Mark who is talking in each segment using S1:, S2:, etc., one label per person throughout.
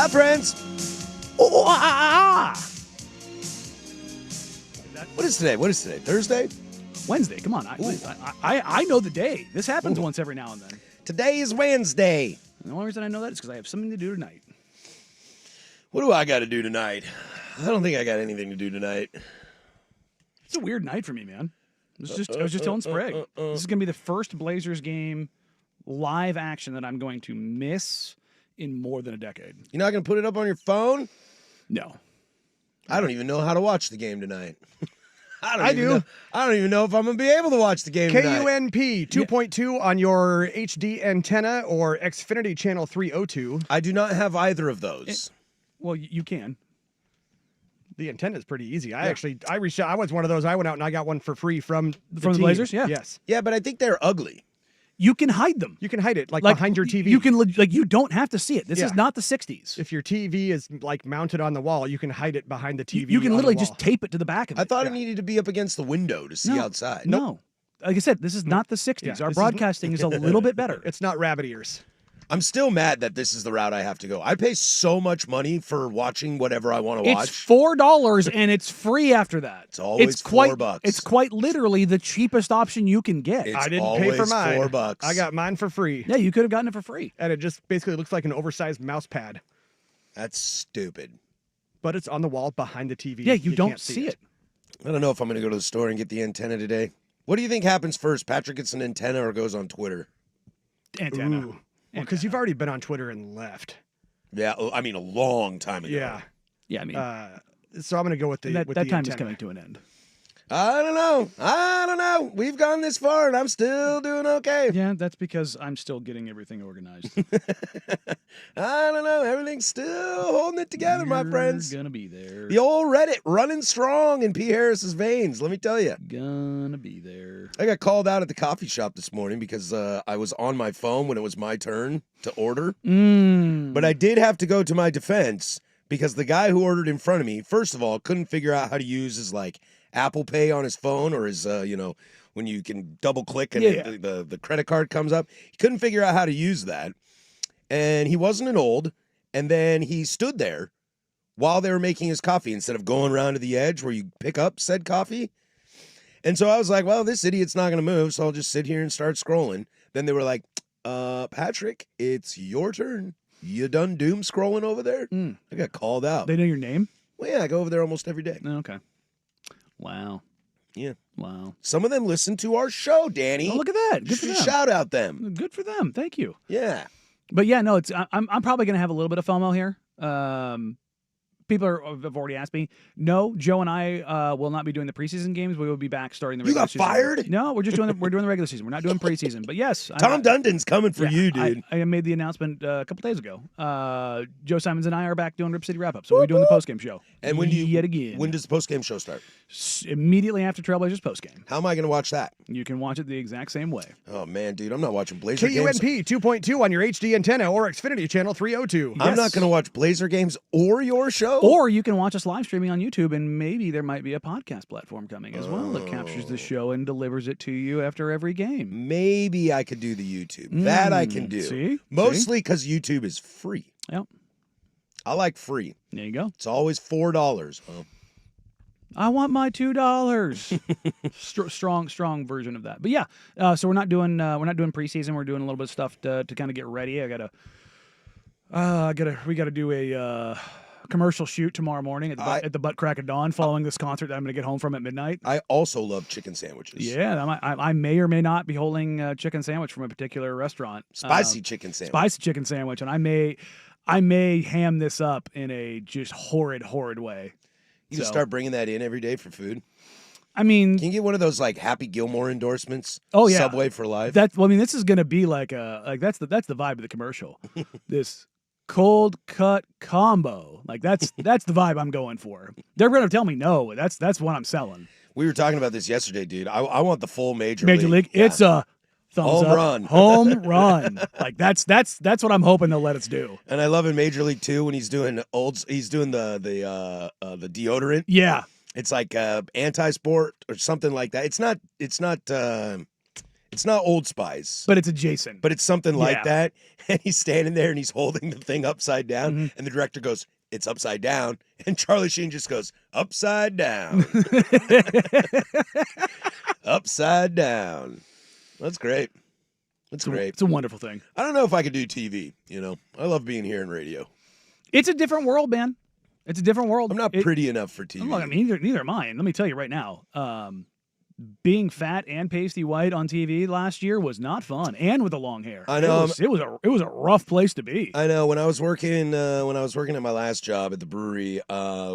S1: Hi, friends. Oh, What is today? Thursday?
S2: Wednesday. Come on. I know the day. This happens once every now and then.
S1: Today is Wednesday.
S2: And the only reason I know that is because I have something to do tonight.
S1: What do I got to do tonight? I don't think I got anything to do tonight.
S2: It's a weird night for me, man. I was just telling Sprague. This is going to be the first Blazers game live action that I'm going to miss in more than a decade.
S1: You're not going to put it up on your phone?
S2: No.
S1: I don't even know how to watch the game tonight.
S3: I do.
S1: I don't even know if I'm going to be able to watch the game tonight.
S3: KUNP 2.2 on your HD antenna or Xfinity channel 302.
S1: I do not have either of those.
S2: Well, you can.
S3: The antenna is pretty easy. I reached out. I was one of those. I went out and I got one for free from the team.
S2: Blazers. Yeah.
S3: Yes.
S1: Yeah, but I think they're ugly.
S2: You can hide them.
S3: You can hide it like behind your TV.
S2: You can you don't have to see it. This is not the 60s.
S3: If your TV is like mounted on the wall, you can hide it behind the TV.
S2: You can literally just tape it to the back of it.
S1: I thought it needed to be up against the window to see outside.
S2: No. Like I said, this is not the 60s. Our broadcasting is a little bit better.
S3: It's not rabbit ears.
S1: I'm still mad that this is the route I have to go. I pay so much money for watching whatever I want to watch.
S2: It's $4 and it's free after that.
S1: It's always $4.
S2: It's quite literally the cheapest option you can get.
S3: I didn't pay for mine.
S1: $4.
S3: I got mine for free.
S2: Yeah, you could have gotten it for free.
S3: And it just basically looks like an oversized mouse pad.
S1: That's stupid.
S3: But it's on the wall behind the TV.
S2: Yeah, you don't
S3: can't
S2: see it.
S1: I don't know if I'm going to go to the store and get the antenna today. What do you think happens first? Patrick gets an antenna or goes on Twitter?
S2: Antenna.
S3: Because you've already been on Twitter and left.
S1: Yeah, I mean a long time ago.
S3: Yeah.
S2: Yeah, I mean.
S3: So I'm going to go with the
S2: that time
S3: antenna.
S2: is coming to an end.
S1: I don't know. We've gone this far and I'm still doing okay.
S2: Yeah, that's because I'm still getting everything organized.
S1: I don't know. Everything's still holding it together, my friends.
S2: Gonna be there.
S1: The old Reddit running strong in P. Harris's veins, let me tell you.
S2: Gonna be there.
S1: I got called out at the coffee shop this morning because I was on my phone when it was my turn to order. But I did have to go to my defense because the guy who ordered in front of me, first of all, couldn't figure out how to use his Apple Pay on his phone or his, when you can double click and the credit card comes up. He couldn't figure out how to use that. And he wasn't an old. And then he stood there while they were making his coffee instead of going around to the edge where you pick up said coffee. And so I was like, well, this idiot's not going to move, so I'll just sit here and start scrolling. Then they were like, Patrick, it's your turn. You done doom scrolling over there? I got called out.
S2: They know your name?
S1: Well, yeah, I go over there almost every day.
S2: Okay. Wow.
S1: Yeah.
S2: Wow.
S1: Some of them listen to our show, Danny.
S2: Oh, look at that. Good for them.
S1: Shout out them.
S2: Good for them. Thank you.
S1: Yeah.
S2: But yeah, no, I'm probably going to have a little bit of FOMO here. People have already asked me. No, Joe and I will not be doing the preseason games. We will be back starting the regular season.
S1: You got fired?
S2: No, we're doing the regular season. We're not doing preseason. But yes,
S1: Tom Dundon's coming for you, dude.
S2: I made the announcement a couple days ago. Joe Simons and I are back doing Rip City Wrap Up. So we're doing the postgame show.
S1: And when
S2: yet again?
S1: When does the postgame show start?
S2: Immediately after Trailblazers postgame.
S1: How am I going to watch that?
S2: You can watch it the exact same way.
S1: Oh man, dude, I'm not watching Blazer games.
S3: KUNP 2.2 on your HD antenna or Xfinity channel 302.
S1: I'm not going to watch Blazer games or your show.
S2: Or you can watch us live streaming on YouTube, and maybe there might be a podcast platform coming as well that captures the show and delivers it to you after every game.
S1: Maybe I could do the YouTube. That I can do.
S2: See?
S1: Mostly because YouTube is free.
S2: Yep.
S1: I like free.
S2: There you go.
S1: It's always $4. Well,
S2: I want my $2. Strong version of that. But yeah, so we're not doing preseason. We're doing a little bit of stuff to kind of get ready. We gotta do a commercial shoot tomorrow morning at the butt crack of dawn following this concert that I'm gonna get home from at midnight.
S1: I also love chicken sandwiches.
S2: Yeah, I may or may not be holding a chicken sandwich from a particular restaurant.
S1: Spicy chicken sandwich.
S2: Spicy chicken sandwich, and I may ham this up in a just horrid way.
S1: You can start bringing that in every day for food.
S2: I mean,
S1: can you get one of those Happy Gilmore endorsements?
S2: Oh yeah,
S1: Subway for life.
S2: This is gonna be that's the vibe of the commercial. This cold cut combo, that's the vibe I'm going for. They're gonna tell me no. That's what I'm selling.
S1: We were talking about this yesterday, dude. I want the full major
S2: league. Yeah. It's a thumbs up.
S1: Run.
S2: Home run. That's what I'm hoping they'll let us do.
S1: And I love in Major League 2 when he's doing the deodorant.
S2: Yeah.
S1: It's like anti-sport or something like that. It's not It's not Old Spice,
S2: but it's adjacent.
S1: but it's something like
S2: Yeah.
S1: that. And he's standing there and he's holding the thing upside down.
S2: Mhm.
S1: And the director goes, "It's upside down." And Charlie Sheen just goes, "Upside down, upside down." That's great. That's great.
S2: It's a wonderful thing.
S1: I don't know if I could do TV. I love being here in radio.
S2: It's a different world, man. It's a different world.
S1: I'm not
S2: It-
S1: pretty enough for TV.
S2: Look, I mean, neither am I. And let me tell you right now, being fat and pasty white on TV last year was not fun, and with the long hair.
S1: I know,
S2: it was a rough place to be.
S1: I know. When I was working at my last job at the brewery,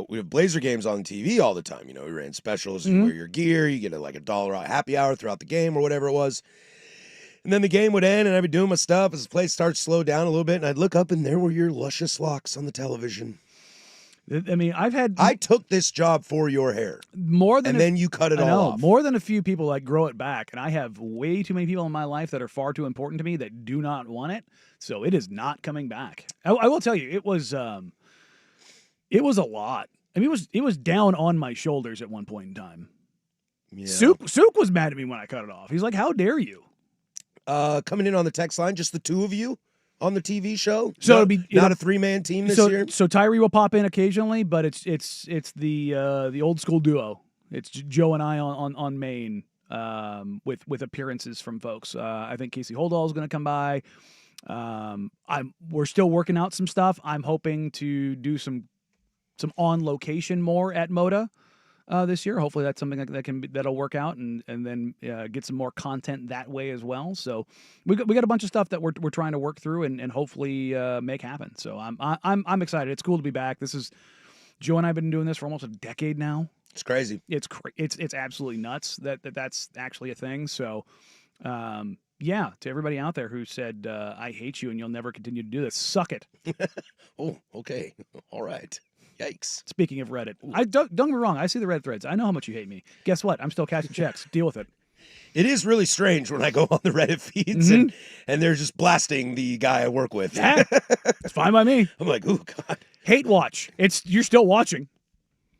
S1: we have Blazer games on TV all the time. We ran specials. You
S2: Mhm.
S1: wear your gear, you get like $1 off happy hour throughout the game or whatever it was. And then the game would end, and I'd be doing my stuff as the place starts to slow down a little bit, and I'd look up, and there were your luscious locks on the television.
S2: I mean, I've had
S1: I took this job for your hair,
S2: more than
S1: and then you cut it
S2: I
S1: all
S2: know,
S1: off.
S2: more than a few people like grow it back, and I have way too many people in my life that are far too important to me that do not want it. So it is not coming back. I will tell you, it was a lot. I mean, it was down on my shoulders at one point in time.
S1: Yeah.
S2: Sook was mad at me when I cut it off. He's like, "How dare you?"
S1: Coming in on the text line, just the two of you on the TV show.
S2: So
S1: not,
S2: it'll be-
S1: not a 3-man team this year.
S2: So Tyree will pop in occasionally, but it's the old school duo. It's Joe and I on main with appearances from folks. I think Casey Holdall is going to come by. We're still working out some stuff. I'm hoping to do some on location more at Moda this year. Hopefully that's something that'll work out and then get some more content that way as well. So we got a bunch of stuff that we're trying to work through and hopefully make happen. So I'm excited. It's cool to be back. This is Joe and I have been doing this for almost a decade now.
S1: It's crazy.
S2: It's absolutely nuts that's actually a thing. So yeah, to everybody out there who said I hate you and you'll never continue to do this, suck it.
S1: Oh, okay. All right. Yikes.
S2: Speaking of Reddit, don't get me wrong. I see the Reddit threads. I know how much you hate me. Guess what? I'm still cashing checks. Deal with it.
S1: It is really strange when I go on the Reddit feeds and they're just blasting the guy I work with.
S2: Yeah, it's fine by me.
S1: I'm like, oh, God.
S2: Hate watch. You're still watching.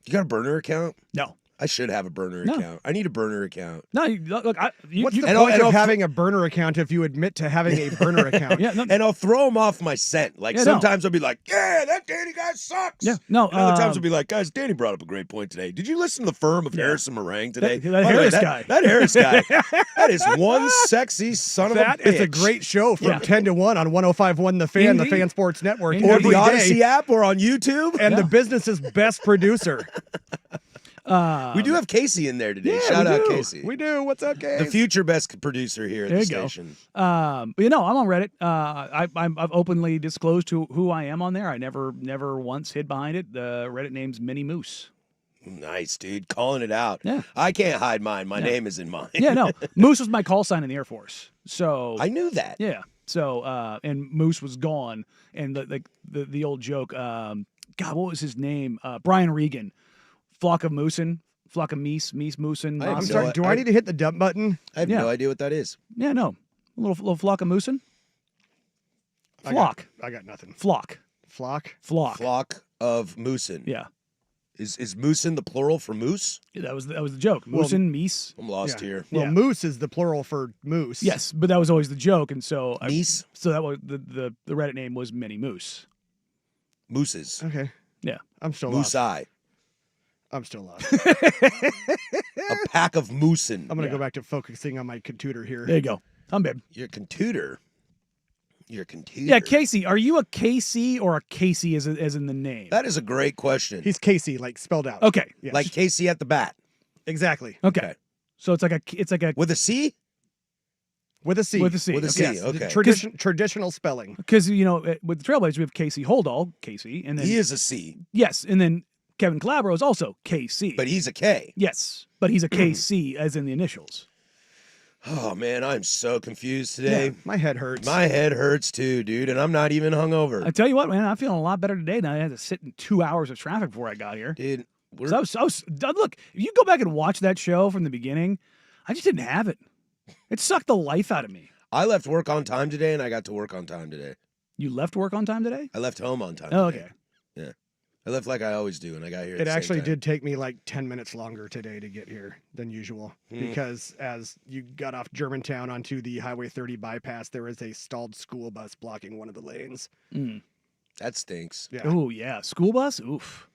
S1: You got a burner account?
S2: No.
S1: I should have a burner
S2: No.
S1: account. I need a burner account.
S2: No, look.
S3: What's the
S1: and
S3: point
S1: I'll
S3: of having a burner account if you admit to having a burner account?
S2: Yeah, no,
S1: And I'll throw them off my scent. Like
S2: Yeah, no.
S1: sometimes I'll be like, yeah, that Danny guy sucks.
S2: yeah, no.
S1: And other times I'll be like, guys, Danny brought up a great point today. Did you listen to the firm of Harrison Meringue today?
S2: That
S1: By the way,
S2: Harris guy.
S1: That Harris guy. That is one sexy son of a bitch.
S3: That is a great show from
S2: Yeah.
S3: 10 to 1 on 105.1 The Fan,
S2: Indeed.
S3: the Fan Sports Network.
S2: Indeed.
S1: Or
S3: every
S1: the Odyssey
S3: day,
S1: app or on YouTube.
S3: and
S2: Yeah.
S3: the business's best producer.
S1: We do have Casey in there today.
S3: Yeah,
S1: Shout
S3: we
S1: out
S3: do.
S1: Casey.
S3: We do. What's up,
S1: The
S3: Case?
S1: future best producer here at
S2: There
S1: the
S2: you go.
S1: station.
S2: But I'm on Reddit. I've openly disclosed who I am on there. I never once hid behind it. The Reddit name's Mini Moose.
S1: Nice, dude. Calling it out.
S2: Yeah.
S1: I can't hide mine. My
S2: Yeah.
S1: name is in mine.
S2: Yeah, no. Moose was my call sign in the Air Force. So
S1: I knew that.
S2: yeah. So and Moose was gone, and the old joke. God, what was his name? Brian Regan. Flock of Moosin. Flock of Meese Moosin.
S1: I have
S3: I'm
S1: no
S3: sorry. Do I need to hit the dump button?
S1: I have
S2: Yeah.
S1: no idea what that is.
S2: Yeah, no. A little flock of Moosin. Flock.
S3: I got nothing.
S2: Flock.
S3: Flock.
S1: Flock of moosin.
S2: Yeah.
S1: Is moosin the plural for moose?
S2: That was the joke.
S3: Well,
S2: Moosin, Meese.
S1: I'm lost
S3: Yeah.
S1: here.
S3: Well,
S2: Yeah.
S3: moose is the plural for moose.
S2: Yes, but that was always the joke, and so
S1: Meese?
S2: so that was the Reddit name was Mini Moose.
S1: Mooses.
S3: Okay.
S2: Yeah.
S3: I'm still
S1: Moose
S3: lost.
S1: eye.
S3: I'm still lost.
S1: A pack of moosin.
S3: I'm gonna
S2: Yeah.
S3: go back to focusing on my computer here.
S2: There you go. I'm babe.
S1: You're a computer. You're a computer.
S2: Yeah, Casey. Are you a KC or a Casey as in the name?
S1: That is a great question.
S3: He's Casey, like spelled out.
S2: Okay.
S3: Yes.
S1: Like Casey at the bat.
S3: Exactly.
S2: Okay. So it's like a
S1: With a C?
S3: With a C.
S2: with a C.
S1: With a
S2: okay.
S1: C, okay.
S3: Traditional spelling.
S2: Because with the Trailblazers we have Casey Holdall, Casey, and then
S1: He is a C,
S2: yes, and then Kevin Calabro is also KC.
S1: but he's a K.
S2: yes, but he's a KC as in the initials.
S1: Oh, man, I'm so confused today.
S3: My head hurts.
S1: My head hurts too, dude, and I'm not even hungover.
S2: I tell you what, man, I'm feeling a lot better today than I had to sit in 2 hours of traffic before I got here.
S1: Dude, we're,
S2: So look, if you go back and watch that show from the beginning, I just didn't have it. It sucked the life out of me.
S1: I left work on time today, and I got to work on time today.
S2: You left work on time today?
S1: I left home on time
S2: Oh,
S1: today.
S2: okay.
S1: I left like I always do, and I got here. At
S3: It
S1: the same
S3: actually
S1: time.
S3: did take me like 10 minutes longer today to get here than usual because as you got off Germantown onto the Highway 30 bypass, there was a stalled school bus blocking one of the lanes.
S1: That stinks.
S3: Yeah.
S2: Oh yeah, school bus. Oof.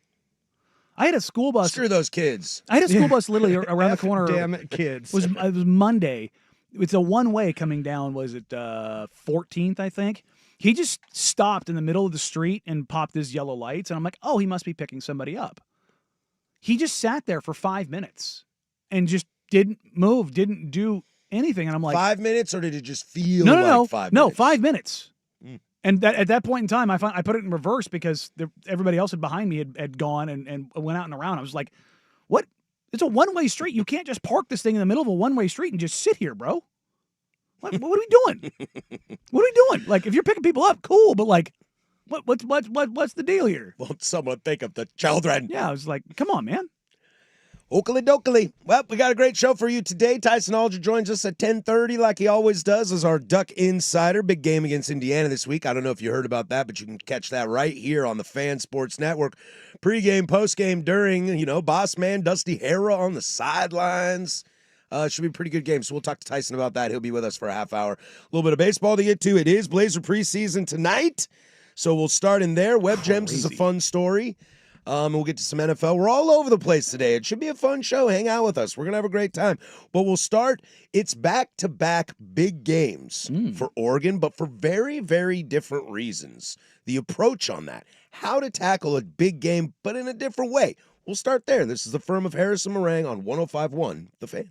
S2: I had a school bus.
S1: Screw those kids.
S2: I had a school bus literally around the corner.
S3: Damn it, kids.
S2: It was Monday. It's a one way coming down. Was it 14th? I think he just stopped in the middle of the street and popped his yellow lights, and I'm like, oh, he must be picking somebody up. He just sat there for 5 minutes and just didn't move, didn't do anything, and I'm like,
S1: 5 minutes, or did it just feel
S2: no,
S1: like 5 minutes?
S2: 5 minutes. And at that point in time, I put it in reverse because everybody else behind me had gone and went out and around. I was like, what? It's a one-way street. You can't just park this thing in the middle of a one-way street and just sit here, bro. What are we doing? What are we doing? Like, if you're picking people up, cool, but like, what's the deal here?
S1: Won't someone think of the children?
S2: Yeah, I was like, come on, man.
S1: Oakley dokley. Well, we got a great show for you today. Tyson Alger joins us at 10:30 like he always does as our Duck Insider. Big game against Indiana this week. I don't know if you heard about that, but you can catch that right here on the Fan Sports Network. Pre-game, post-game, during, boss man Dusty Hera on the sidelines. Should be a pretty good game, so we'll talk to Tyson about that. He'll be with us for a half hour. A little bit of baseball to get to. It is Blazer preseason tonight, so we'll start in there. Web Gems is a fun story. We'll get to some NFL. We're all over the place today. It should be a fun show. Hang out with us. We're going to have a great time. But we'll start. It's back-to-back big games for Oregon, but for very, very different reasons. The approach on that, how to tackle a big game, but in a different way. We'll start there. This is the firm of Harrison Meringue on 105.1 The Fan.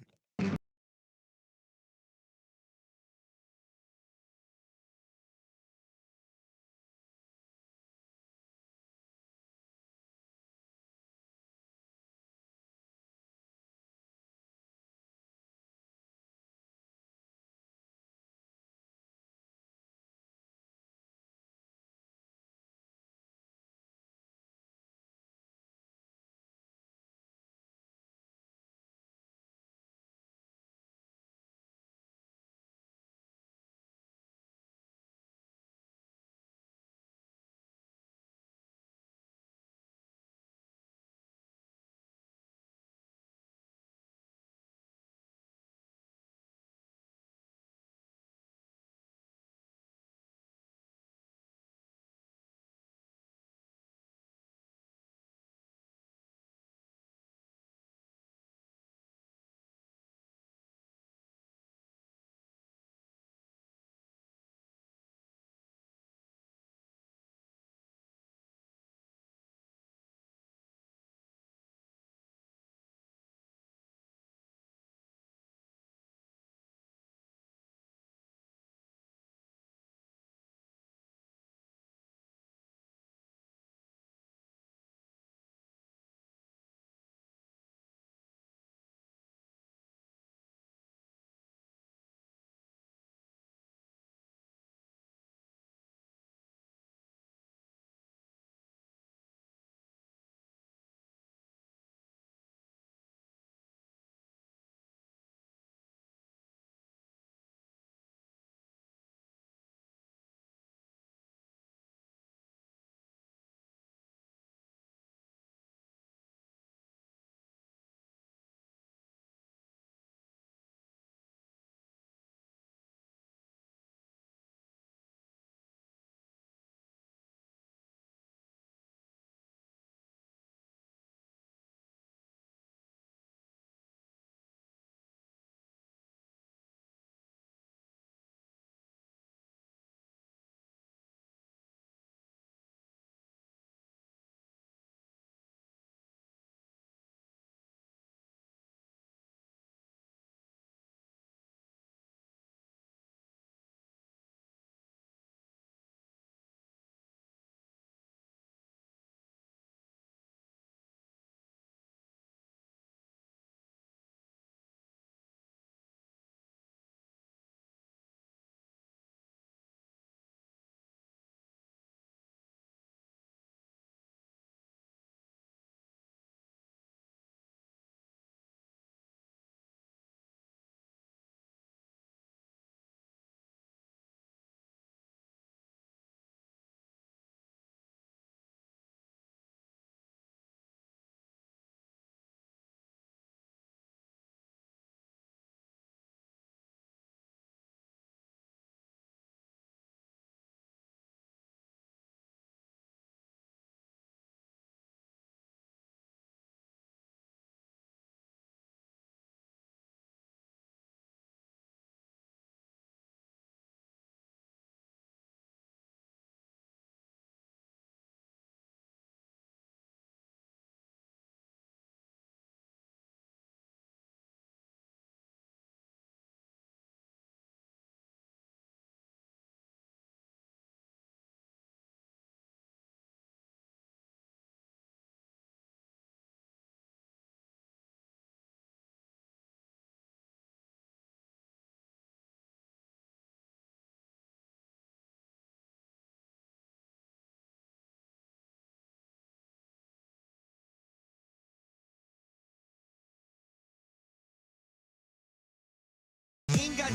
S1: All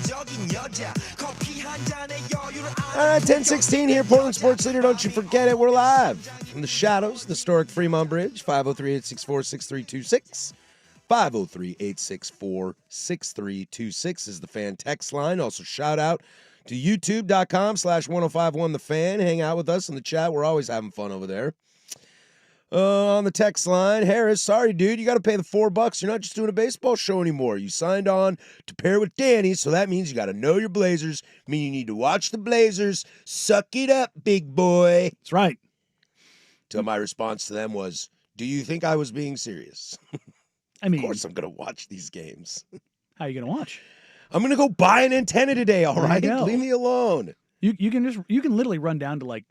S1: right, 10:16 here, Portland Sports Leader. Don't you forget it. We're live from the shadows, the historic Fremont Bridge, 503-864-6326. 503-864-6326 is the fan text line. Also, shout out to youtube.com/1051 The Fan. Hang out with us in the chat. We're always having fun over there. On the text line, Harris, sorry, dude, you got to pay the $4. You're not just doing a baseball show anymore. You signed on to pair with Danny, so that means you got to know your Blazers. I mean, you need to watch the Blazers. Suck it up, big boy.
S2: That's right.
S1: So my response to them was, do you think I was being serious?
S2: I mean,
S1: Of course I'm going to watch these games.
S2: how are you going to watch?
S1: I'm going to go buy an antenna today, all
S2: There you
S1: right?
S2: go.
S1: Leave me alone.
S2: You can literally run down to like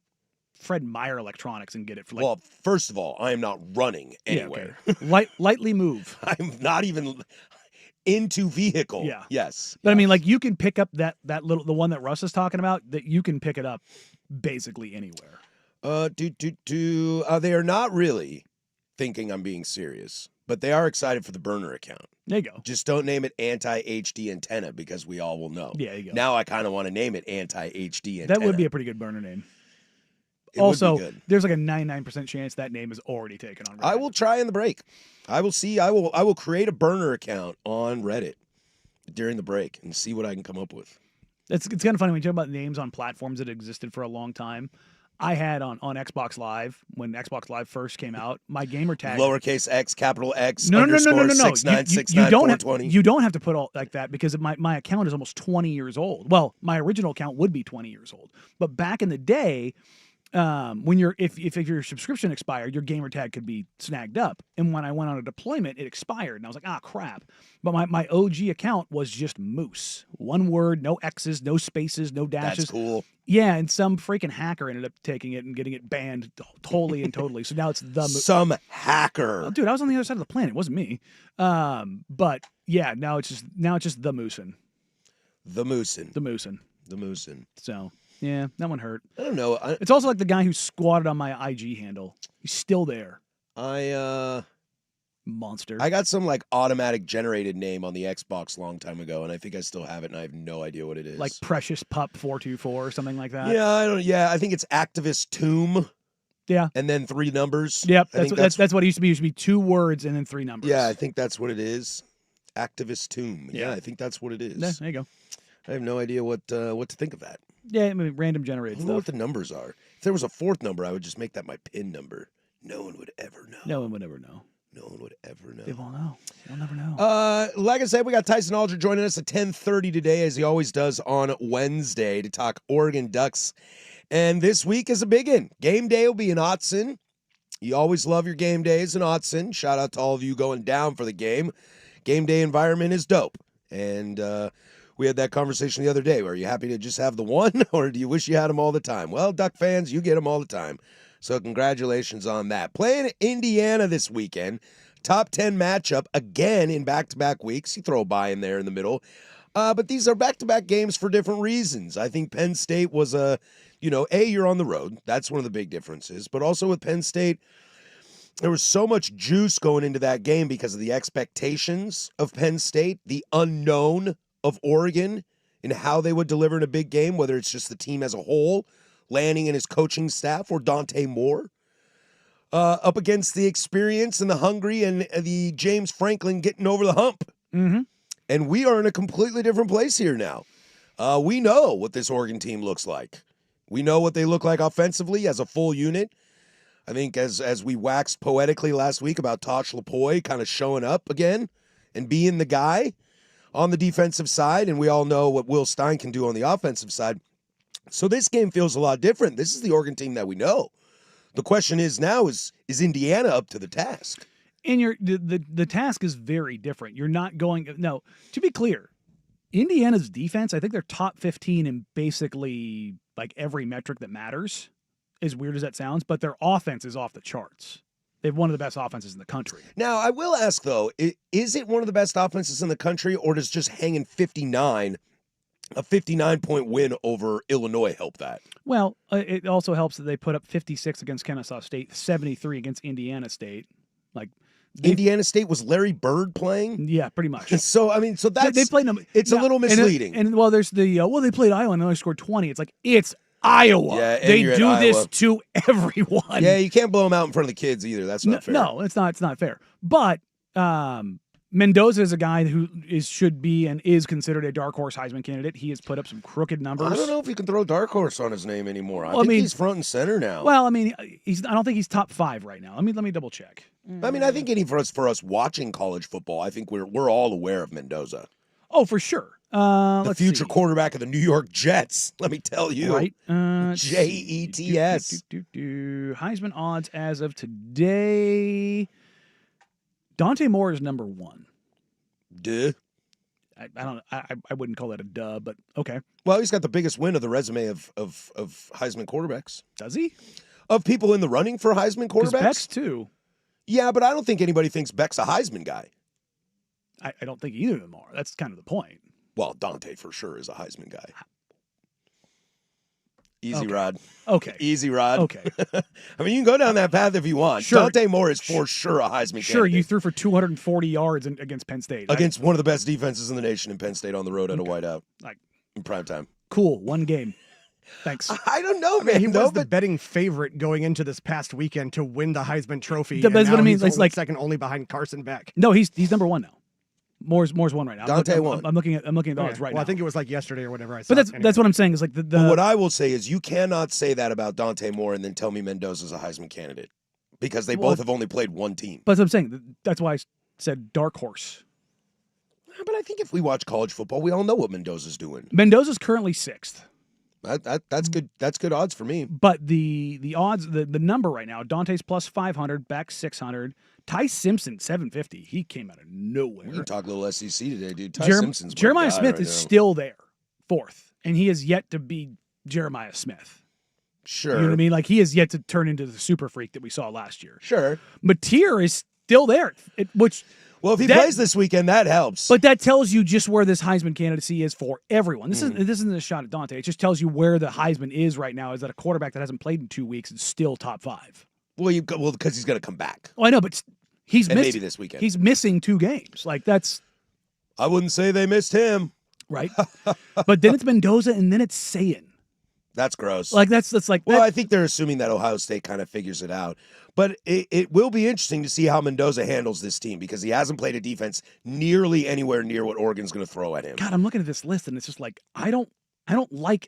S2: Fred Meyer Electronics and get it for like.
S1: Well, first of all, I am not running
S2: yeah,
S1: anywhere.
S2: okay. Lightly move.
S1: I'm not even into vehicle.
S2: Yeah.
S1: Yes.
S2: But I mean,
S1: yes.
S2: like you can pick up that little the one that Russ is talking about. That you can pick it up basically anywhere.
S1: They are not really thinking I'm being serious, but they are excited for the burner account.
S2: There you go.
S1: Just don't name it anti-HD antenna because we all will know.
S2: Yeah, there you go.
S1: Now I kind of want to name it anti-HD antenna.
S2: That would be a pretty good burner name.
S1: It would
S2: Also,
S1: be good.
S2: there's like a 99% chance that name is already taken on Reddit.
S1: I will try in the break. I will see. I will create a burner account on Reddit during the break and see what I can come up with.
S2: It's kind of funny when you talk about names on platforms that existed for a long time. I had on Xbox Live, when Xbox Live first came out, my gamer tag.
S1: Lowercase x, capital X,
S2: No.
S1: underscore
S2: You
S1: 6969420.
S2: you don't have to put all like that because my account is almost 20 years old. Well, my original account would be 20 years old, but back in the day, when if your subscription expired, your gamer tag could be snagged up. And when I went on a deployment, it expired, and I was like, crap. But my OG account was just Moose, one word, no X's, no spaces, no dashes.
S1: That's cool.
S2: Yeah, and some freaking hacker ended up taking it and getting it banned totally and totally. So now it's the
S1: Some hacker.
S2: Oh, dude, I was on the other side of the planet. It wasn't me. But yeah, now it's just the Moosin.
S1: The Moosin.
S2: The Moosin.
S1: The Moosin.
S2: So yeah, that one hurt.
S1: I don't know.
S2: It's also like the guy who squatted on my IG handle. He's still there. Monster.
S1: I got some like automatic generated name on the Xbox long time ago, and I think I still have it, and I have no idea what it is.
S2: like Precious Pup 424 or something like that.
S1: Yeah, I don't. Yeah, I think it's Activist Tomb.
S2: Yeah.
S1: And then 3 numbers.
S2: Yep.
S1: I think
S2: That's what it used to be. It used to be 2 words and then 3 numbers.
S1: Yeah, I think that's what it is. Activist Tomb. Yeah,
S2: Yeah.
S1: I think that's what it is.
S2: Yeah, there you go.
S1: I have no idea what to think of that.
S2: Yeah, I mean, random
S1: I
S2: generated
S1: don't know what
S2: stuff.
S1: the numbers are. If there was a 4th number, I would just make that my PIN number. No one would ever know.
S2: No one would ever know.
S1: No one would ever know.
S2: They won't know. They'll never know.
S1: Like I said, we got Tyson Alger joining us at 10:30 today, as he always does on Wednesday, to talk Oregon Ducks. And this week is a big one. Game day will be in Autzen. You always love your game days in Autzen. Shout out to all of you going down for the game. Game day environment is dope. And we had that conversation the other day. Are you happy to just have the one, or do you wish you had them all the time? Well, Duck fans, you get them all the time. So congratulations on that. Playing Indiana this weekend. Top 10 matchup again in back-to-back weeks. You throw a bye in there in the middle. But these are back-to-back games for different reasons. I think Penn State was you're on the road. That's one of the big differences. But also with Penn State, there was so much juice going into that game because of the expectations of Penn State, the unknown of Oregon, and how they would deliver in a big game, whether it's just the team as a whole, Lanning and his coaching staff, or Dante Moore, up against the experience and the hungry and the James Franklin getting over the hump.
S2: Mm-hmm.
S1: And we are in a completely different place here now. We know what this Oregon team looks like. We know what they look like offensively as a full unit. I think as we waxed poetically last week about Tosh Lapoy kind of showing up again and being the guy on the defensive side, and we all know what Will Stein can do on the offensive side. So this game feels a lot different. This is the Oregon team that we know. The question is now, is Indiana up to the task?
S2: And the task is very different. You're not going – no, to be clear, Indiana's defense, I think they're top 15 in basically like every metric that matters, as weird as that sounds, but their offense is off the charts. They have one of the best offenses in the country.
S1: Now, I will ask, though, is it one of the best offenses in the country, or does just hanging 59 – a 59-point win over Illinois help that?
S2: Well, it also helps that they put up 56 against Kennesaw State, 73 against Indiana State. Like,
S1: Indiana State was Larry Bird playing.
S2: Yeah, pretty much.
S1: So I mean, so that's
S2: they played them.
S1: it's a little misleading.
S2: And well, there's the they played Iowa and they only scored 20. It's like it's Iowa.
S1: Yeah, and
S2: they
S1: you're at
S2: do this
S1: Iowa.
S2: to everyone.
S1: Yeah, you can't blow them out in front of the kids either. That's not fair.
S2: No, it's not. It's not fair. But Mendoza is a guy who should be and is considered a dark horse Heisman candidate. He has put up some crooked numbers.
S1: I don't know if you can throw dark horse on his name anymore. I
S2: Well, I
S1: think
S2: mean-
S1: he's front and center now.
S2: Well, I mean, I don't think he's top 5 right now. Let me double check.
S1: I mean, I think any for us watching college football, I think we're all aware of Mendoza,
S2: Oh, for sure.
S1: the
S2: Let's
S1: future
S2: see.
S1: quarterback of the New York Jets. Let me tell you,
S2: Right?
S1: Jets.
S2: Heisman odds as of today. Dante Moore is number 1.
S1: Duh.
S2: I don't. I wouldn't call that a duh, but okay.
S1: Well, he's got the biggest win of the resume of Heisman quarterbacks,
S2: Does he?
S1: of people in the running for Heisman
S2: 'Cause
S1: quarterbacks.
S2: Beck's too.
S1: Yeah, but I don't think anybody thinks Beck's a Heisman guy.
S2: I don't think either of them are. That's kind of the point.
S1: Well, Dante for sure is a Heisman guy. Easy
S2: Okay.
S1: Rod.
S2: Okay.
S1: Easy Rod.
S2: Okay.
S1: I mean, you can go down that path if you want.
S2: Sure.
S1: Dante Moore is for sure a Heisman
S2: Sure, you
S1: candidate.
S2: threw for 240 yards against Penn State.
S1: Against one of the best defenses in the nation in Penn State on the road at a
S2: Okay.
S1: whiteout
S2: Like-
S1: in prime time.
S2: Cool. One game. Thanks.
S1: I don't know,
S3: I mean,
S1: man.
S3: he
S1: no,
S3: was the
S1: but
S3: betting favorite going into this past weekend to win the Heisman Trophy.
S2: That's
S3: and
S2: what I
S3: now
S2: mean.
S3: he's
S2: It's
S3: only
S2: like-
S3: second only behind Carson Beck.
S2: No, he's number 1 now. Moore's 1 right now.
S1: Dante
S2: I'm,
S1: won.
S2: I'm looking at the odds right
S3: well,
S2: now.
S3: I think it was like yesterday or whatever I saw.
S2: but that's what I'm saying is like the
S1: but what I will say is you cannot say that about Dante Moore and then tell me Mendoza's a Heisman candidate because they
S2: Well,
S1: both have only played one team.
S2: But that's what I'm saying. That's why I said dark horse.
S1: But I think if we watch college football, we all know what Mendoza's doing.
S2: Mendoza's currently 6th.
S1: That's good. That's good odds for me.
S2: But the odds, the number right now, Dante's plus 500, Beck 600, Ty Simpson 750. He came out of
S1: We
S2: nowhere.
S1: can talk a little SEC today, dude. Ty
S2: Jerem-
S1: Simpson's my
S2: Jeremiah
S1: guy
S2: Smith
S1: right
S2: is
S1: now.
S2: still there, 4th, and he has yet to be Jeremiah Smith.
S1: Sure.
S2: You know what I mean? Like he has yet to turn into the super freak that we saw last year.
S1: Sure.
S2: Mateer is still there, which
S1: Well, if he
S2: That-
S1: plays this weekend, that helps.
S2: but that tells you just where this Heisman candidacy is for everyone.
S1: Mm.
S2: This isn't a shot at Dante. It just tells you where the Heisman is right now. Is that a quarterback that hasn't played in 2 weeks is still top 5?
S1: well, because he's going to come back,
S2: Oh, I know, but he's
S1: and
S2: missing.
S1: maybe this weekend.
S2: He's missing 2 games. Like that's
S1: I wouldn't say they missed him.
S2: right. But then it's Mendoza and then it's Sayin.
S1: That's gross.
S2: Like that's like
S1: well,
S2: that-
S1: I think they're assuming that Ohio State kind of figures it out. But it will be interesting to see how Mendoza handles this team because he hasn't played a defense nearly anywhere near what Oregon's going to throw at him.
S2: God, I'm looking at this list and it's just like I don't like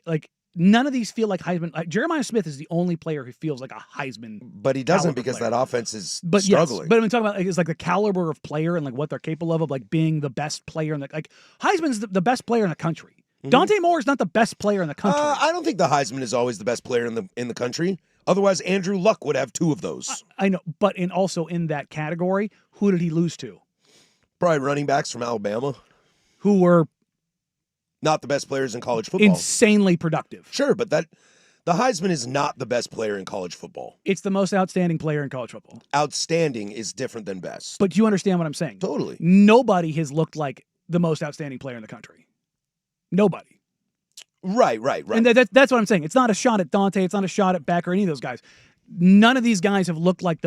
S2: none of these feel like Heisman. Like, Jeremiah Smith is the only player who feels like a Heisman.
S1: But he doesn't
S2: Caliber
S1: because
S2: player.
S1: that offense is
S2: But
S1: struggling.
S2: yes, but I'm talking about it's like the caliber of player and like what they're capable of like being the best player in the like Heisman's the best player in the country.
S1: Mhm.
S2: Dante Moore is not the best player in the country.
S1: I don't think the Heisman is always the best player in the country. Otherwise, Andrew Luck would have 2 of those.
S2: I know, but also in that category, who did he lose to?
S1: Probably running backs from Alabama.
S2: Who were
S1: Not the best players in college football.
S2: insanely productive.
S1: Sure, but the Heisman is not the best player in college football.
S2: It's the most outstanding player in college football.
S1: Outstanding is different than best.
S2: But you understand what I'm saying?
S1: Totally.
S2: Nobody has looked like the most outstanding player in the country. Nobody.
S1: Right.
S2: And that's what I'm saying. It's not a shot at Dante. It's not a shot at Beck or any of those guys. None of these guys have looked like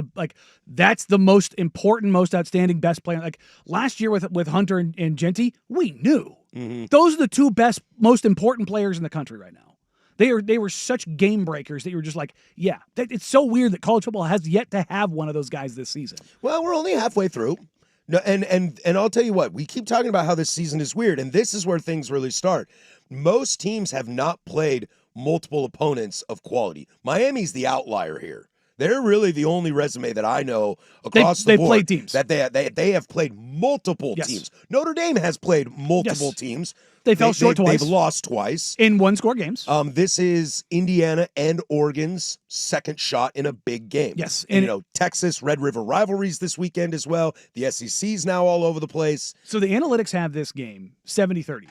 S2: that's the most important, most outstanding, best player. Like last year with Hunter and Genty, we knew
S1: Mhm.
S2: those are the 2 best, most important players in the country right now. They were such game breakers that you were just like, yeah. It's so weird that college football has yet to have one of those guys this season.
S1: Well, we're only halfway through. No, and I'll tell you what, we keep talking about how this season is weird, and this is where things really start. Most teams have not played multiple opponents of quality. Miami's the outlier here. They're really the only resume that I know across the
S2: they've
S1: board
S2: played teams.
S1: that they have played multiple
S2: Yes.
S1: teams. Notre Dame has played multiple
S2: Yes.
S1: teams.
S2: They fell short twice.
S1: They've lost twice.
S2: In 1-score games.
S1: This is Indiana and Oregon's second shot in a big game.
S2: Yes,
S1: And,
S2: and
S1: Texas Red River rivalries this weekend as well. The SEC's now all over the place.
S2: So the analytics have this game 70-30.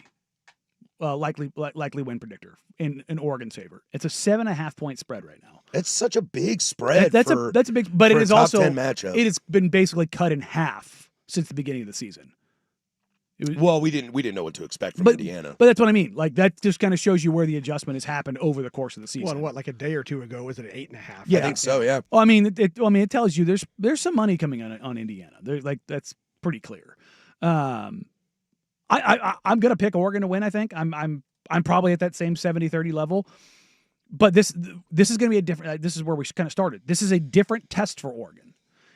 S2: Likely win predictor in Oregon's favor. It's a 7.5 point spread right now.
S1: It's such a big spread.
S2: That's a big, but
S1: for
S2: it
S1: a
S2: is
S1: top
S2: also
S1: 10 matchup.
S2: it has been basically cut in half since the beginning of the season.
S1: Well, we didn't know what to expect from
S2: but
S1: Indiana.
S2: But that's what I mean. Like that just kind of shows you where the adjustment has happened over the course of the season.
S3: Well, and what, like a day or two ago, was it an 8.5?
S2: Yeah.
S1: I think so. Yeah.
S2: Well, I mean, it tells you there's some money coming on Indiana. Like that's pretty clear. I'm gonna pick Oregon to win. I think I'm probably at that same 70-30 level. But this is going to be a different. This is where we kind of started. This is a different test for Oregon,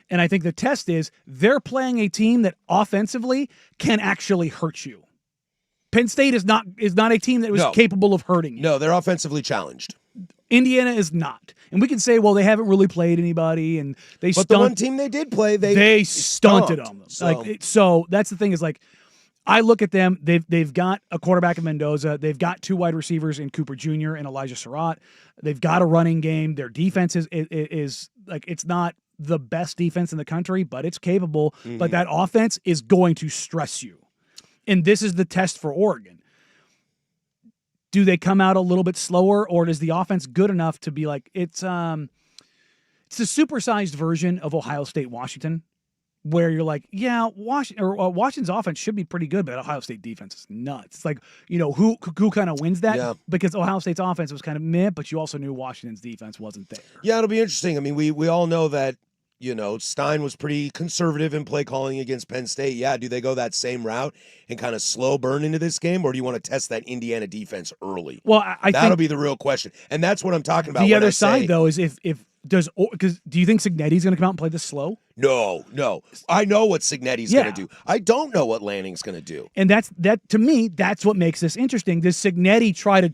S2: and I think the test is they're playing a team that offensively can actually hurt you. Penn State is not a team that was capable of hurting you.
S1: No, they're offensively challenged.
S2: Indiana is not, and we can say, well, they haven't really played anybody, and
S1: But the one team they did play,
S2: they stunted on them.
S1: So.
S2: So that's the thing is like. I look at them. They've got a quarterback in Mendoza. They've got 2 wide receivers in Cooper Jr. and Elijah Surratt. They've got a running game. Their defense is like it's not the best defense in the country, but it's capable. Mm-hmm. But that offense is going to stress you, and this is the test for Oregon. Do they come out a little bit slower, or is the offense good enough to be like it's a supersized version of Ohio State Washington? Where you're like, yeah, Washington's offense should be pretty good, but Ohio State defense is nuts. It's like, who kind of wins that?
S1: Yeah.
S2: Because Ohio State's offense was kind of meh, but you also knew Washington's defense wasn't there.
S1: Yeah, it'll be interesting. I mean, we all know that, Stein was pretty conservative in play calling against Penn State. Yeah, do they go that same route and kind of slow burn into this game, or do you want to test that Indiana defense early?
S2: Well,
S1: that'll be the real question. And that's what I'm talking about.
S2: The other side, though, is do you think Cignetti's going to come out and play this slow?
S1: No. I know what Cignetti's going to do. I don't know what Lanning's going to do.
S2: And that to me, that's what makes this interesting. Does Cignetti try to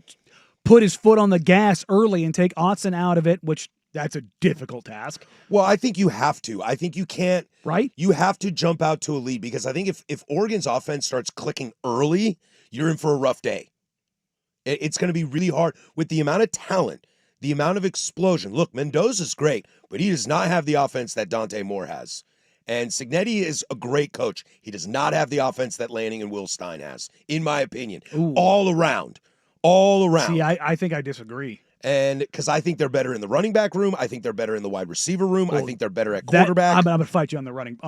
S2: put his foot on the gas early and take Autzen out of it, which that's a difficult task?
S1: Well, I think you have to. I think you can't.
S2: Right?
S1: You have to jump out to a lead because I think if Oregon's offense starts clicking early, you're in for a rough day. It's going to be really hard with the amount of talent. The amount of explosion. Look, Mendoza's great, but he does not have the offense that Dante Moore has. And Cignetti is a great coach. He does not have the offense that Lanning and Will Stein has, in my opinion.
S2: Ooh.
S1: All around.
S2: See, I think I disagree.
S1: And because I think they're better in the running back room. I think they're better in the wide receiver room. I think they're better at quarterback.
S2: I'm going to fight you on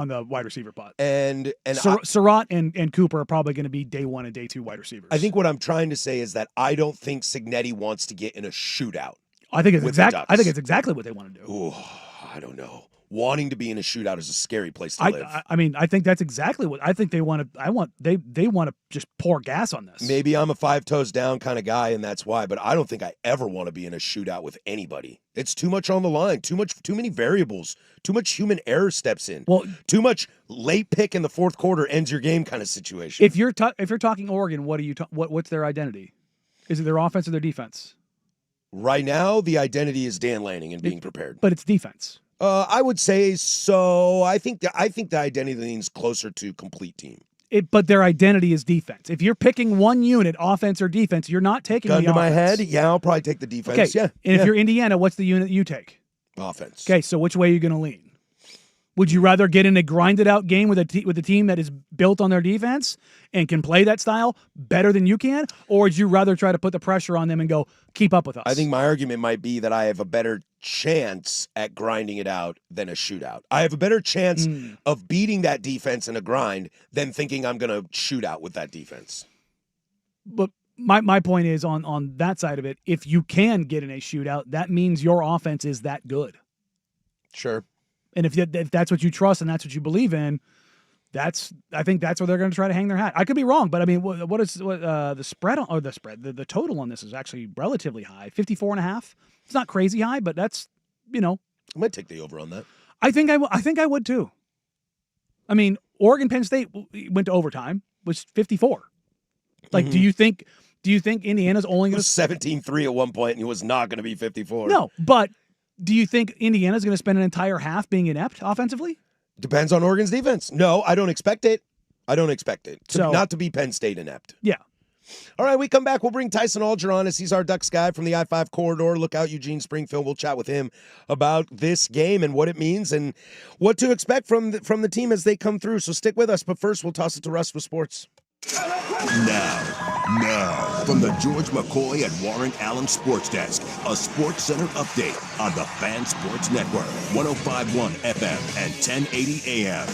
S2: the wide receiver pot.
S1: And
S2: Surratt and Cooper are probably going to be day 1 and day 2 wide receivers.
S1: I think what I'm trying to say is that I don't think Cignetti wants to get in a shootout.
S2: I think it's exactly what they want to do.
S1: Ooh, I don't know. Wanting to be in a shootout is a scary place to live.
S2: I mean, I think that's exactly what I think they want to. They want to just pour gas on this.
S1: Maybe I'm a 5 toes down kind of guy, and that's why. But I don't think I ever want to be in a shootout with anybody. It's too much on the line. Too many variables. Too much human error steps in.
S2: Well,
S1: too much late pick in the fourth quarter ends your game kind of situation.
S2: If you're talking Oregon, what's their identity? Is it their offense or their defense?
S1: Right now, the identity is Dan Lanning and being prepared.
S2: But it's defense.
S1: I would say so. I think the identity leans closer to complete team.
S2: But their identity is defense. If you're picking one unit, offense or defense, you're not taking
S1: Gun
S2: the
S1: to
S2: offense.
S1: my head, yeah, I'll probably take the defense.
S2: Okay.
S1: Yeah.
S2: And if you're Indiana, what's the unit you take?
S1: Offense.
S2: Okay, so which way are you going to lean? Would you rather get in a grinded out game with a team that is built on their defense and can play that style better than you can, or would you rather try to put the pressure on them and go keep up with us?
S1: I think my argument might be that I have a better chance at grinding it out than a shootout. I have a better chance of beating that defense in a grind than thinking I'm going to shoot out with that defense.
S2: But my point is on that side of it, if you can get in a shootout, that means your offense is that good.
S1: Sure.
S2: And if that's what you trust and that's what you believe in, I think that's where they're going to try to hang their hat. I could be wrong, but I mean, what the spread the total on this is actually relatively high, 54.5. It's not crazy high, but that's
S1: I might take the over on that.
S2: I think I would too. I mean, Oregon Penn State went to overtime, was 54. Like, do you think Indiana's only going to
S1: 17-3 at one point and it was not going to be 54?
S2: No, but do you think Indiana's going to spend an entire half being inept offensively?
S1: Depends on Oregon's defense. No, I don't expect it. Not to be Penn State inept.
S2: Yeah.
S1: All right, we come back. We'll bring Tyson Alger on as he's our Ducks guy from the I-5 corridor. Look out, Eugene Springfield. We'll chat with him about this game and what it means and what to expect from the team as they come through. So stick with us. But first, we'll toss it to Russ with sports.
S4: Now, from the George McCoy and Warren Allen Sports Desk, a Sports Center update on the Fan Sports Network, 105.1 FM and 1080 AM.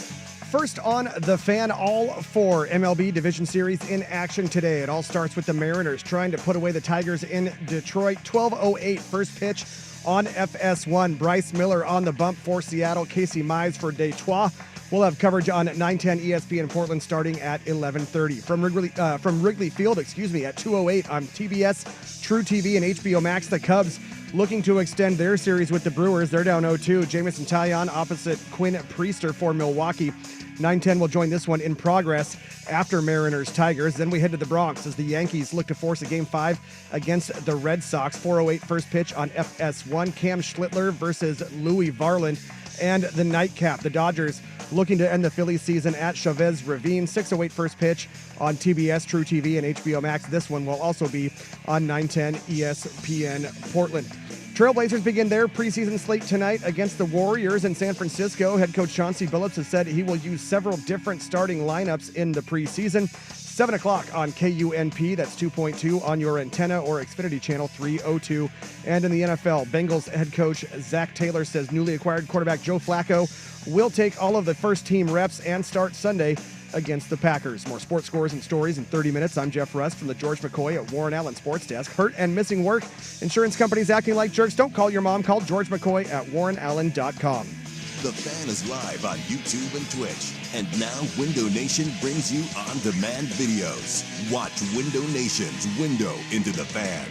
S3: First on The Fan, all four MLB Division Series in action today. It all starts with the Mariners trying to put away the Tigers in Detroit. 12:08 first pitch on FS1. Bryce Miller on the bump for Seattle. Casey Mize for Detroit. We'll have coverage on 910 ESPN Portland starting at 11:30. From Wrigley Field, at 2:08 on TBS, True TV, and HBO Max. The Cubs looking to extend their series with the Brewers. They're down 0-2. Jamison Taillon opposite Quinn Priester for Milwaukee. 910 will join this one in progress after Mariners Tigers. Then we head to the Bronx as the Yankees look to force a Game 5 against the Red Sox. 4:08 first pitch on FS1. Cam Schlittler versus Louis Varland. And the nightcap, the Dodgers looking to end the Phillies season at Chavez Ravine. 6:08 first pitch on TBS, True TV, and HBO Max. This one will also be on 910 ESPN Portland. Trailblazers begin their preseason slate tonight against the Warriors in San Francisco. Head coach Chauncey Billups has said he will use several different starting lineups in the preseason. 7 o'clock on KUNP, that's 2.2 on your antenna or Xfinity Channel 302. And in the NFL, Bengals head coach Zach Taylor says newly acquired quarterback Joe Flacco will take all of the first team reps and start Sunday against the Packers. More sports scores and stories in 30 minutes. I'm Jeff Rust from the George McCoy at Warren Allen Sports Desk. Hurt and missing work? Insurance companies acting like jerks? Don't call your mom. Call George McCoy at warrenallen.com.
S4: The Fan is live on YouTube and Twitch. And now Window Nation brings you on-demand videos. Watch Window Nation's Window into the Fan.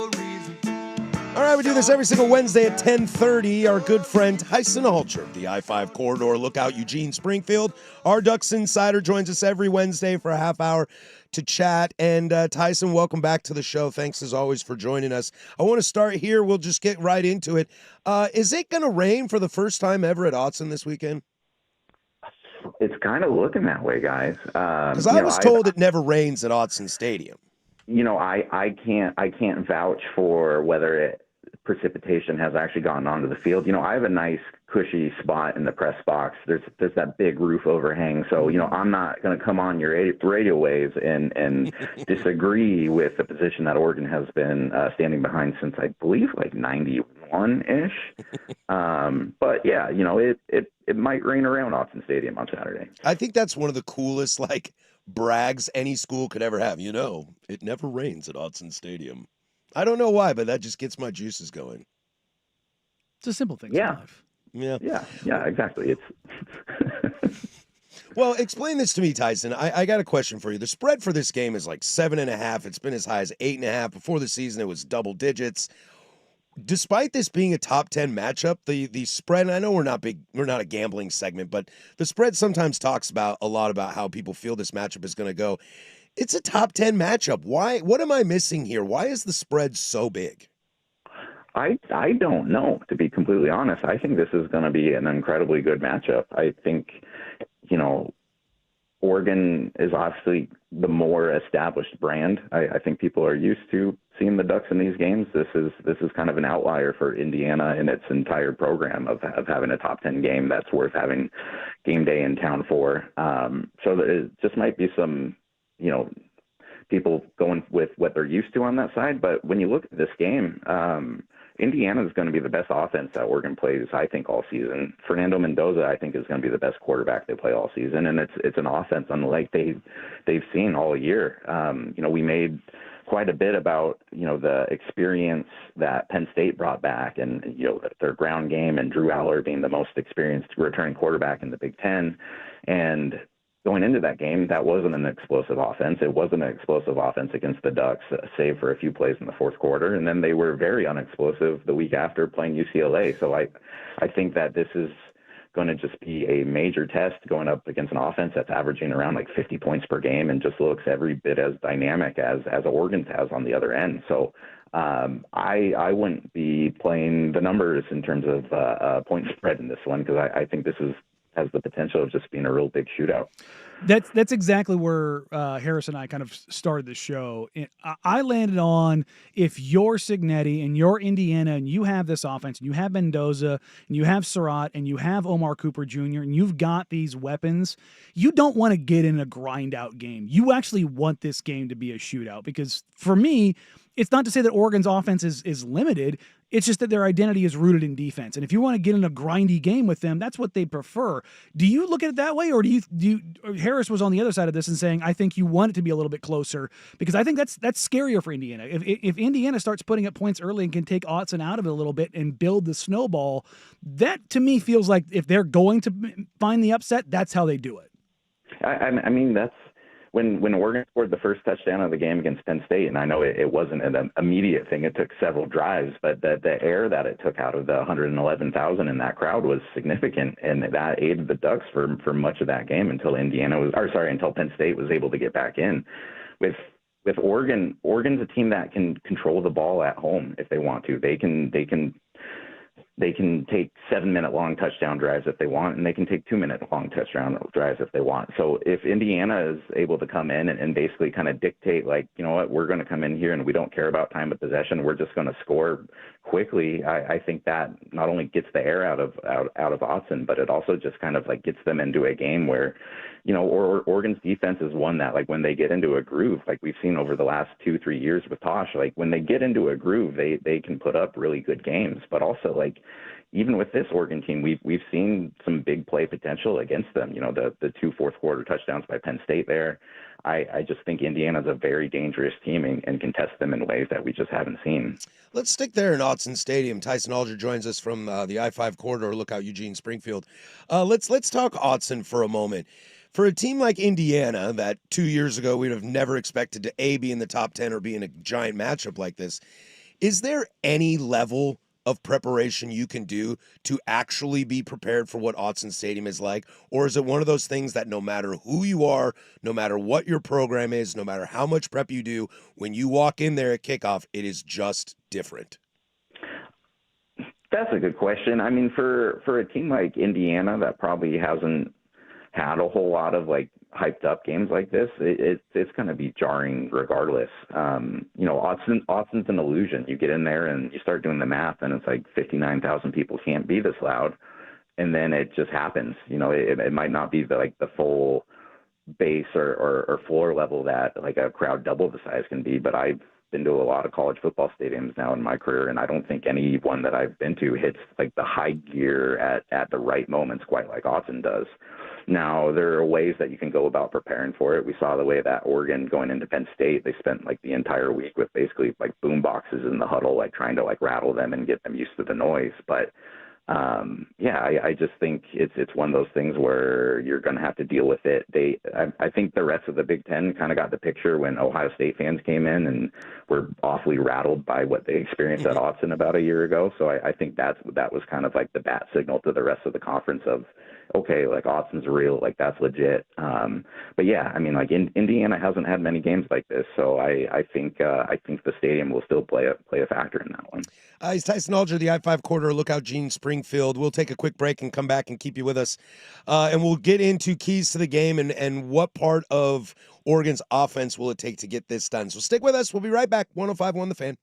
S1: All right, we do this every single Wednesday at 10:30. Our good friend Tyson Alcher of the I-5 Corridor Lookout, Eugene Springfield. Our Ducks Insider joins us every Wednesday for a half hour to chat. And Tyson, welcome back to the show. Thanks as always for joining us. I want to start here. We'll just get right into it. Is it going to rain for the first time ever at Autzen this weekend?
S5: It's kind of looking that way, guys.
S1: Because I was told it never rains at Autzen Stadium.
S5: I can't vouch for whether precipitation has actually gotten onto the field. I have a nice cushy spot in the press box. There's that big roof overhang. So, I'm not going to come on your radio waves and disagree with the position that Oregon has been standing behind since, I believe, like 91-ish. But yeah, it might rain around Autzen Stadium on Saturday.
S1: I think that's one of the coolest, brags any school could ever have. It never rains at Autzen Stadium. I don't know why, but that just gets my juices going.
S2: It's a simple thing.
S5: Yeah.
S2: In life.
S5: Yeah, exactly. It's
S1: Well, explain this to me, Tyson. I got a question for you. The spread for this game is like 7.5. It's been as high as 8.5. Before the season, it was double digits. Despite this being a top 10 matchup, the spread, and I know we're not a gambling segment, but the spread sometimes talks about a lot about how people feel this matchup is going to go. It's a top 10 matchup. Why? What am I missing here? Why is the spread so big?
S5: I don't know, to be completely honest. I think this is going to be an incredibly good matchup. I think, Oregon is obviously the more established brand. I think people are used to seeing the Ducks in these games. This is kind of an outlier for Indiana in its entire program of having a top 10 game that's worth having game day in town for. So there just might be some, people going with what they're used to on that side. But when you look at this game, Indiana is going to be the best offense that Oregon plays, I think, all season. Fernando Mendoza, I think, is going to be the best quarterback they play all season, and it's an offense unlike they've seen all year. We made quite a bit about the experience that Penn State brought back, and their ground game, and Drew Aller being the most experienced returning quarterback in the Big Ten, and going into that game, that wasn't an explosive offense. It wasn't an explosive offense against the Ducks, save for a few plays in the fourth quarter. And then they were very unexplosive the week after playing UCLA. So I think that this is going to just be a major test going up against an offense that's averaging around 50 points per game and just looks every bit as dynamic as Oregon's has on the other end. So I wouldn't be playing the numbers in terms of point spread in this one, because I think this has the potential of just being a real big shootout.
S2: That's exactly where Harris and I kind of started the show. I landed on, if you're Cignetti and you're Indiana and you have this offense and you have Mendoza and you have Surratt and you have Omar Cooper Jr. and you've got these weapons, you don't want to get in a grind out game. You actually want this game to be a shootout, because for me, it's not to say that Oregon's offense is limited. It's just that their identity is rooted in defense. And if you want to get in a grindy game with them, that's what they prefer. Do you look at it that way? Or do you Harris was on the other side of this and saying, I think you want it to be a little bit closer, because I think that's scarier for Indiana. If Indiana starts putting up points early and can take Autzen out of it a little bit and build the snowball, that to me feels like if they're going to find the upset, that's how they do it.
S5: I mean, that's when Oregon scored the first touchdown of the game against Penn State, and I know it wasn't an immediate thing. It took several drives, but the air that it took out of the 111,000 in that crowd was significant, and that aided the Ducks for much of that game until until Penn State was able to get back in. With Oregon, Oregon's a team that can control the ball at home if they want to. They can take 7-minute long touchdown drives if they want, and they can take 2-minute long touchdown drives if they want. So if Indiana is able to come in and basically kind of dictate, we're going to come in here and we don't care about time of possession, we're just going to score quickly, I think that not only gets the air out of Autzen, but it also just kind of gets them into a game where, Oregon's defense is one that, when they get into a groove, like we've seen over the last 2-3 years with Tosh, when they get into a groove, they can put up really good games. But also, even with this Oregon team, we've seen some big play potential against them. The 2 fourth quarter touchdowns by Penn State there. I just think Indiana's a very dangerous team and can test them in ways that we just haven't seen.
S1: Let's stick there in Autzen Stadium. Tyson Alger joins us from the I-5 Corridor Lookout, Eugene Springfield. Let's talk Autzen for a moment. For a team like Indiana that 2 years ago we'd have never expected to be in the top 10 or be in a giant matchup like this, Is there any level of preparation you can do to actually be prepared for what Autzen Stadium is like? Or is it one of those things that no matter who you are, no matter what your program is, no matter how much prep you do, when you walk in there at kickoff, it is just different?
S5: That's a good question. I mean, for a team like Indiana that probably hasn't had a whole lot of like hyped up games like this, it's going to be jarring regardless. You know, Autzen's an illusion. You get in there and you start doing the math, and it's like 59,000 people can't be this loud, and then it just happens. You know, it might not be the full base or floor level that like a crowd double the size can be, but I've been to a lot of college football stadiums now in my career, and I don't think any one that I've been to hits like the high gear at the right moments quite like Autzen does. Now, there are ways that you can go about preparing for it. We saw the way that Oregon going into Penn State, they spent like the entire week with basically like boom boxes in the huddle, like trying to like rattle them and get them used to the noise. But I just think it's one of those things where you're going to have to deal with it. I think the rest of the Big Ten kind of got the picture when Ohio State fans came in and were awfully rattled by what they experienced at Autzen about a year ago. So I think that was kind of like the bat signal to the rest of the conference of, okay, like Autzen's real, like that's legit. But yeah, I mean, like Indiana hasn't had many games like this, so I think the stadium will still play a factor in that one.
S1: He's Tyson Alger, the I-5 quarter. Look out, Gene Springfield. We'll take a quick break and come back and keep you with us. And we'll get into keys to the game and what part of Oregon's offense will it take to get this done. So stick with us. We'll be right back. 105.1 The Fan.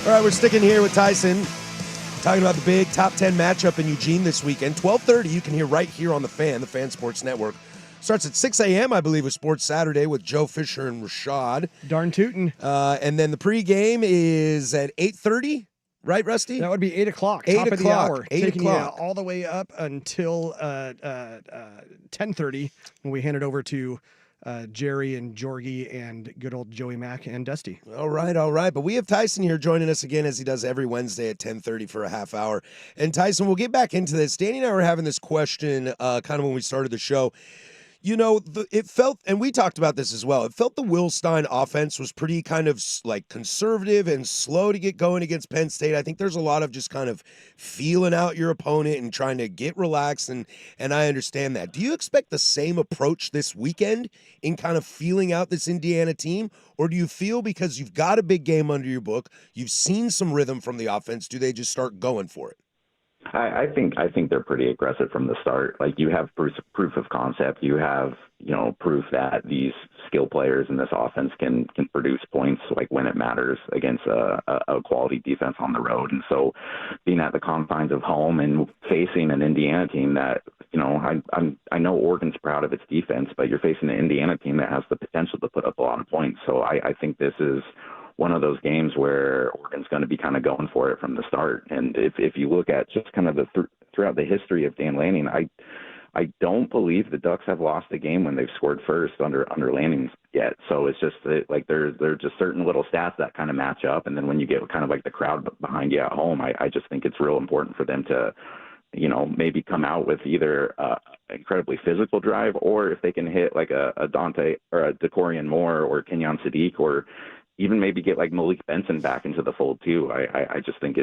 S1: All right, we're sticking here with Tyson, talking about the big top 10 matchup in Eugene this weekend. 12:30, you can hear right here on the Fan Sports Network. Starts at 6 a.m., I believe, with Sports Saturday with Joe Fisher and Rashad.
S3: Darn tootin'.
S1: And then the pregame is at 8:30, right, Rusty?
S3: That would be 8 o'clock,
S1: 8
S3: top of the
S1: o'clock,
S3: hour.
S1: 8
S3: taking
S1: o'clock.
S3: you all the way up until 10:30 when we hand it over to Jerry and Jorgie and good old Joey Mack and Dusty.
S1: All right. But we have Tyson here joining us again as he does every Wednesday at 10:30 for a half hour. And Tyson, we'll get back into this. Danny and I were having this question kind of when we started the show. You know, it felt, and we talked about this as well, it felt the Will Stein offense was pretty kind of like conservative and slow to get going against Penn State. I think there's a lot of just kind of feeling out your opponent and trying to get relaxed, and I understand that. Do you expect the same approach this weekend in kind of feeling out this Indiana team, or do you feel because you've got a big game under your book, you've seen some rhythm from the offense, do they just start going for it?
S5: I think they're pretty aggressive from the start. Like, you have proof of concept. You have, proof that these skill players in this offense can produce points like when it matters against a quality defense on the road. And so being at the confines of home and facing an Indiana team that, I know Oregon's proud of its defense, but you're facing an Indiana team that has the potential to put up a lot of points. So I think this is one of those games where Oregon's going to be kind of going for it from the start. And if you look at just kind of throughout the history of Dan Lanning, I don't believe the Ducks have lost a game when they've scored first under Lanning yet. So it's just like there's just certain little stats that kind of match up. And then when you get kind of like the crowd behind you at home, I just think it's real important for them to, maybe come out with either incredibly physical drive, or if they can hit like a Dante or a DeCorian Moore or Kenyon Sadiq, or even maybe get like Malik Benson back into the fold too. I just think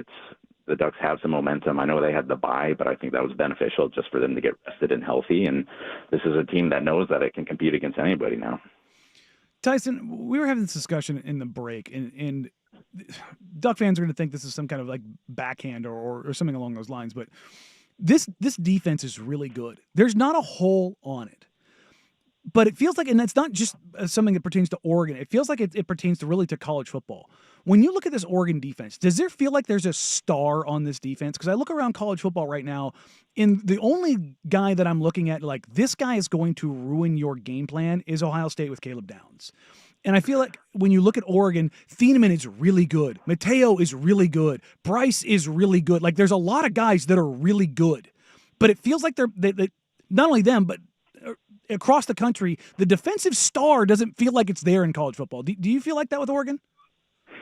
S5: the Ducks have some momentum. I know they had the bye, but I think that was beneficial just for them to get rested and healthy. And this is a team that knows that it can compete against anybody now.
S2: Tyson, we were having this discussion in the break, and Duck fans are going to think this is some kind of like backhand or something along those lines. But this defense is really good. There's not a hole on it. But it feels like, and that's not just something that pertains to Oregon, it feels like it pertains to college football. When you look at this Oregon defense, does there feel like there's a star on this defense? Because I look around college football right now, and the only guy that I'm looking at, like, this guy is going to ruin your game plan, is Ohio State with Caleb Downs. And I feel like when you look at Oregon, Thieneman is really good. Mateo is really good. Bryce is really good. Like, there's a lot of guys that are really good. But it feels like they not only them, but across the country, the defensive star doesn't feel like it's there in college football. Do you feel like that with Oregon?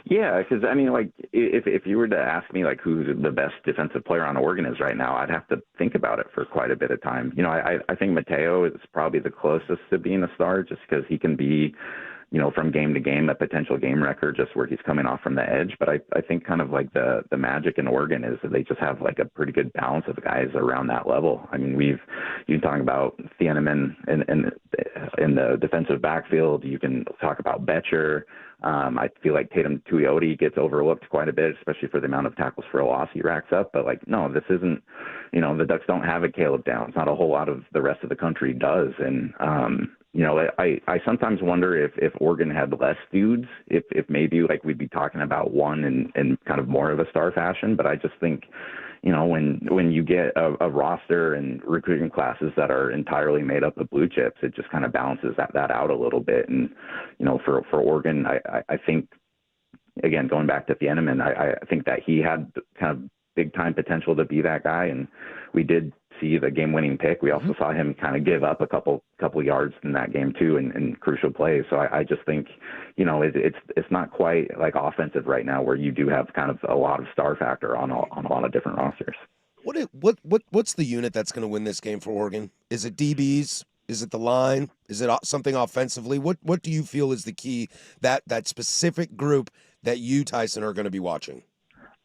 S5: Yeah, because I mean, like, if you were to ask me like who the best defensive player on Oregon is right now, I'd have to think about it for quite a bit of time. I think Mateo is probably the closest to being a star, just because he can be, from game to game, a potential game wrecker, just where he's coming off from the edge. But I think kind of like the magic in Oregon is that they just have like a pretty good balance of guys around that level. I mean, you're talking about Thieneman in the defensive backfield. You can talk about Betcher. I feel like Tatum Tuioti gets overlooked quite a bit, especially for the amount of tackles for a loss he racks up. But like, no, this isn't, the Ducks don't have a Caleb Downs. Not a whole lot of the rest of the country does. And, I sometimes wonder if Oregon had less dudes, if maybe like we'd be talking about one in kind of more of a star fashion. But I just think, when you get a roster and recruiting classes that are entirely made up of blue chips, it just kind of balances that out a little bit. And, for Oregon, I think, again, going back to Thieneman, I think that he had kind of big time potential to be that guy. And we did see the game-winning pick. We also saw him kind of give up a couple yards in that game too, in crucial plays. So I just think, it's not quite like offensive right now, where you do have kind of a lot of star factor on a lot of different rosters.
S1: What's the unit that's going to win this game for Oregon? Is it DBs? Is it the line? Is it something offensively? What do you feel is the key, that specific group that you, Tyson, are going to be watching?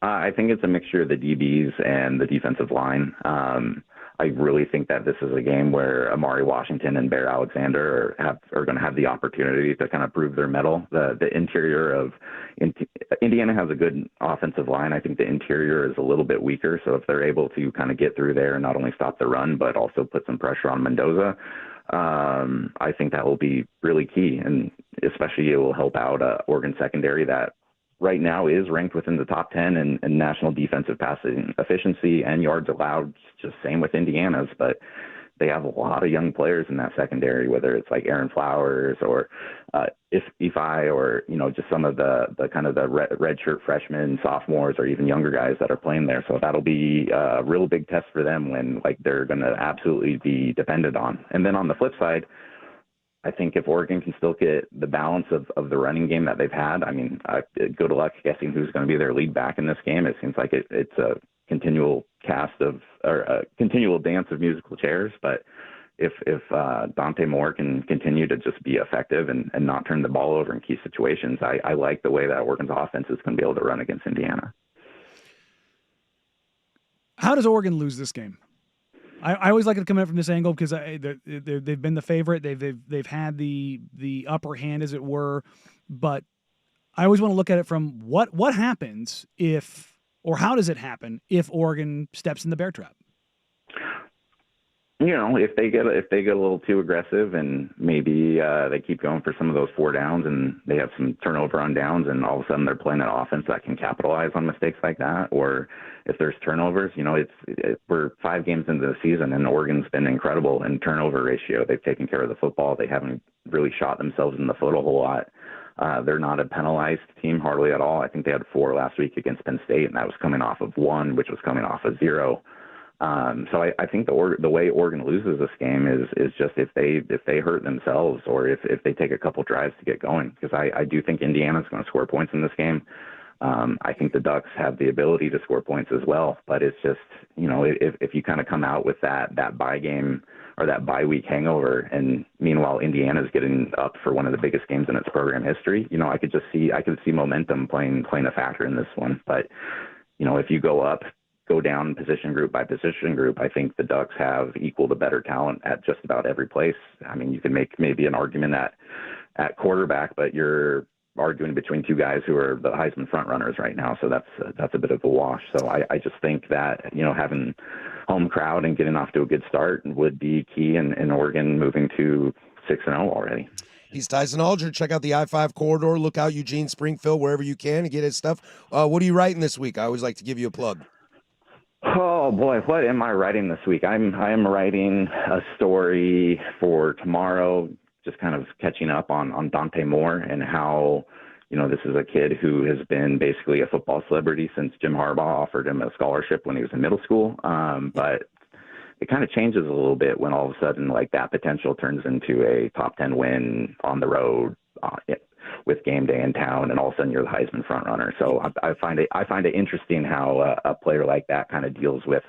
S5: I think it's a mixture of the DBs and the defensive line. I really think that this is a game where Amari Washington and Bear Alexander are going to have the opportunity to kind of prove their mettle. The interior of Indiana has a good offensive line. I think the interior is a little bit weaker. So if they're able to kind of get through there and not only stop the run, but also put some pressure on Mendoza, I think that will be really key. And especially it will help out Oregon secondary that right now is ranked within the top 10 in national defensive passing efficiency and yards allowed. Just same with Indiana's, but they have a lot of young players in that secondary, whether it's like Aaron Flowers or Ify or, just some of the kind of the redshirt freshmen, sophomores, or even younger guys that are playing there. So that'll be a real big test for them when they're going to absolutely be dependent on. And then on the flip side, I think if Oregon can still get the balance of the running game that they've had, I mean, good luck guessing who's going to be their lead back in this game. It seems like it's a continual continual dance of musical chairs. But if Dante Moore can continue to just be effective and not turn the ball over in key situations, I like the way that Oregon's offense is going to be able to run against Indiana.
S2: How does Oregon lose this game? I always like to come in from this angle because they've been the favorite. They've had the upper hand, as it were. But I always want to look at it from what happens if, or how does it happen if Oregon steps in the bear trap?
S5: If they get a little too aggressive and maybe they keep going for some of those 4 downs and they have some turnover on downs and all of a sudden they're playing an offense that can capitalize on mistakes like that, or if there's turnovers, we're 5 games into the season and Oregon's been incredible in turnover ratio. They've taken care of the football. They haven't really shot themselves in the foot a whole lot. They're not a penalized team hardly at all. I think they had 4 last week against Penn State, and that was coming off of 1, which was coming off of 0. So I think the way Oregon loses this game is just if they hurt themselves or if they take a couple drives to get going, because I do think Indiana's going to score points in this game. I think the Ducks have the ability to score points as well, but it's just, if you kind of come out with that bye game or that bye week hangover, and meanwhile Indiana's getting up for one of the biggest games in its program history, I could see momentum playing a factor in this one. But if you go down position group by position group, I think the Ducks have equal to better talent at just about every place. I mean, you can make maybe an argument at quarterback, but you're arguing between 2 guys who are the Heisman front runners right now. So that's a bit of a wash. So I just think that, having home crowd and getting off to a good start would be key in Oregon moving to 6-0 already.
S1: He's Tyson Alger. Check out the I-5 corridor. Look out Eugene, Springfield, wherever you can, and get his stuff. What are you writing this week? I always like to give you a plug.
S5: Oh boy, what am I writing this week? I am writing a story for tomorrow, just kind of catching up on Dante Moore and how, this is a kid who has been basically a football celebrity since Jim Harbaugh offered him a scholarship when he was in middle school. But it kind of changes a little bit when all of a sudden that potential turns into a top 10 win on the road with game day in town, and all of a sudden you're the Heisman front runner. So I find it interesting how a player like that kind of deals with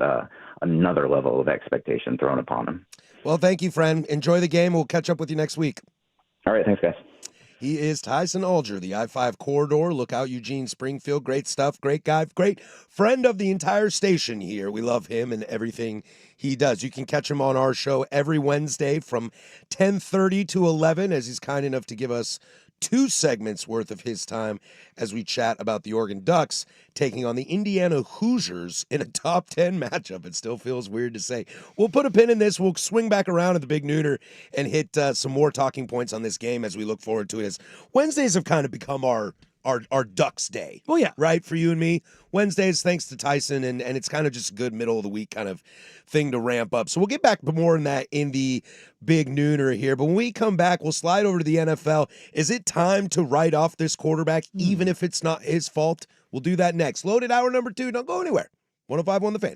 S5: another level of expectation thrown upon him.
S1: Well, thank you, friend. Enjoy the game. We'll catch up with you next week.
S5: All right, thanks, guys.
S1: He is Tyson Alger, the I-5 corridor. Look out Eugene, Springfield. Great stuff. Great guy. Great friend of the entire station here. We love him and everything he does. You can catch him on our show every Wednesday from 10:30 to 11, as he's kind enough to give us 2 segments worth of his time as we chat about the Oregon Ducks taking on the Indiana Hoosiers in a top 10 matchup. It still feels weird to say. We'll put a pin in this. We'll swing back around at the Big Nooner and hit some more talking points on this game as we look forward to it, as Wednesdays have kind of become our Ducks day.
S2: Well, yeah.
S1: Right, for you and me. Wednesdays, thanks to Tyson, and it's kind of just a good middle of the week kind of thing to ramp up. So we'll get back to more on that in the Big Nooner here. But when we come back, we'll slide over to the NFL. Is it time to write off this quarterback, even if it's not his fault? We'll do that next. Loaded hour number 2. Don't go anywhere. 105.1 The Fan.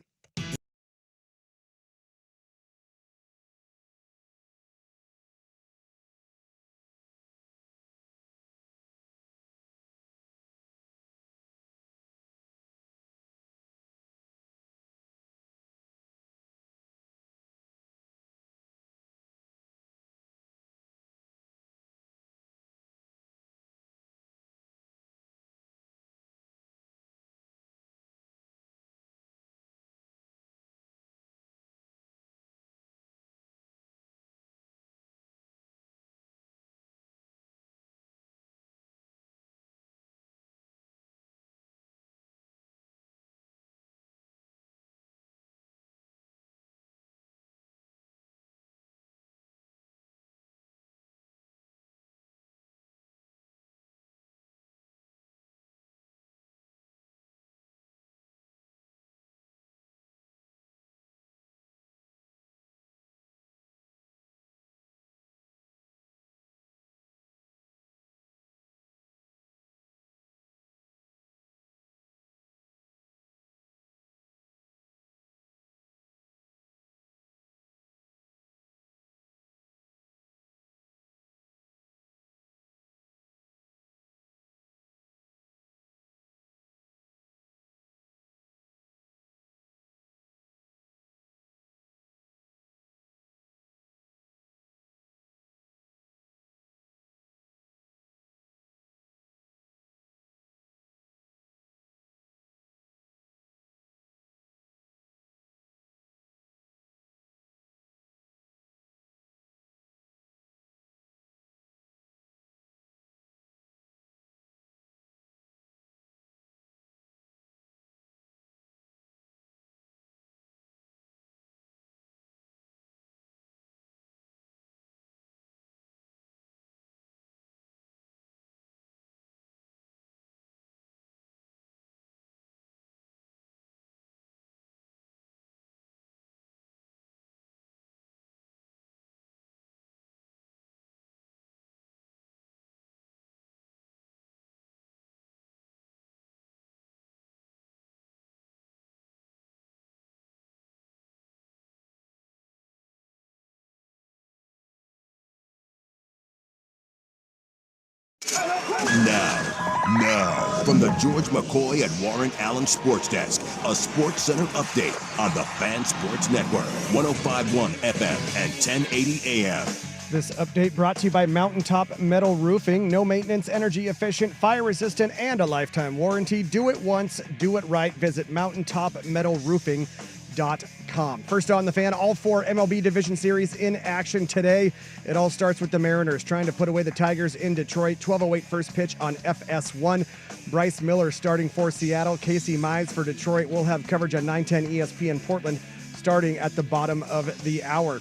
S4: Now, from the George McCoy and Warren Allen Sports Desk, a Sports Center update on the Fan Sports Network, 105.1 FM and 1080 AM.
S3: This update brought to you by Mountaintop Metal Roofing. No maintenance, energy efficient, fire resistant, and a lifetime warranty. Do it once, do it right. Visit mountaintopmetalroofing.com. First on the Fan, all 4 MLB Division Series in action today. It all starts with the Mariners trying to put away the Tigers in Detroit. 12:08 first pitch on FS1. Bryce Miller starting for Seattle. Casey Mize for Detroit. We'll have coverage on 910 ESPN Portland starting at the bottom of the hour.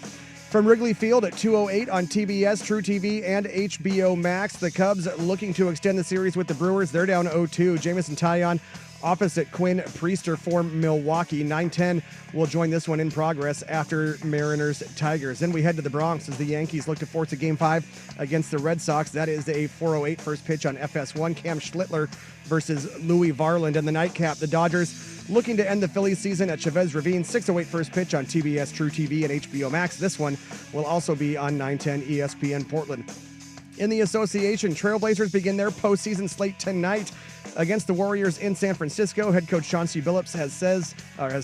S3: From Wrigley Field at 2:08 on TBS, True TV, and HBO Max, the Cubs looking to extend the series with the Brewers. They're down 0-2. Jamison Taillon opposite Quinn Priester for Milwaukee. 9:10 will join this one in progress after Mariners-Tigers. Then we head to the Bronx as the Yankees look to force a Game 5 against the Red Sox. That is a 4:08 first pitch on FS1. Cam Schlittler versus Louis Varland. And the nightcap, the Dodgers looking to end the Phillies season at Chavez Ravine. 6:08 first pitch on TBS, True TV, and HBO Max. This one will also be on 910 ESPN Portland. In the association, Trailblazers begin their postseason slate tonight against the Warriors in San Francisco. Head coach Chauncey Billups has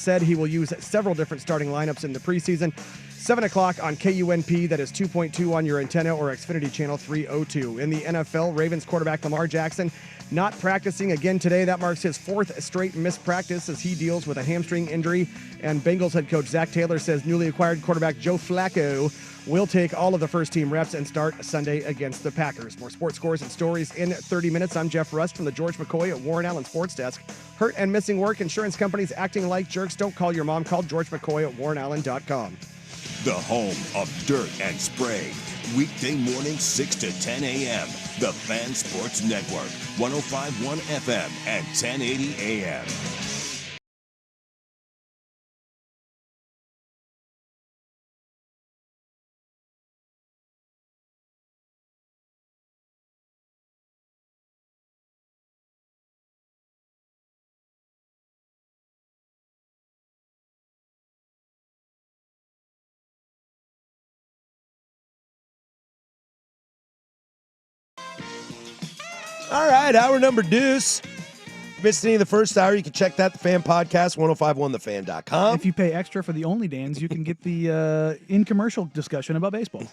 S3: said he will use several different starting lineups in the preseason. 7 o'clock on KUNP, that is 2.2 on your antenna, or Xfinity Channel 302. In the NFL, Ravens quarterback Lamar Jackson not practicing again today. That marks his 4th straight missed practice as he deals with a hamstring injury. And Bengals head coach Zach Taylor says newly acquired quarterback Joe Flacco will take all of the first-team reps and start Sunday against the Packers. More sports scores and stories in 30 minutes. I'm Jeff Rust from the George McCoy at Warren Allen Sports Desk. Hurt and missing work, insurance companies acting like jerks. Don't call your mom. Call George McCoy at warrenallen.com.
S4: The home of dirt and spray. Weekday mornings 6 to 10 a.m. The Fan Sports Network, 105.1 FM and 1080 AM.
S1: All right, hour number deuce. Missed any of the first hour, you can check that, the Fan Podcast, 1051thefan.com.
S2: If you pay extra for the Only Dans, you can get the in-commercial discussion about baseball.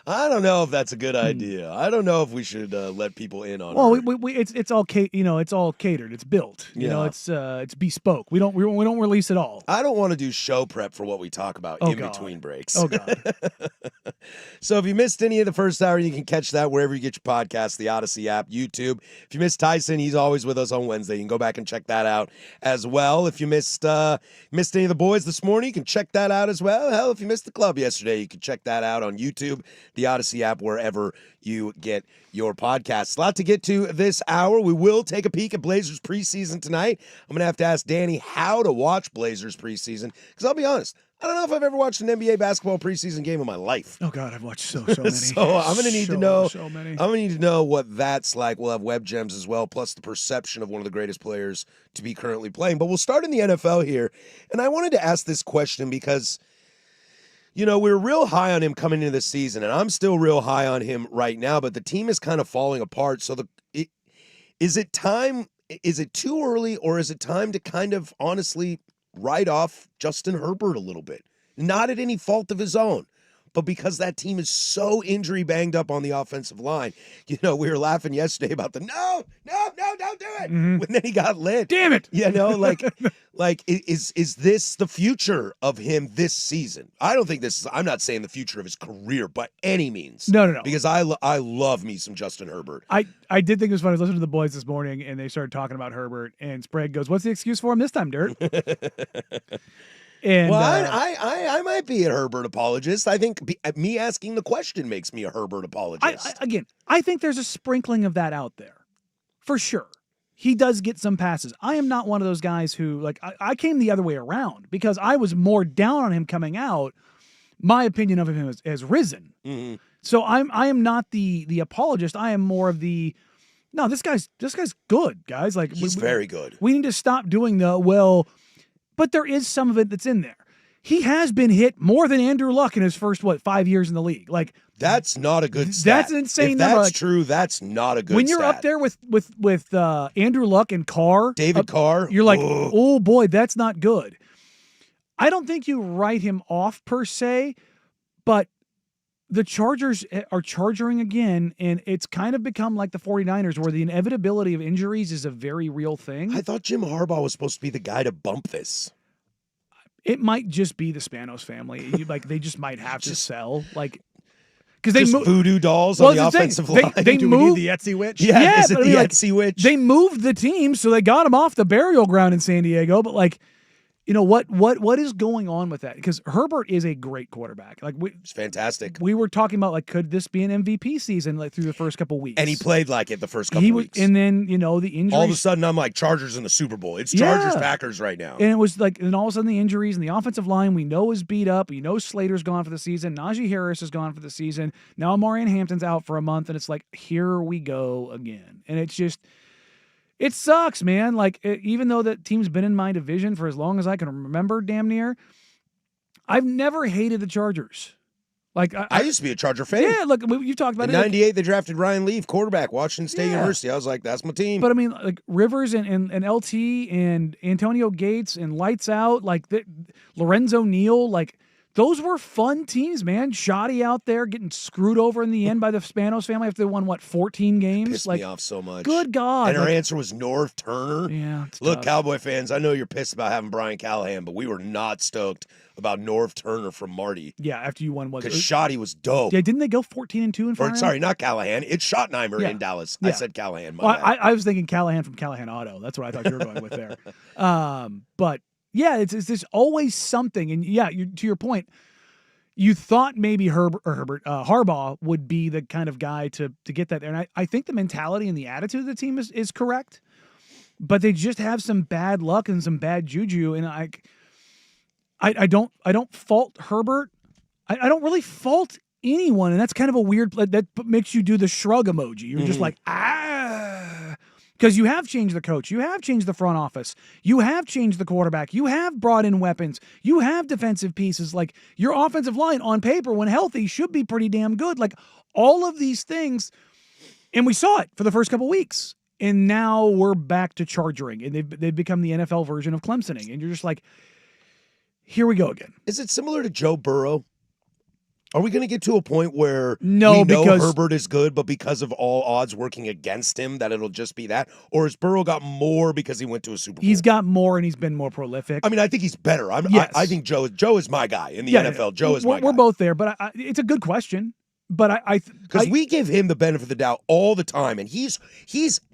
S1: I don't know if that's a good idea. I don't know if we should let people in on.
S2: Well, it's all it's all catered. It's built. You know, it's bespoke. We don't release it all.
S1: I don't want to do show prep for what we talk about between breaks.
S2: Oh God.
S1: So if you missed any of the first hour, you can catch that wherever you get your podcasts, the Odyssey app, YouTube. If you missed Tyson, he's always with us on Wednesday. You can go back and check that out as well. If you missed any of the boys this morning, you can check that out as well. Hell, if you missed the club yesterday, you can check that out on YouTube, the Odyssey app, wherever you get your podcasts. A lot to get to this hour. We will take a peek at Blazers preseason tonight. I'm going to have to ask Danny how to watch Blazers preseason, because I'll be honest, I don't know if I've ever watched an NBA basketball preseason game in my life.
S2: Oh God, I've watched so many.
S1: So I'm gonna need to know.
S2: So many.
S1: I'm gonna need to know what that's like. We'll have web gems as well, plus the perception of one of the greatest players to be currently playing. But we'll start in the NFL here, and I wanted to ask this question because, you know, we were real high on him coming into the season, and I'm still real high on him right now. But the team is kind of falling apart. So is it time? Is it too early, or is it time to kind of honestly write off Justin Herbert a little bit? Not at any fault of his own, but because that team is so injury banged up on the offensive line. You know, we were laughing yesterday about the no, don't do it.
S2: Mm-hmm.
S1: When then he got lit.
S2: Damn it.
S1: You know, is this the future of him this season? I don't think I'm not saying the future of his career by any means.
S2: No.
S1: Because I love me some Justin Herbert.
S2: I did think it was funny. I was listening to the boys this morning, and they started talking about Herbert, and Sprague goes, "What's the excuse for him this time, Dirt?" And,
S1: I might be a Herbert apologist. I think me asking the question makes me a Herbert apologist.
S2: I think there's a sprinkling of that out there, for sure. He does get some passes. I am not one of those guys who, I came the other way around because I was more down on him coming out. My opinion of him has risen. Mm-hmm. So I am not the apologist. I am more of the, no, this guy's good, guys.
S1: He's very good.
S2: We need to stop doing but there is some of it that's in there. he has been hit more than Andrew Luck in his first 5 years in the league. Like,
S1: that's not a good stat.
S2: That's an insane
S1: if
S2: number.
S1: that's
S2: Like,
S1: true, that's not a good
S2: when you're
S1: stat.
S2: up there with Andrew Luck and Carr,
S1: David Carr,
S2: you're like,
S1: ugh.
S2: oh boy, that's not good. I don't think you write him off per se, but the Chargers are charging again, and it's kind of become like the 49ers, where the inevitability of injuries is a very real thing.
S1: I thought Jim Harbaugh was supposed to be the guy to bump this.
S2: It might just be the Spanos family. They just might have to sell, because
S1: Just voodoo dolls on the offensive line.
S2: They
S3: Do we
S2: moved
S3: need the Etsy witch?
S1: Yeah, is it
S2: but
S1: the Etsy witch?
S2: They moved the team, so they got him off the burial ground in San Diego. But what is going on with that? Because Herbert is a great quarterback.
S1: It's fantastic.
S2: We were talking about could this be an MVP season through the first couple weeks?
S1: And he played like it the first couple weeks.
S2: And then the injuries.
S1: All of a sudden, I'm like Chargers in the Super Bowl. It's
S2: Yeah.
S1: Chargers Packers right now.
S2: And it was and all of a sudden the injuries and the offensive line we know is beat up. We know Slater's gone for the season. Najee Harris is gone for the season. Now Amarian Hampton's out for a month, and it's like, here we go again. And it's just, it sucks, man. Even though that team's been in my division for as long as I can remember, damn near, I've never hated the Chargers.
S1: I used to be a Charger fan.
S2: Yeah, look, you've talked about
S1: In
S2: it.
S1: '98, they drafted Ryan Leaf, quarterback, Washington State
S2: Yeah.
S1: University. I was like, that's my team.
S2: But I mean, Rivers and LT and Antonio Gates and Lights Out, Lorenzo Neal, those were fun teams, man. Shoddy out there getting screwed over in the end by the Spanos family after they won 14 games.
S1: Pissed me off so much.
S2: Good God!
S1: And our answer was Norv Turner.
S2: Yeah, it's
S1: Look,
S2: tough.
S1: Cowboy fans, I know you're pissed about having Brian Callahan, but we were not stoked about Norv Turner from Marty.
S2: Yeah, after you won,
S1: Because Shoddy was dope.
S2: Yeah, didn't they go 14-2 in front of him?
S1: Sorry, not Callahan. It's Schottenheimer
S2: Yeah.
S1: in Dallas.
S2: Yeah.
S1: I said Callahan. My
S2: Well,
S1: bad.
S2: I was thinking Callahan from Callahan Auto. That's what I thought you were going with there. But yeah, it's there's always something, and yeah, to your point. You thought maybe Harbaugh would be the kind of guy to get that there. And I think the mentality and the attitude of the team is correct, but they just have some bad luck and some bad juju. And I don't fault Herbert. I don't really fault anyone. And that's kind of a weird, that makes you do the shrug emoji. You're just like, because you have changed the coach. You have changed the front office. You have changed the quarterback. You have brought in weapons. You have defensive pieces. Your offensive line on paper, when healthy, should be pretty damn good. All of these things. And we saw it for the first couple weeks. And now we're back to charging. And they've become the NFL version of Clemsoning. And you're just like, here we go again.
S1: Is it similar to Joe Burrow? Are we going to get to a point where
S2: No,
S1: we know
S2: because
S1: Herbert is good, but because of all odds working against him, that it'll just be that? Or has Burrow got more because he went to a Super Bowl?
S2: he's got more and he's been more prolific.
S1: I mean, I think he's better.
S2: Yes.
S1: I think Joe is my guy in the NFL. Joe is my guy.
S2: We're both there, but it's a good question. But
S1: because we give him the benefit of the doubt all the time, and he's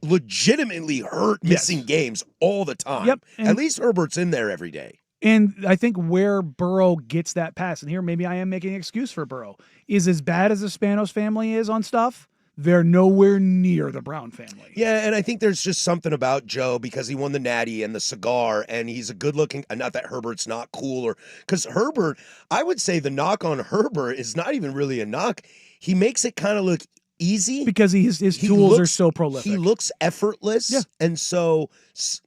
S1: legitimately hurt missing games all the time.
S2: Yep,
S1: At least Herbert's in there every day.
S2: And I think where Burrow gets that pass, and here maybe I am making an excuse for Burrow, is as bad as the Spanos family is on stuff, they're nowhere near the Brown family.
S1: Yeah, and I think there's just something about Joe because he won the Natty and the cigar, and he's a good-looking. Not that Herbert's not cool, or because Herbert, I would say the knock on Herbert is not even really a knock. He makes it kind of look easy
S2: because his tools are so prolific.
S1: He looks effortless.
S2: Yeah.
S1: And so,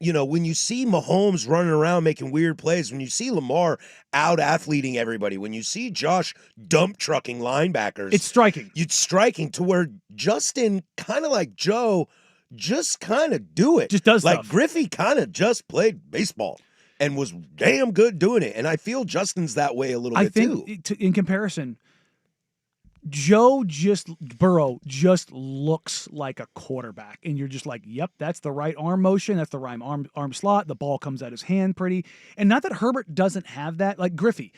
S1: when you see Mahomes running around making weird plays, when you see Lamar out-athleting everybody, when you see Josh dump trucking linebackers.
S2: It's striking.
S1: It's striking to where Justin, kind of like Joe, just kind of do it.
S2: Just does
S1: like
S2: stuff.
S1: Griffey kind of just played baseball and was damn good doing it. And I feel Justin's that way a little bit too.
S2: I think in comparison, Burrow just looks like a quarterback. And you're just like, yep, that's the right arm motion. That's the right arm slot. The ball comes out his hand pretty. And not that Herbert doesn't have that. Like Griffey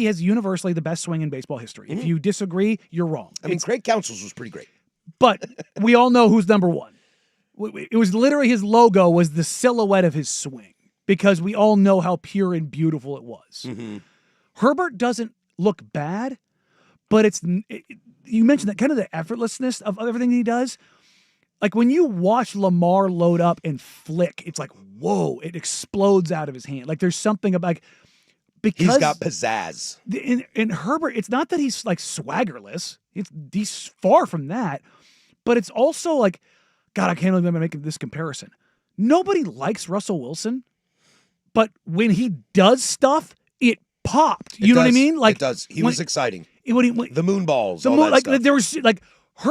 S2: has universally the best swing in baseball history. If you disagree, you're wrong.
S1: I mean, Craig Counsell's was pretty great.
S2: But we all know who's number one. It was literally his logo was the silhouette of his swing because we all know how pure and beautiful it was.
S1: Mm-hmm.
S2: Herbert doesn't look bad, but you mentioned that kind of the effortlessness of everything he does. Like when you watch Lamar load up and flick, it's like, whoa, it explodes out of his hand. Like there's something about, because
S1: he's got pizzazz.
S2: In Herbert, it's not that he's like swaggerless. He's far from that, but it's also like, God, I can't believe I'm making this comparison. Nobody likes Russell Wilson, but when he does stuff, it popped.
S1: It
S2: You know what I
S1: does.
S2: mean? Like
S1: it does. He
S2: when-
S1: was exciting.
S2: when
S1: The moon balls.
S2: the
S1: all
S2: mo-
S1: that
S2: like
S1: stuff.
S2: there was like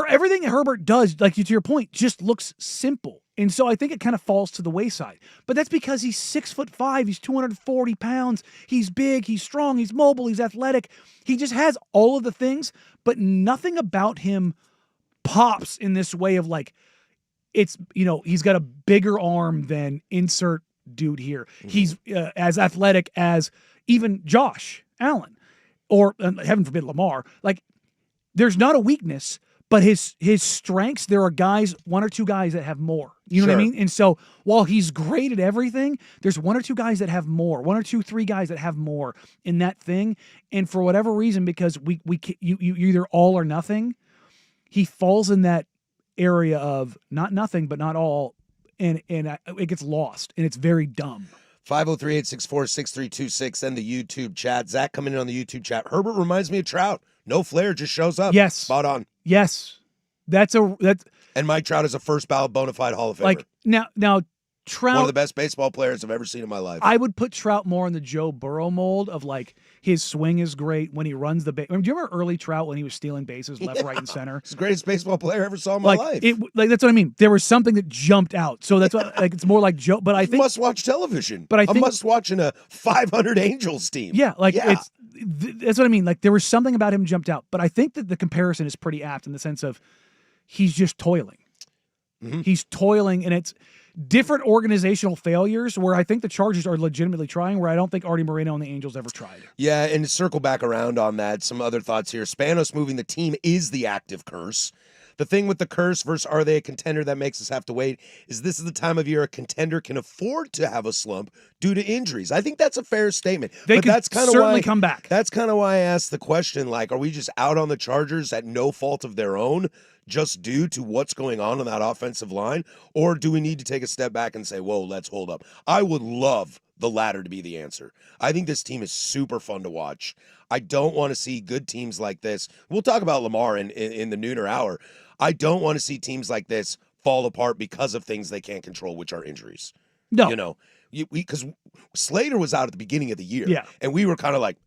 S2: everything Herbert does, like to your point, just looks simple. And so I think it kind of falls to the wayside. But that's because he's 6'5", he's 240 pounds, he's big, he's strong, he's mobile, he's athletic. He just has all of the things, but nothing about him pops in this way of like, it's, he's got a bigger arm than insert dude here. He's as athletic as even Josh Allen or heaven forbid Lamar. Like, there's not a weakness, but his strengths, there are guys, one or two guys that have more. You know what I
S1: Sure.
S2: mean? And so while he's great at everything, there's one or two guys that have more, one or two, three guys that have more in that thing. And for whatever reason, because you either all or nothing, he falls in that area of not nothing, but not all. And it gets lost, and it's very dumb.
S1: 503-864-6326 and the YouTube chat. Zach coming in on the YouTube chat. Herbert reminds me of Trout. No flair, just shows up.
S2: Yes.
S1: Spot on.
S2: Yes, that's
S1: And Mike Trout is a first ballot bona fide Hall of Famer.
S2: like now Trout.
S1: One of the best baseball players I've ever seen in my life.
S2: I would put Trout more in the Joe Burrow mold of like his swing is great when he runs the base. Do you remember early Trout when he was stealing bases left, right, and center?
S1: He's the greatest baseball player I ever saw in my life.
S2: Like that's what I mean. There was something that jumped out. So that's what like it's more like Joe. But I think
S1: must-watch television.
S2: But I think-
S1: a must-watch in a 500 Angels team.
S2: yeah, like
S1: Yeah.
S2: that's what I mean. Like there was something about him jumped out. But I think that the comparison is pretty apt in the sense of he's just toiling.
S1: Mhm.
S2: He's toiling, and it's different organizational failures where I think the Chargers are legitimately trying, where I don't think Artie Moreno and the Angels ever tried.
S1: Yeah, and to circle back around on that, some other thoughts here. Spanos moving the team is the active curse. The thing with the curse versus are they a contender that makes us have to wait is this is the time of year a contender can afford to have a slump due to injuries. I think that's a fair statement.
S2: They
S1: but
S2: could
S1: that's kind of
S2: certainly
S1: why,
S2: come back.
S1: That's kind of why I asked the question, like, are we just out on the Chargers at no fault of their own, just due to what's going on that offensive line? Or do we need to take a step back and say, whoa, let's hold up? I would love the latter to be the answer. I think this team is super fun to watch. I don't want to see good teams like this. We'll talk about Lamar in the nooner hour. I don't want to see teams like this fall apart because of things they can't control, which are injuries.
S2: No.
S1: You know, because Slater was out at the beginning of the year.
S2: Yeah.
S1: And we were kind of like,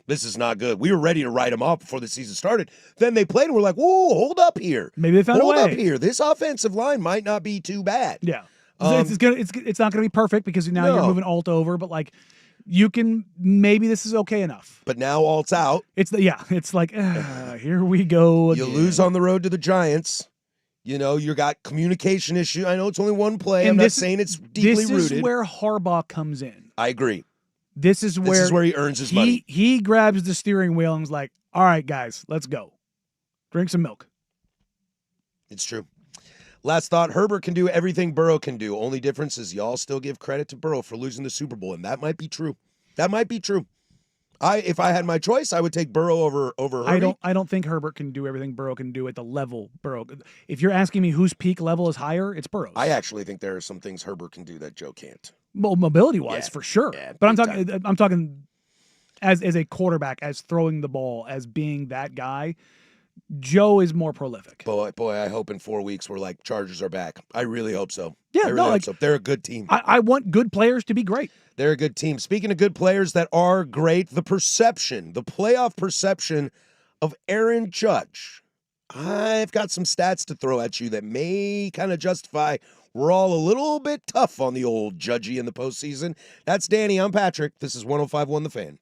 S1: this is not good. We were ready to write him off before the season started. Then they played and we're like, whoa, hold up here.
S2: Maybe they found
S1: hold
S2: a way.
S1: up here. This offensive line might not be too bad.
S2: Yeah. It's not gonna be perfect because now you're
S1: No.
S2: moving Alt over, but like you can maybe this is okay enough.
S1: But now Alt's out.
S2: It's like here we go
S1: You
S2: again.
S1: lose on the road to the Giants. You know, you got communication issue. I know it's only one play.
S2: And
S1: I'm not
S2: this-
S1: saying it's deeply
S2: This
S1: rooted.
S2: is where Harbaugh comes in.
S1: I agree.
S2: This is
S1: This is where he earns his money.
S2: he grabs the steering wheel and is like, all right, guys, let's go. Drink some milk.
S1: It's true. Last thought, Herbert can do everything Burrow can do. Only difference is y'all still give credit to Burrow for losing the Super Bowl, and that might be true. That might be true. If I had my choice, I would take Burrow over Herbie.
S2: I don't think Herbert can do everything Burrow can do at the level Burrow. If you're asking me whose peak level is higher, it's Burrow's.
S1: I actually think there are some things Herbert can do that Joe can't.
S2: Well, mobility wise,
S1: Yeah.
S2: for sure.
S1: Yeah,
S2: but I'm
S1: big
S2: talking. I'm talking as a quarterback, as throwing the ball, as being that guy. Joe is more prolific.
S1: Boy, I hope in 4 weeks we're like, Chargers are back. I really hope so.
S2: Yeah,
S1: I really
S2: no,
S1: hope
S2: like-
S1: so. They're a good team.
S2: I want good players to be great.
S1: They're a good team. Speaking of good players that are great, the playoff perception of Aaron Judge. I've got some stats to throw at you that may kind of justify we're all a little bit tough on the old Judgy in the postseason. That's Danny. I'm Patrick. This is 105.1 The Fan.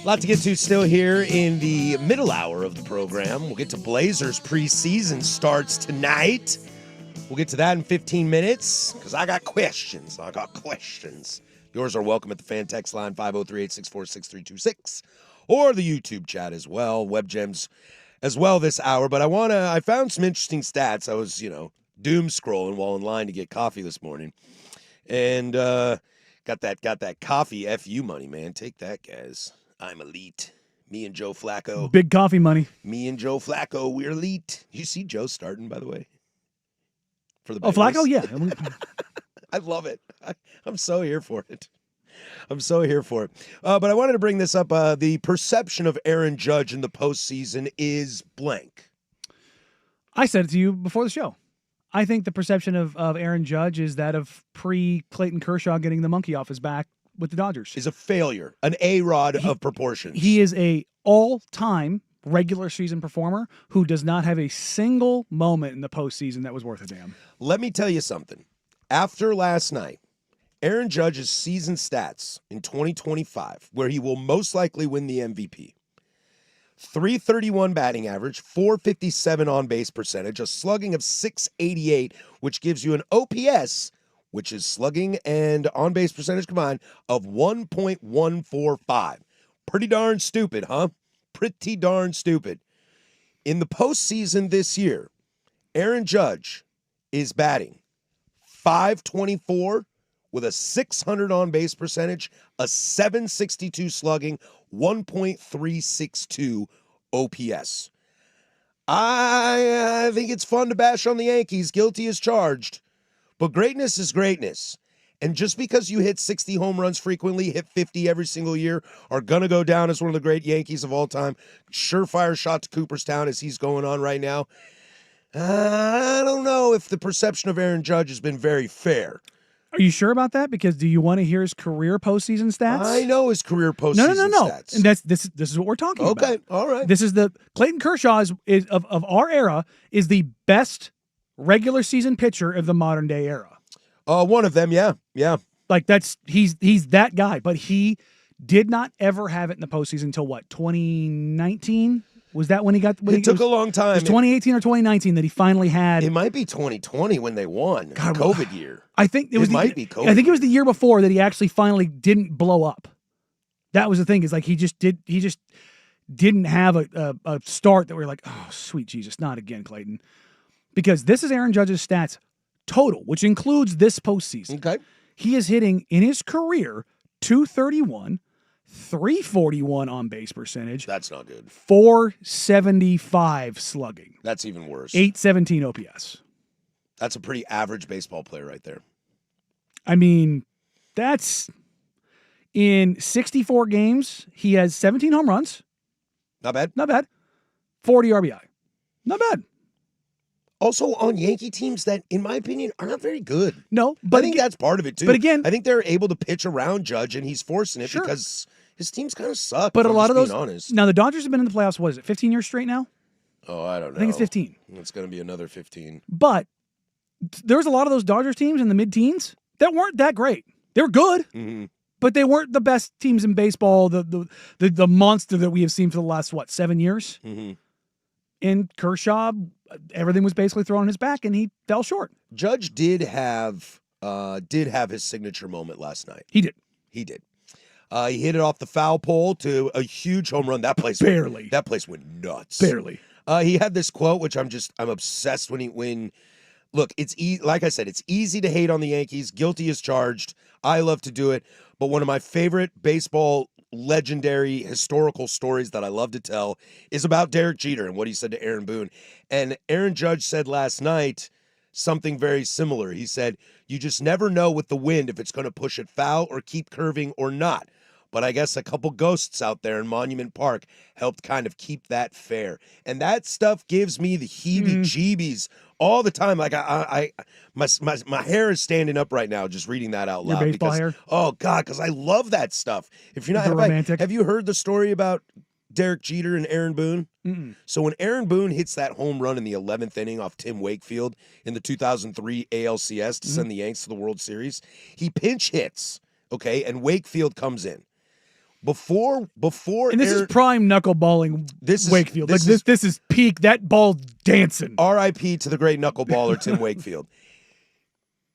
S1: A lot to get to still here in the middle hour of the program. We'll get to Blazers preseason starts tonight. We'll get to that in 15 minutes because I got questions. Yours are welcome at the fan text line 503-864-6326 or the YouTube chat as well. Web Gems as well this hour. But I found some interesting stats. I was, doom scrolling while in line to get coffee this morning. And got that coffee FU money, man. Take that, guys. I'm elite. Me and Joe Flacco.
S2: Big coffee money.
S1: Me and Joe Flacco, we're elite. You see Joe starting, by the way? For the
S2: Bengals? Flacco, yeah.
S1: I love it. I'm so here for it. But I wanted to bring this up. The perception of Aaron Judge in the postseason is blank.
S2: I said it to you before the show. I think the perception of Aaron Judge is that of pre-Clayton Kershaw getting the monkey off his back with the Dodgers.
S1: Is a failure, an A-Rod of proportions.
S2: He is a all-time regular season performer who does not have a single moment in the postseason that was worth a damn.
S1: Let me tell you something. After last night, Aaron Judge's season stats in 2025, where he will most likely win the MVP. 331 batting average, 457 on-base percentage, a slugging of 688, which gives you an OPS, which is slugging and on-base percentage combined, of 1.145. Pretty darn stupid, huh? Pretty darn stupid. In the postseason this year, Aaron Judge is batting .524 with a 600 on-base percentage, a 762 slugging, 1.362 OPS. I think it's fun to bash on the Yankees. Guilty as charged. But greatness is greatness. And just because you hit 60 home runs frequently, hit 50 every single year, are going to go down as one of the great Yankees of all time. Surefire shot to Cooperstown as he's going on right now. I don't know if the perception of Aaron Judge has been very fair.
S2: Are you sure about that? Because do you want to hear his career postseason stats?
S1: I know his career postseason stats.
S2: And this is what we're talking about.
S1: Okay, all right.
S2: This is Clayton Kershaw is of our era is the best regular season pitcher of the modern day era.
S1: One of them, yeah.
S2: Like he's that guy, but he did not ever have it in the postseason until what, 2019? Was that when he got?
S1: It took a long time.
S2: It was 2018 or 2019 that he finally had.
S1: It might be 2020 when they won. God, COVID year.
S2: I think it
S1: might be COVID.
S2: I think it was the year before that he actually finally didn't blow up. That was the thing. Is like he just didn't have a start that we were like, oh sweet Jesus, not again, Clayton. Because this is Aaron Judge's stats total, which includes this postseason.
S1: Okay.
S2: He is hitting in his career 231. 341 on base percentage.
S1: That's not good.
S2: 475 slugging.
S1: That's even worse.
S2: 817 OPS.
S1: That's a pretty average baseball player right there.
S2: I mean, that's in 64 games. He has 17 home runs.
S1: Not bad.
S2: 40 RBI. Not bad.
S1: Also on Yankee teams that, in my opinion, are not very good.
S2: No, but
S1: I think that's part of it too.
S2: But again,
S1: I think they're able to pitch around Judge, and he's forcing it because his teams kind of suck.
S2: But a lot of those.
S1: Honest.
S2: Now the Dodgers have been in the playoffs. What is it? 15 years straight now.
S1: Oh, I don't know.
S2: I think it's 15.
S1: It's going to be another 15.
S2: But there was a lot of those Dodgers teams in the mid-teens that weren't that great. They were good, but they weren't the best teams in baseball. The monster that we have seen for the last 7 years. And Kershaw, everything was basically thrown on his back, and he fell short.
S1: Judge did have his signature moment last night.
S2: He did.
S1: He hit it off the foul pole to a huge home run. That place went nuts.
S2: Barely.
S1: He had this quote, which I'm obsessed when look, it's like I said, it's easy to hate on the Yankees. Guilty as charged. I love to do it. But one of my favorite baseball legendary historical stories that I love to tell is about Derek Jeter and what he said to Aaron Boone. And Aaron Judge said last night something very similar. He said, you just never know with the wind if it's going to push it foul or keep curving or not. But I guess a couple ghosts out there in Monument Park helped kind of keep that fair. And that stuff gives me the heebie-jeebies all the time. Like my hair is standing up right now just reading that out loud.
S2: Your baseball hair?
S1: Oh God, because I love that stuff. If you're not
S2: romantic.
S1: Have you heard the story about Derek Jeter and Aaron Boone?
S2: Mm-mm.
S1: So when Aaron Boone hits that home run in the 11th inning off Tim Wakefield in the 2003 ALCS to send the Yanks to the World Series, he pinch hits, okay, and Wakefield comes in. before
S2: And this is
S1: Aaron,
S2: prime knuckleballing Wakefield. This is peak. That ball dancing.
S1: R.I.P. to the great knuckleballer Tim Wakefield.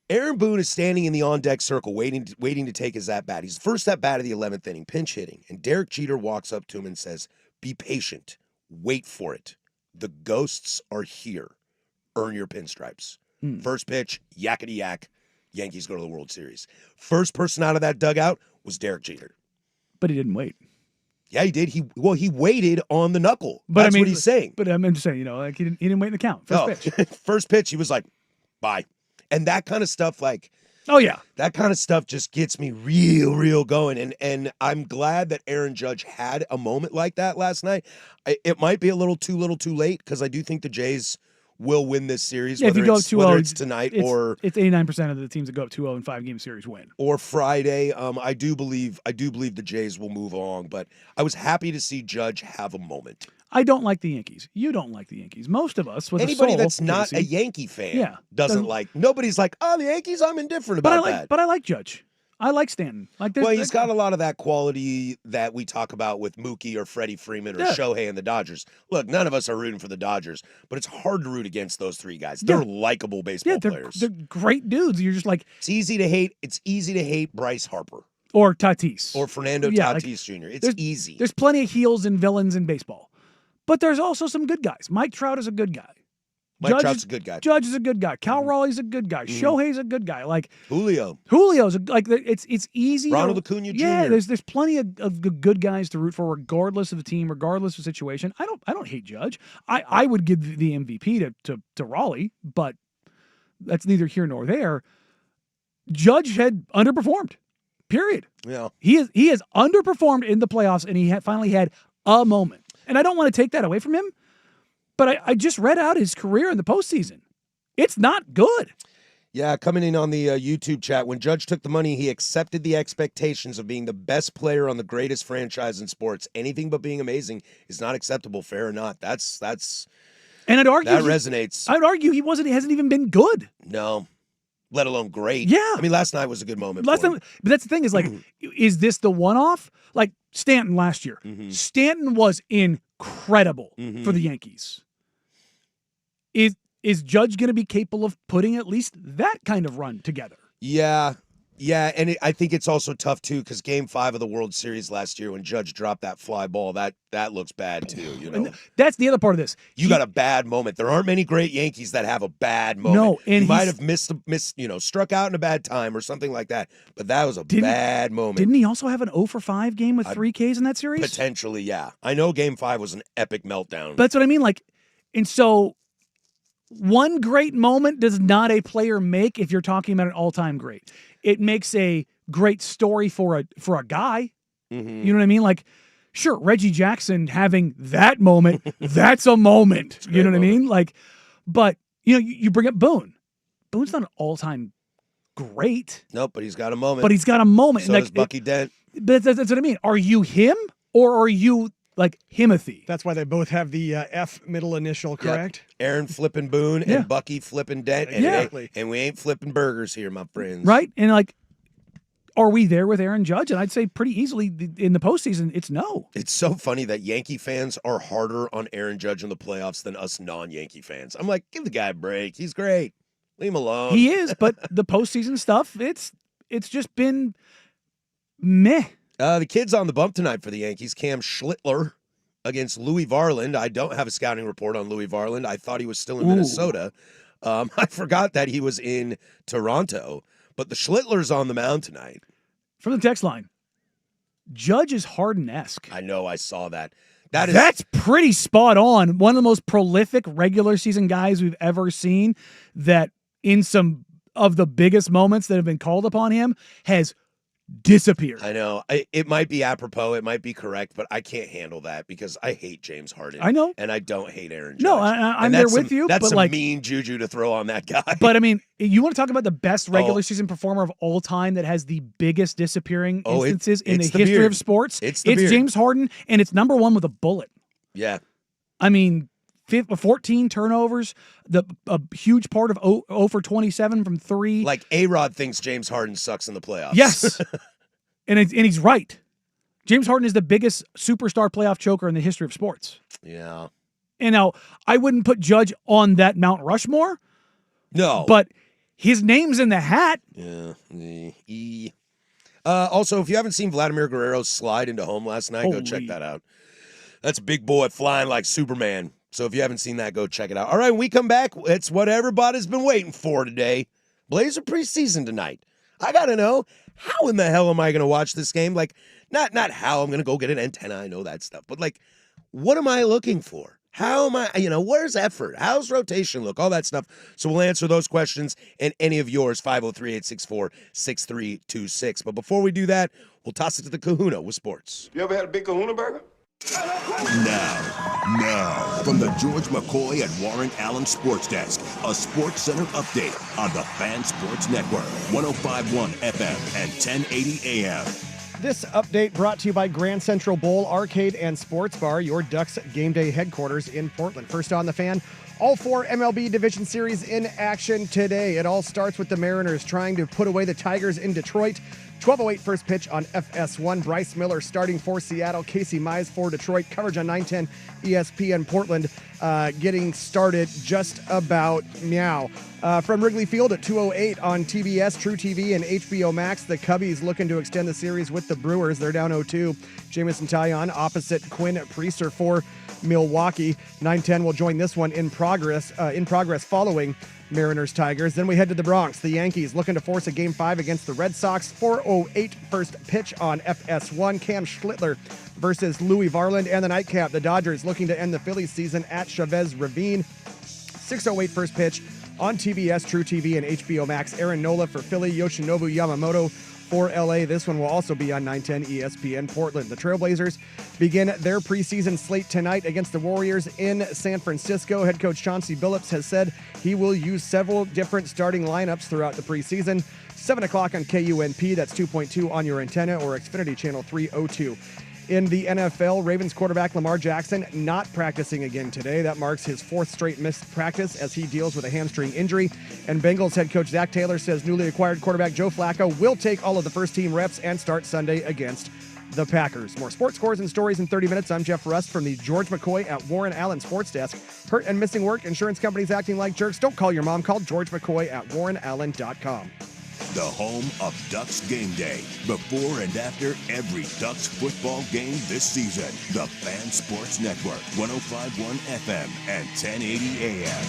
S1: Aaron Boone is standing in the on-deck circle waiting to take his at-bat. He's first at-bat of the 11th inning, pinch hitting. And Derek Jeter walks up to him and says, "Be patient. Wait for it. The ghosts are here. Earn your pinstripes." First pitch, yakety yak. Yankees go to the World Series. First person out of that dugout was Derek Jeter.
S2: But he didn't wait.
S1: Yeah, he did. He waited on the knuckle.
S2: But
S1: That's
S2: what
S1: he's saying.
S2: But I'm just saying, like he didn't wait in the count. First pitch.
S1: First pitch, he was like, bye. And that kind of stuff, that kind of stuff just gets me real going. And I'm glad that Aaron Judge had a moment like that last night. It might be a little too late because I do think the Jays will win this series,
S2: if you go up 2-0,
S1: whether it's tonight or
S2: it's 89% of the teams that go up 2-0 in 5-game series win.
S1: Or Friday. I do believe the Jays will move on, but I was happy to see Judge have a moment.
S2: I don't like the Yankees. You don't like the Yankees. Most of us with
S1: Anybody
S2: a soul,
S1: that's not
S2: Casey,
S1: a Yankee fan
S2: doesn't
S1: like. Nobody's like, oh, the Yankees. I'm indifferent about that.
S2: But I like Judge. I like Stanton.
S1: Well, he's got a lot of that quality that we talk about with Mookie or Freddie Freeman or Shohei and the Dodgers. Look, none of us are rooting for the Dodgers, but it's hard to root against those three guys. They're likable baseball players.
S2: They're great dudes. You're just like,
S1: it's easy to hate Bryce Harper
S2: or Tatis
S1: or Fernando Tatis Jr. It's easy.
S2: There's plenty of heels and villains in baseball, but there's also some good guys. Mike Trout is a good guy.
S1: Trout's a good guy.
S2: Judge is a good guy. Cal Raleigh's a good guy. Shohei's a good guy. Like Julio's it's easy.
S1: Ronald Acuna Jr.
S2: Yeah, there's plenty of good guys to root for, regardless of the team, regardless of the situation. I don't hate Judge. I would give the MVP to Raleigh, but that's neither here nor there. Judge had underperformed. Period.
S1: Yeah,
S2: he has underperformed in the playoffs, and he finally had a moment. And I don't want to take that away from him. But I just read out his career in the postseason. It's not good.
S1: Yeah, coming in on the YouTube chat, when Judge took the money, he accepted the expectations of being the best player on the greatest franchise in sports. Anything but being amazing is not acceptable, fair or not. That's
S2: and I'd argue
S1: that resonates.
S2: I'd argue he hasn't even been good.
S1: No, let alone great.
S2: Yeah,
S1: I mean, last night was a good moment.
S2: But that's the thing is, like, is this the one-off? Like Stanton last year. Mm-hmm. Stanton was incredible for the Yankees. Is Judge going to be capable of putting at least that kind of run together?
S1: Yeah, and I think it's also tough, too, because Game 5 of the World Series last year when Judge dropped that fly ball, that looks bad, too. You know,
S2: and that's the other part of this.
S1: You got a bad moment. There aren't many great Yankees that have a bad moment.
S2: No, and
S1: he might have missed, struck out in a bad time or something like that, but that was a bad moment.
S2: Didn't he also have an 0-for-5 game with 3 Ks in that series?
S1: Potentially, yeah. I know Game 5 was an epic meltdown.
S2: But that's what I mean, like, and so one great moment does not a player make if you're talking about an all-time great. It makes a great story for a guy. Mm-hmm. You know what I mean? Like, sure, Reggie Jackson having that moment, that's a moment. You know what I mean? Like, but you bring up Boone. Boone's not an all-time great.
S1: Nope, but he's got a moment.
S2: So
S1: does Bucky Dent.
S2: But that's what I mean. Are you him or are you like Himothy?
S3: That's why they both have the F middle initial, correct?
S1: Yep. Aaron flipping Boone and Bucky flipping Dent. And we ain't flipping burgers here, my friends.
S2: Right? And like, are we there with Aaron Judge? And I'd say pretty easily in the postseason, it's no.
S1: It's so funny that Yankee fans are harder on Aaron Judge in the playoffs than us non-Yankee fans. I'm like, give the guy a break. He's great. Leave him alone.
S2: He is, but the postseason stuff, it's just been meh.
S1: The kid's on the bump tonight for the Yankees. Cam Schlittler against Louis Varland. I don't have a scouting report on Louis Varland. I thought he was still in Minnesota. I forgot that he was in Toronto. But the Schlittler's on the mound tonight.
S2: From the text line, Judge is Harden-esque.
S1: I know, I saw that.
S2: That's pretty spot on. One of the most prolific regular season guys we've ever seen that in some of the biggest moments that have been called upon him has disappeared.
S1: I know. It might be apropos. It might be correct, but I can't handle that because I hate James Harden.
S2: I know.
S1: And I don't hate Aaron Judge.
S2: No, I'm there with you.
S1: That's
S2: but
S1: some
S2: like,
S1: mean juju to throw on that guy.
S2: But I mean, you want to talk about the best regular season performer of all time that has the biggest disappearing instances in the history of sports?
S1: It's
S2: James Harden, and it's number one with a bullet.
S1: Yeah.
S2: I mean, 14 turnovers, a huge part of 0 for 27 from 3.
S1: Like A-Rod thinks James Harden sucks in the playoffs.
S2: Yes. and he's right. James Harden is the biggest superstar playoff choker in the history of sports.
S1: Yeah.
S2: And now, I wouldn't put Judge on that Mount Rushmore,
S1: No.
S2: but his name's in the hat.
S1: Yeah. Also, if you haven't seen Vladimir Guerrero slide into home last night, go check that out. That's a big boy flying like Superman. So if you haven't seen that, go check it out. All right, when we come back, it's what everybody's been waiting for today. Blazer preseason tonight. I got to know, how in the hell am I going to watch this game? Like, not how I'm going to go get an antenna, I know that stuff, but like, what am I looking for? How am I, where's effort? How's rotation look? All that stuff. So we'll answer those questions and any of yours, 503-864-6326. But before we do that, we'll toss it to the Kahuna with sports.
S6: You ever had a big Kahuna burger?
S4: Now, from the George McCoy and Warren Allen Sports Desk, a Sports Center update on the Fan Sports Network, 105.1 FM and 1080 AM.
S3: This update brought to you by Grand Central Bowl Arcade and Sports Bar, your Ducks game day headquarters in Portland. First on the Fan, all 4 MLB Division Series in action today. It all starts with the Mariners trying to put away the Tigers in Detroit. 12:08 first pitch on FS1. Bryce Miller starting for Seattle. Casey Mize for Detroit. Coverage on 910 ESPN Portland getting started just about now. From Wrigley Field at 2:08 on TBS, True TV, and HBO Max, the Cubbies looking to extend the series with the Brewers. They're down 0-2. Jamison Taillon opposite Quinn Priester for Milwaukee. 910 will join this one in progress following Mariners Tigers. Then we head to the Bronx. The Yankees looking to force a Game 5 against the Red Sox. 4:08 first pitch on FS1. Cam Schlittler versus Louis Varland. And the nightcap, the Dodgers looking to end the Phillies season at Chavez Ravine. 6:08 first pitch on TBS, True TV, and HBO Max. Aaron Nola for Philly. Yoshinobu Yamamoto for LA. This one will also be on 910 ESPN Portland. The Trailblazers begin their preseason slate tonight against the Warriors in San Francisco. Head coach Chauncey Billups has said he will use several different starting lineups throughout the preseason. 7 o'clock on KUNP, that's 2.2 on your antenna, or Xfinity Channel 302. In the NFL, Ravens quarterback Lamar Jackson not practicing again today. That marks his 4th straight missed practice as he deals with a hamstring injury. And Bengals head coach Zach Taylor says newly acquired quarterback Joe Flacco will take all of the first-team reps and start Sunday against the Packers. More sports scores and stories in 30 minutes. I'm Jeff Rust from the George McCoy at Warren Allen Sports Desk. Hurt and missing work, insurance companies acting like jerks. Don't call your mom. Call George McCoy at warrenallen.com.
S4: The home of Ducks Game Day. Before and after every Ducks football game this season. The Fan Sports Network, 105.1 FM and 1080 AM.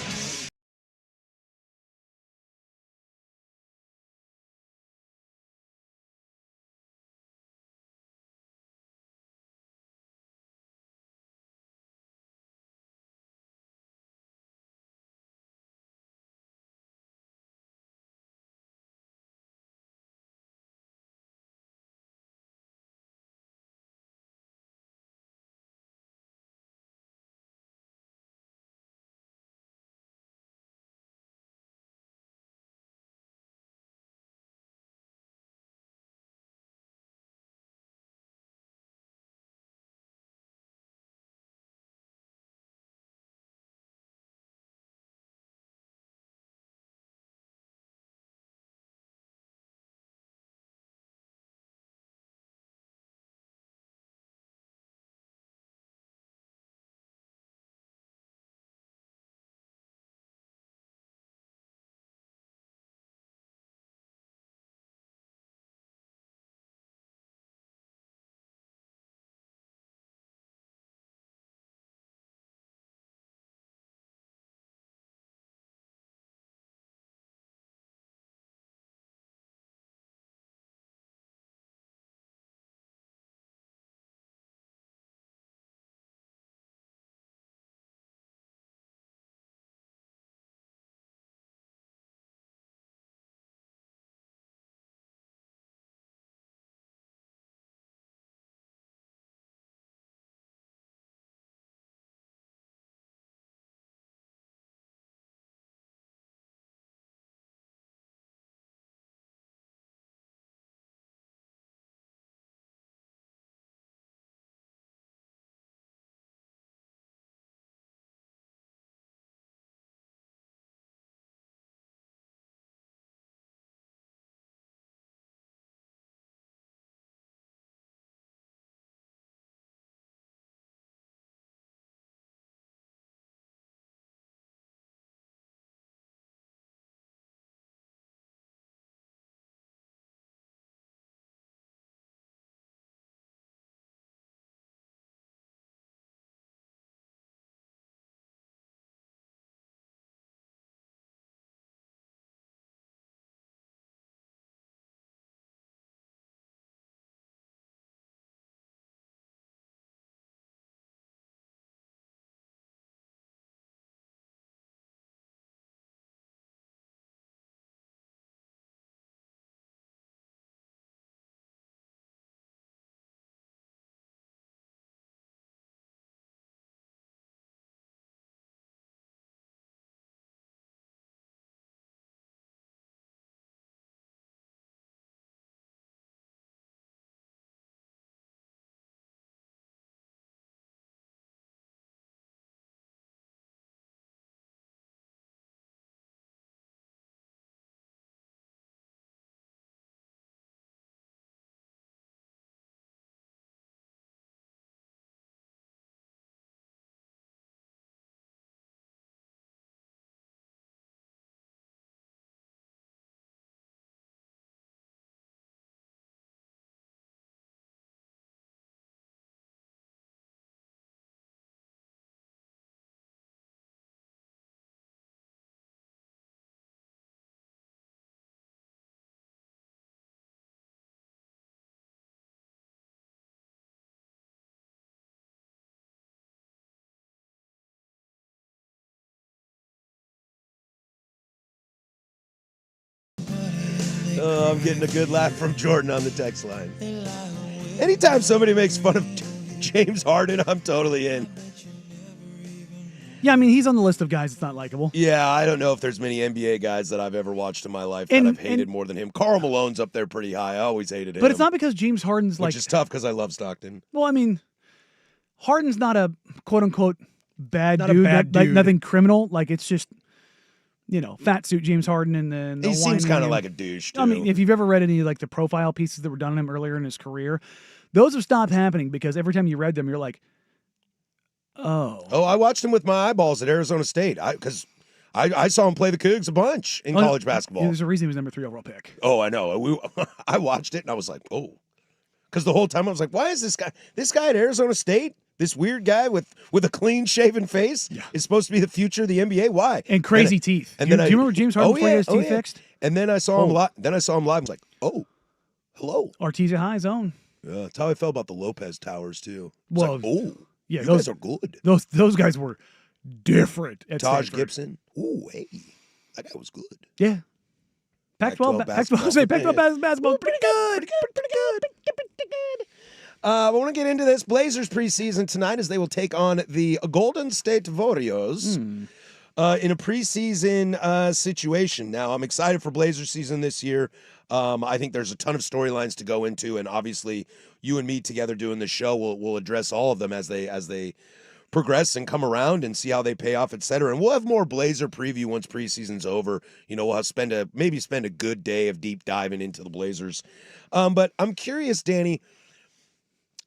S1: Oh, I'm getting a good laugh from Jordan on the text line. Anytime somebody makes fun of James Harden, I'm totally in.
S2: Yeah, I mean, he's on the list of guys that's not likable.
S1: Yeah, I don't know if there's many NBA guys that I've ever watched in my life that I've hated more than him. Karl Malone's up there pretty high. I always hated him.
S2: But it's not because James Harden's
S1: which is tough because I love Stockton.
S2: Well, I mean, Harden's not a quote-unquote bad
S3: Not a
S2: dude.
S3: bad
S2: Like
S3: dude.
S2: nothing criminal. Like, it's just, fat suit James Harden and then
S1: He seems kind of like a douche, too.
S2: I mean, if you've ever read any like the profile pieces that were done on him earlier in his career, those have stopped happening because every time you read them, you're like, oh.
S1: Oh, I watched him with my eyeballs at Arizona State because I saw him play the Cougs a bunch in college basketball.
S2: There's a reason he was number 3 overall pick.
S1: Oh, I know. I watched it and I was like, oh. Because the whole time I was like, why is this guy at Arizona State, this weird guy with a clean-shaven face, is supposed to be the future of the NBA? Why?
S2: And crazy teeth.
S1: And
S2: do
S1: then
S2: you remember James Harden before he had his teeth fixed?
S1: And then I saw him live. Then I saw him live. I was like, oh, hello.
S2: Artesia High zone.
S1: That's how I felt about the Lopez Towers too. It's
S2: Well,
S1: like, oh,
S2: yeah,
S1: you
S2: those
S1: guys are good.
S2: Those guys were different at
S1: Taj
S2: Stanford.
S1: Gibson. Oh, hey, that guy was good.
S2: Yeah. Pac-12 basketball is pretty good.
S1: I want to get into this Blazers preseason tonight as they will take on the Golden State Warriors in a preseason situation. Now, I'm excited for Blazers season this year. I think there's a ton of storylines to go into, and obviously, you and me together doing the show will address all of them as they progress and come around and see how they pay off, et cetera. And we'll have more Blazer preview once preseason's over. We'll have spend a good day of deep diving into the Blazers. But I'm curious, Danny,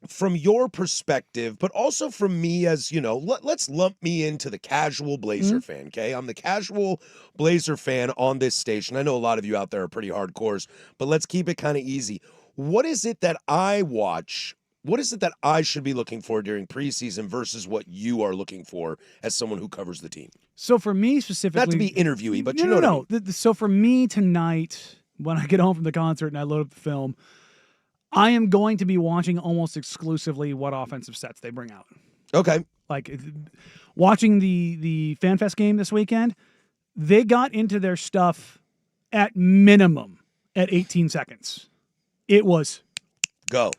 S1: from your perspective, but also from me as, let's lump me into the casual Blazer fan, okay? I'm the casual Blazer fan on this station. I know a lot of you out there are pretty hardcores, but let's keep it kind of easy. What is it that I watch? What is it that I should be looking for during preseason versus what you are looking for as someone who covers the team?
S2: So for me specifically,
S1: not to be interviewee, but
S2: no. So for me tonight, when I get home from the concert and I load up the film, I am going to be watching almost exclusively what offensive sets they bring out.
S1: Okay.
S2: Like watching the FanFest game this weekend, they got into their stuff at minimum at 18 seconds. It was
S1: go.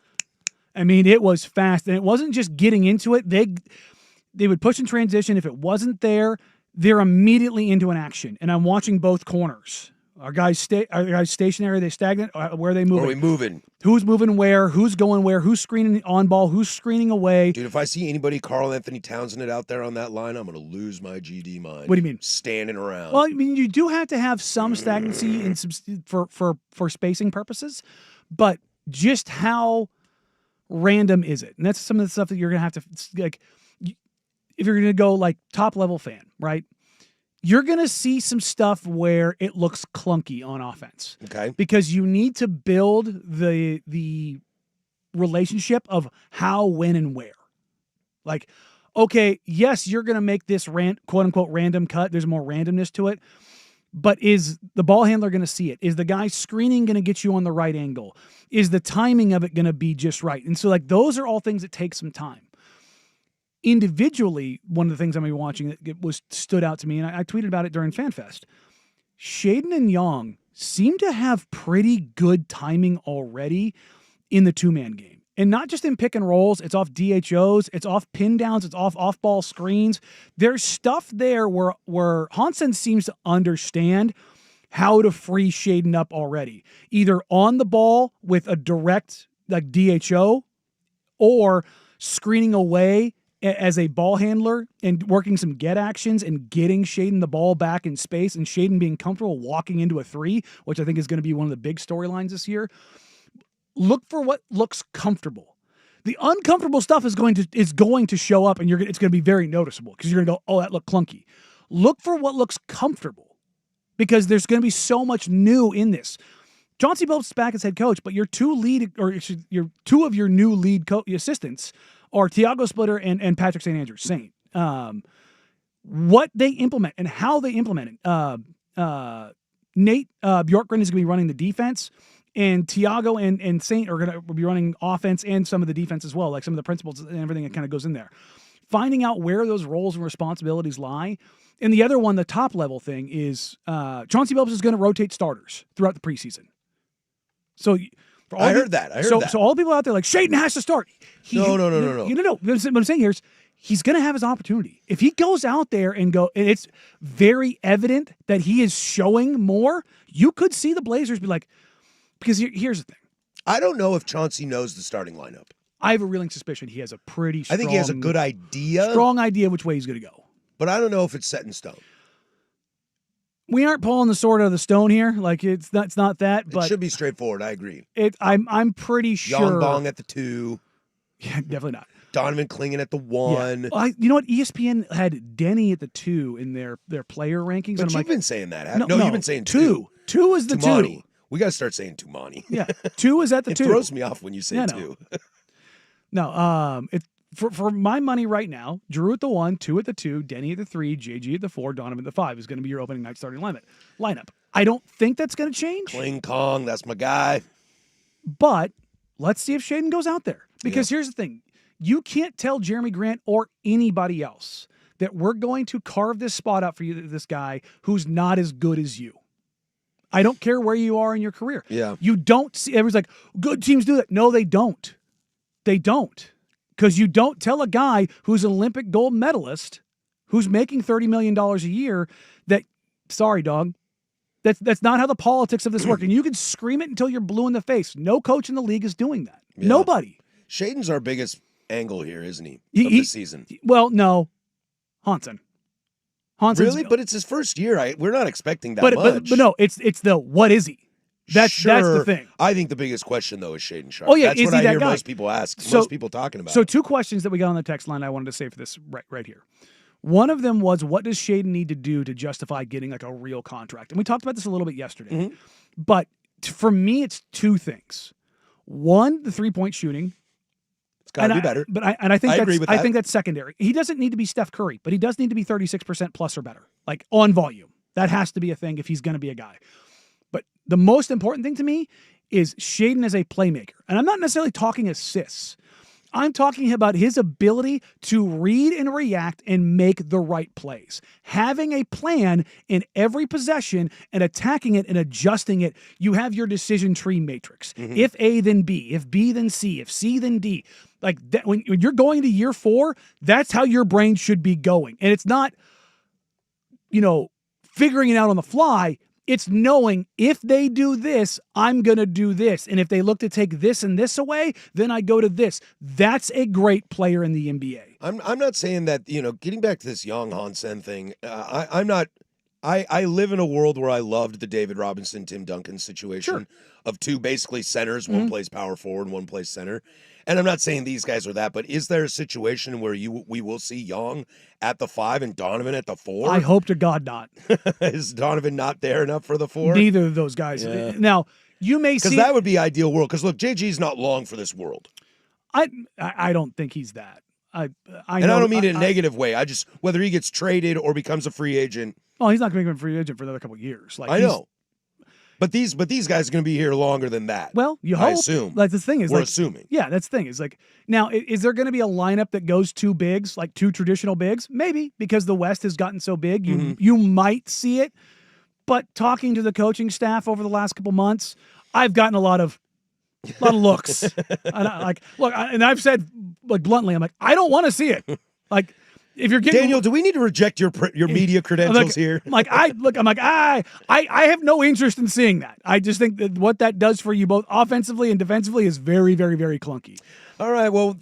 S2: I mean, it was fast, and it wasn't just getting into it. They would push in transition. If it wasn't there, they're immediately into an action. And I'm watching both corners. Are guys stationary? Are they stagnant? Where are they moving?
S1: Are we moving?
S2: Who's moving where? Who's going where? Who's screening on ball? Who's screening away?
S1: Dude, if I see anybody Karl Anthony Townsend out there on that line, I'm going to lose my GD mind.
S2: What do you mean?
S1: Standing around.
S2: Well, I mean, you do have to have some stagnancy in for spacing purposes, but just how random is it? And that's some of the stuff that you're going to have to, like, if you're going to go like top level fan, right? You're going to see some stuff where it looks clunky on offense.
S1: Okay.
S2: Because you need to build the relationship of how, when, and where. Like, okay, yes, you're going to make this quote unquote random cut. There's more randomness to it. But is the ball handler going to see it? Is the guy screening going to get you on the right angle? Is the timing of it going to be just right? And so, like, those are all things that take some time. Individually, one of the things I'm going to be watching that stood out to me, and I tweeted about it during FanFest, Shaedon and Young seem to have pretty good timing already in the two-man game. And not just in pick and rolls, it's off DHOs, it's off pin downs, it's off ball screens. There's stuff there where Hansen seems to understand how to free Shaedon up already, either on the ball with a direct like DHO or screening away as a ball handler and working some get actions and getting Shaedon the ball back in space and Shaedon being comfortable walking into a three, which I think is going to be one of the big storylines this year. Look for what looks comfortable. The uncomfortable stuff is going to show up, and it's going to be very noticeable because you're going to go, oh, that looked clunky. Look for what looks comfortable because there's going to be so much new in this. Chauncey Billups is back as head coach, but your two of your new lead assistants are Tiago Splitter and Patrick St. Andrew Saint. What they implement and how they implement it. Nate Bjorkgren is going to be running the defense. And Tiago and Saint are going to be running offense and some of the defense as well, like some of the principles and everything that kind of goes in there. Finding out where those roles and responsibilities lie. And the other one, the top level thing, is Chauncey Billups is going to rotate starters throughout the preseason. So for all
S1: I heard that. I heard
S2: so,
S1: that.
S2: So all the people out there like Shaden has to start.
S1: No.
S2: No. What I'm saying here is he's going to have his opportunity. If he goes out there and it's very evident that he is showing more, you could see the Blazers be like, because here's the thing.
S1: I don't know if Chauncey knows the starting lineup.
S2: I have a reeling suspicion he has a pretty strong,
S1: I think he has a good idea.
S2: Strong idea which way he's going to go.
S1: But I don't know if it's set in stone.
S2: We aren't pulling the sword out of the stone here. Like it's not that, but
S1: It should be straightforward. I agree.
S2: I'm pretty sure.
S1: Yang Bong at the 2.
S2: Yeah, definitely not.
S1: Donovan Clingan at the 1.
S2: Yeah. You know what? ESPN had Denny at the 2 in their player rankings.
S1: But
S2: and I'm
S1: you've been saying that.
S2: no,
S1: You've been saying
S2: 2. 2 is the
S1: Tumani.
S2: 2.
S1: We got to start saying Tumani.
S2: Yeah, 2 is at the
S1: It
S2: 2.
S1: throws me off when you say
S2: Yeah,
S1: 2.
S2: No, for my money right now, Drew at the 1, 2 at the 2, Denny at the 3, JG at the 4, Donovan at the 5 is going to be your opening night starting lineup. I don't think that's going to change.
S1: Kling Kong, that's my guy.
S2: But let's see if Shaden goes out there. Because here's the thing. You can't tell Jeremy Grant or anybody else that we're going to carve this spot out for you, this guy who's not as good as you. I don't care where you are in your career.
S1: Yeah.
S2: You don't see, everyone's like, good teams do that. No, they don't. They don't. Because you don't tell a guy who's an Olympic gold medalist, who's making $30 million a year, that, sorry, dog, that's not how the politics of this work. And you can scream it until you're blue in the face. No coach in the league is doing that.
S1: Yeah.
S2: Nobody.
S1: Shaden's our biggest angle here, isn't he? Of the season.
S2: Well, no. Hansen.
S1: Really? But it's his first year. We're not expecting that
S2: but,
S1: much.
S2: But no, it's the what is he? That's the thing.
S1: I think the biggest question, though, is Shaden Sharp.
S2: Oh, yeah,
S1: that's
S2: is
S1: what
S2: he
S1: I
S2: that
S1: hear
S2: guy?
S1: most people ask,
S2: So-
S1: most people talking about.
S2: So 2 questions that we got on the text line I wanted to say for this right here. One of them was, what does Shaden need to do to justify getting like a real contract? And we talked about this a little bit yesterday.
S1: Mm-hmm.
S2: But for me, it's 2 things. One, the 3-point shooting.
S1: It's got to be better.
S2: I think
S1: I agree with
S2: I
S1: that.
S2: think that's secondary. He doesn't need to be Steph Curry, but he does need to be 36% plus or better, like on volume. That has to be a thing if he's going to be a guy. But the most important thing to me is Shaden as a playmaker. And I'm not necessarily talking assists. I'm talking about his ability to read and react and make the right plays. Having a plan in every possession and attacking it and adjusting it, you have your decision tree matrix.
S1: Mm-hmm.
S2: If A, then B. If B, then C. If C, then D. Like that, when you're going to year 4, that's how your brain should be going. And it's not, figuring it out on the fly. It's knowing if they do this, I'm going to do this. And if they look to take this and this away, then I go to this. That's a great player in the NBA.
S1: I'm not saying that, getting back to this Young Hansen thing, I'm not. I live in a world where I loved the David Robinson, Tim Duncan situation of 2 basically centers. One plays power forward, one plays center. And I'm not saying these guys are that, but is there a situation where we will see Young at the 5 and Donovan at the 4?
S2: I hope to God not.
S1: Is Donovan not there enough for the 4?
S2: Neither of those guys.
S1: Yeah.
S2: Now, you may see.
S1: Because that would be ideal world. Because look, JG's not long for this world.
S2: I don't think he's that. I
S1: don't mean it in a negative way. I just, whether he gets traded or becomes a free agent.
S2: Oh, he's not going to become a free agent for another couple of years.
S1: I know. But these guys are going to be here longer than that.
S2: Well, you hope.
S1: I assume.
S2: Like the thing is,
S1: we're assuming.
S2: Yeah, that's the thing. Is like now, is there going to be a lineup that goes 2 bigs, like 2 traditional bigs? Maybe, because the West has gotten so big. You might see it. But talking to the coaching staff over the last couple months, I've gotten a lot of looks. And I've said like bluntly, I'm like, I don't want to see it. Like. If you're getting
S1: Daniel, do we need to reject your media credentials here?
S2: I have no interest in seeing that. I just think that what that does for you both offensively and defensively is very, very, very clunky.
S1: All right, well,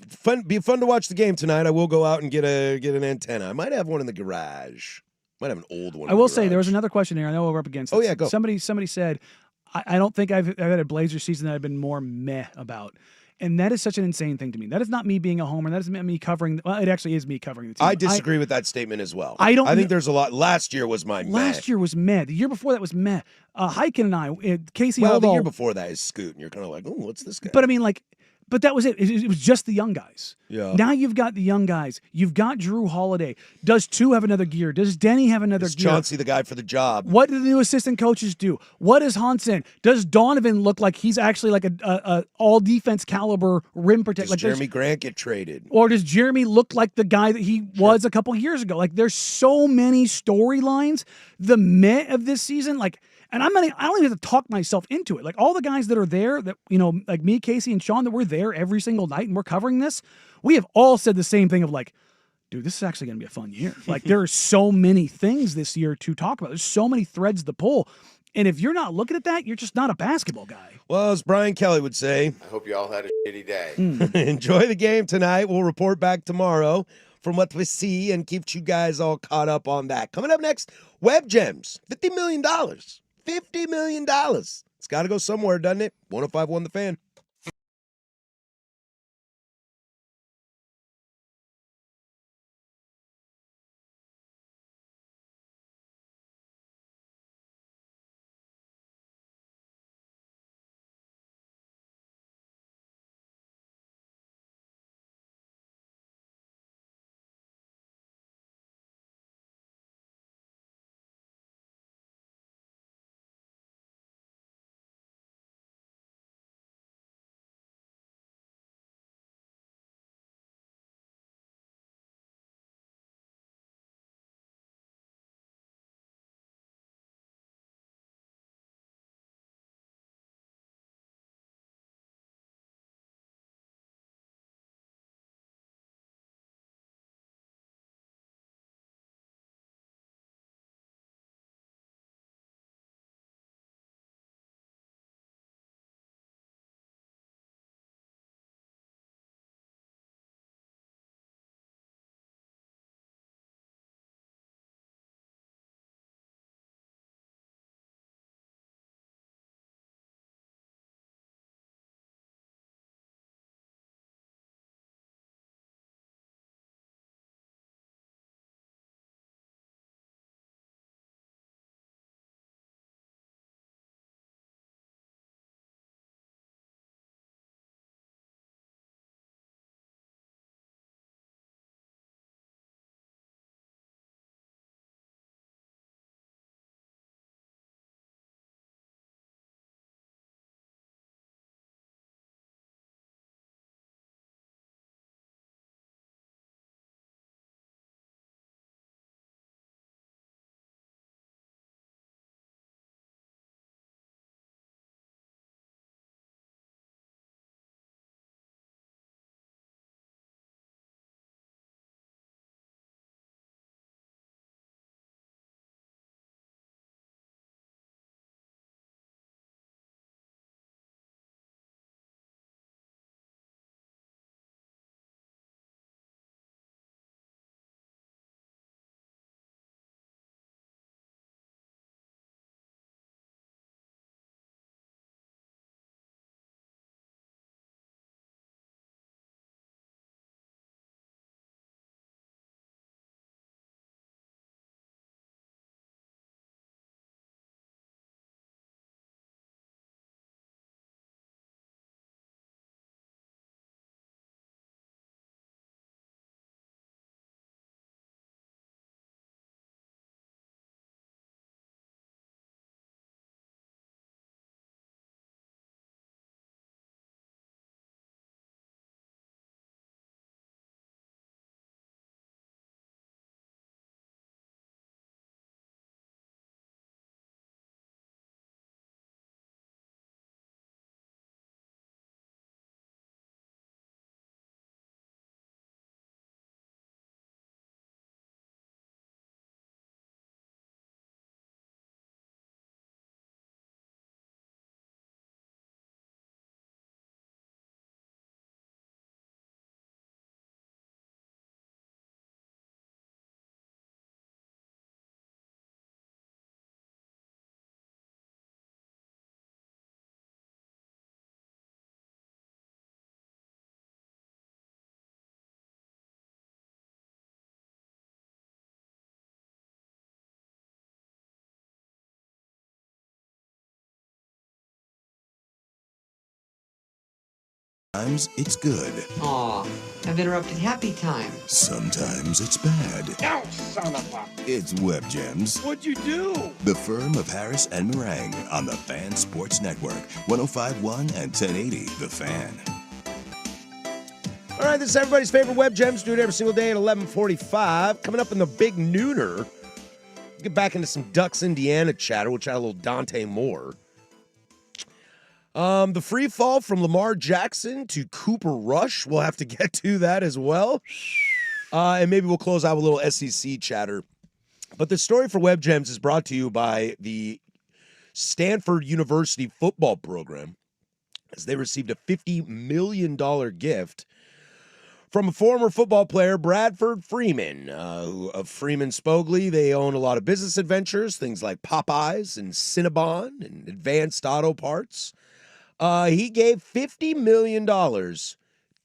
S1: be fun to watch the game tonight. I will go out and get an antenna. I might have one in the garage. Might have an old one.
S2: I will say there was another question here. I know we're up against it.
S1: Oh yeah, go.
S2: Somebody said, I don't think I've had a Blazers season that I've been more meh about. And that is such an insane thing to me. That is not me being a homer. That is me covering. Well, it actually is me covering the team.
S1: I disagree with that statement as well.
S2: I think
S1: there's a lot. Last year was my meh.
S2: Last year was meh. The year before that was meh. Heiken and I, Casey
S1: Well,
S2: Holdall.
S1: the year before that is Scoot, and you're kind of like, oh, what's this guy?
S2: But I mean, but that was it. It was just the young guys.
S1: Yeah.
S2: Now you've got the young guys. You've got Drew Holiday. Does 2 have another gear? Does Denny have another
S1: Is
S2: gear?
S1: Chauncey the guy for the job?
S2: What do the new assistant coaches do? What is Hansen? Does Donovan look like he's actually like a all defense caliber rim protector?
S1: Does
S2: Like
S1: Jeremy Grant get traded?
S2: Or does Jeremy look like the guy that he was a couple years ago? Like there's so many storylines. The meh of this season, And I don't even have to talk myself into it. Like all the guys that are there that, like me, Casey, and Sean, that we're there every single night and we're covering this, we have all said the same thing of like, dude, this is actually going to be a fun year. Like there are so many things this year to talk about. There's so many threads to pull. And if you're not looking at that, you're just not a basketball guy.
S1: Well, as Brian Kelly would say,
S6: I hope you all had a shitty day.
S1: enjoy the game tonight. We'll report back tomorrow from what we see and keep you guys all caught up on that. Coming up next, Web Gems, $50 million. $50 million. It's got to go somewhere, doesn't it? 105.1 The Fan.
S4: Sometimes it's good.
S7: Aw, I've interrupted happy time.
S4: Sometimes it's bad.
S8: No, son of a...
S4: It's Web Gems,
S8: What'd you do?
S4: the firm of Harris and Meringue on the Fan Sports Network, 105.1 and 1080 The Fan.
S1: All right, this is everybody's favorite Web Gems. Do it every single day at 11:45. Coming up in the Big Nooner, get back into some Ducks Indiana chatter, which had a little Dante Moore. The free fall from Lamar Jackson to Cooper Rush. We'll have to get to that as well. And maybe we'll close out with a little SEC chatter. But the story for Web Gems is brought to you by the Stanford University football program, as they received a $50 million gift from a former football player, Bradford Freeman, of Freeman Spogli. They own a lot of business adventures, things like Popeyes and Cinnabon and Advanced Auto Parts. He gave $50 million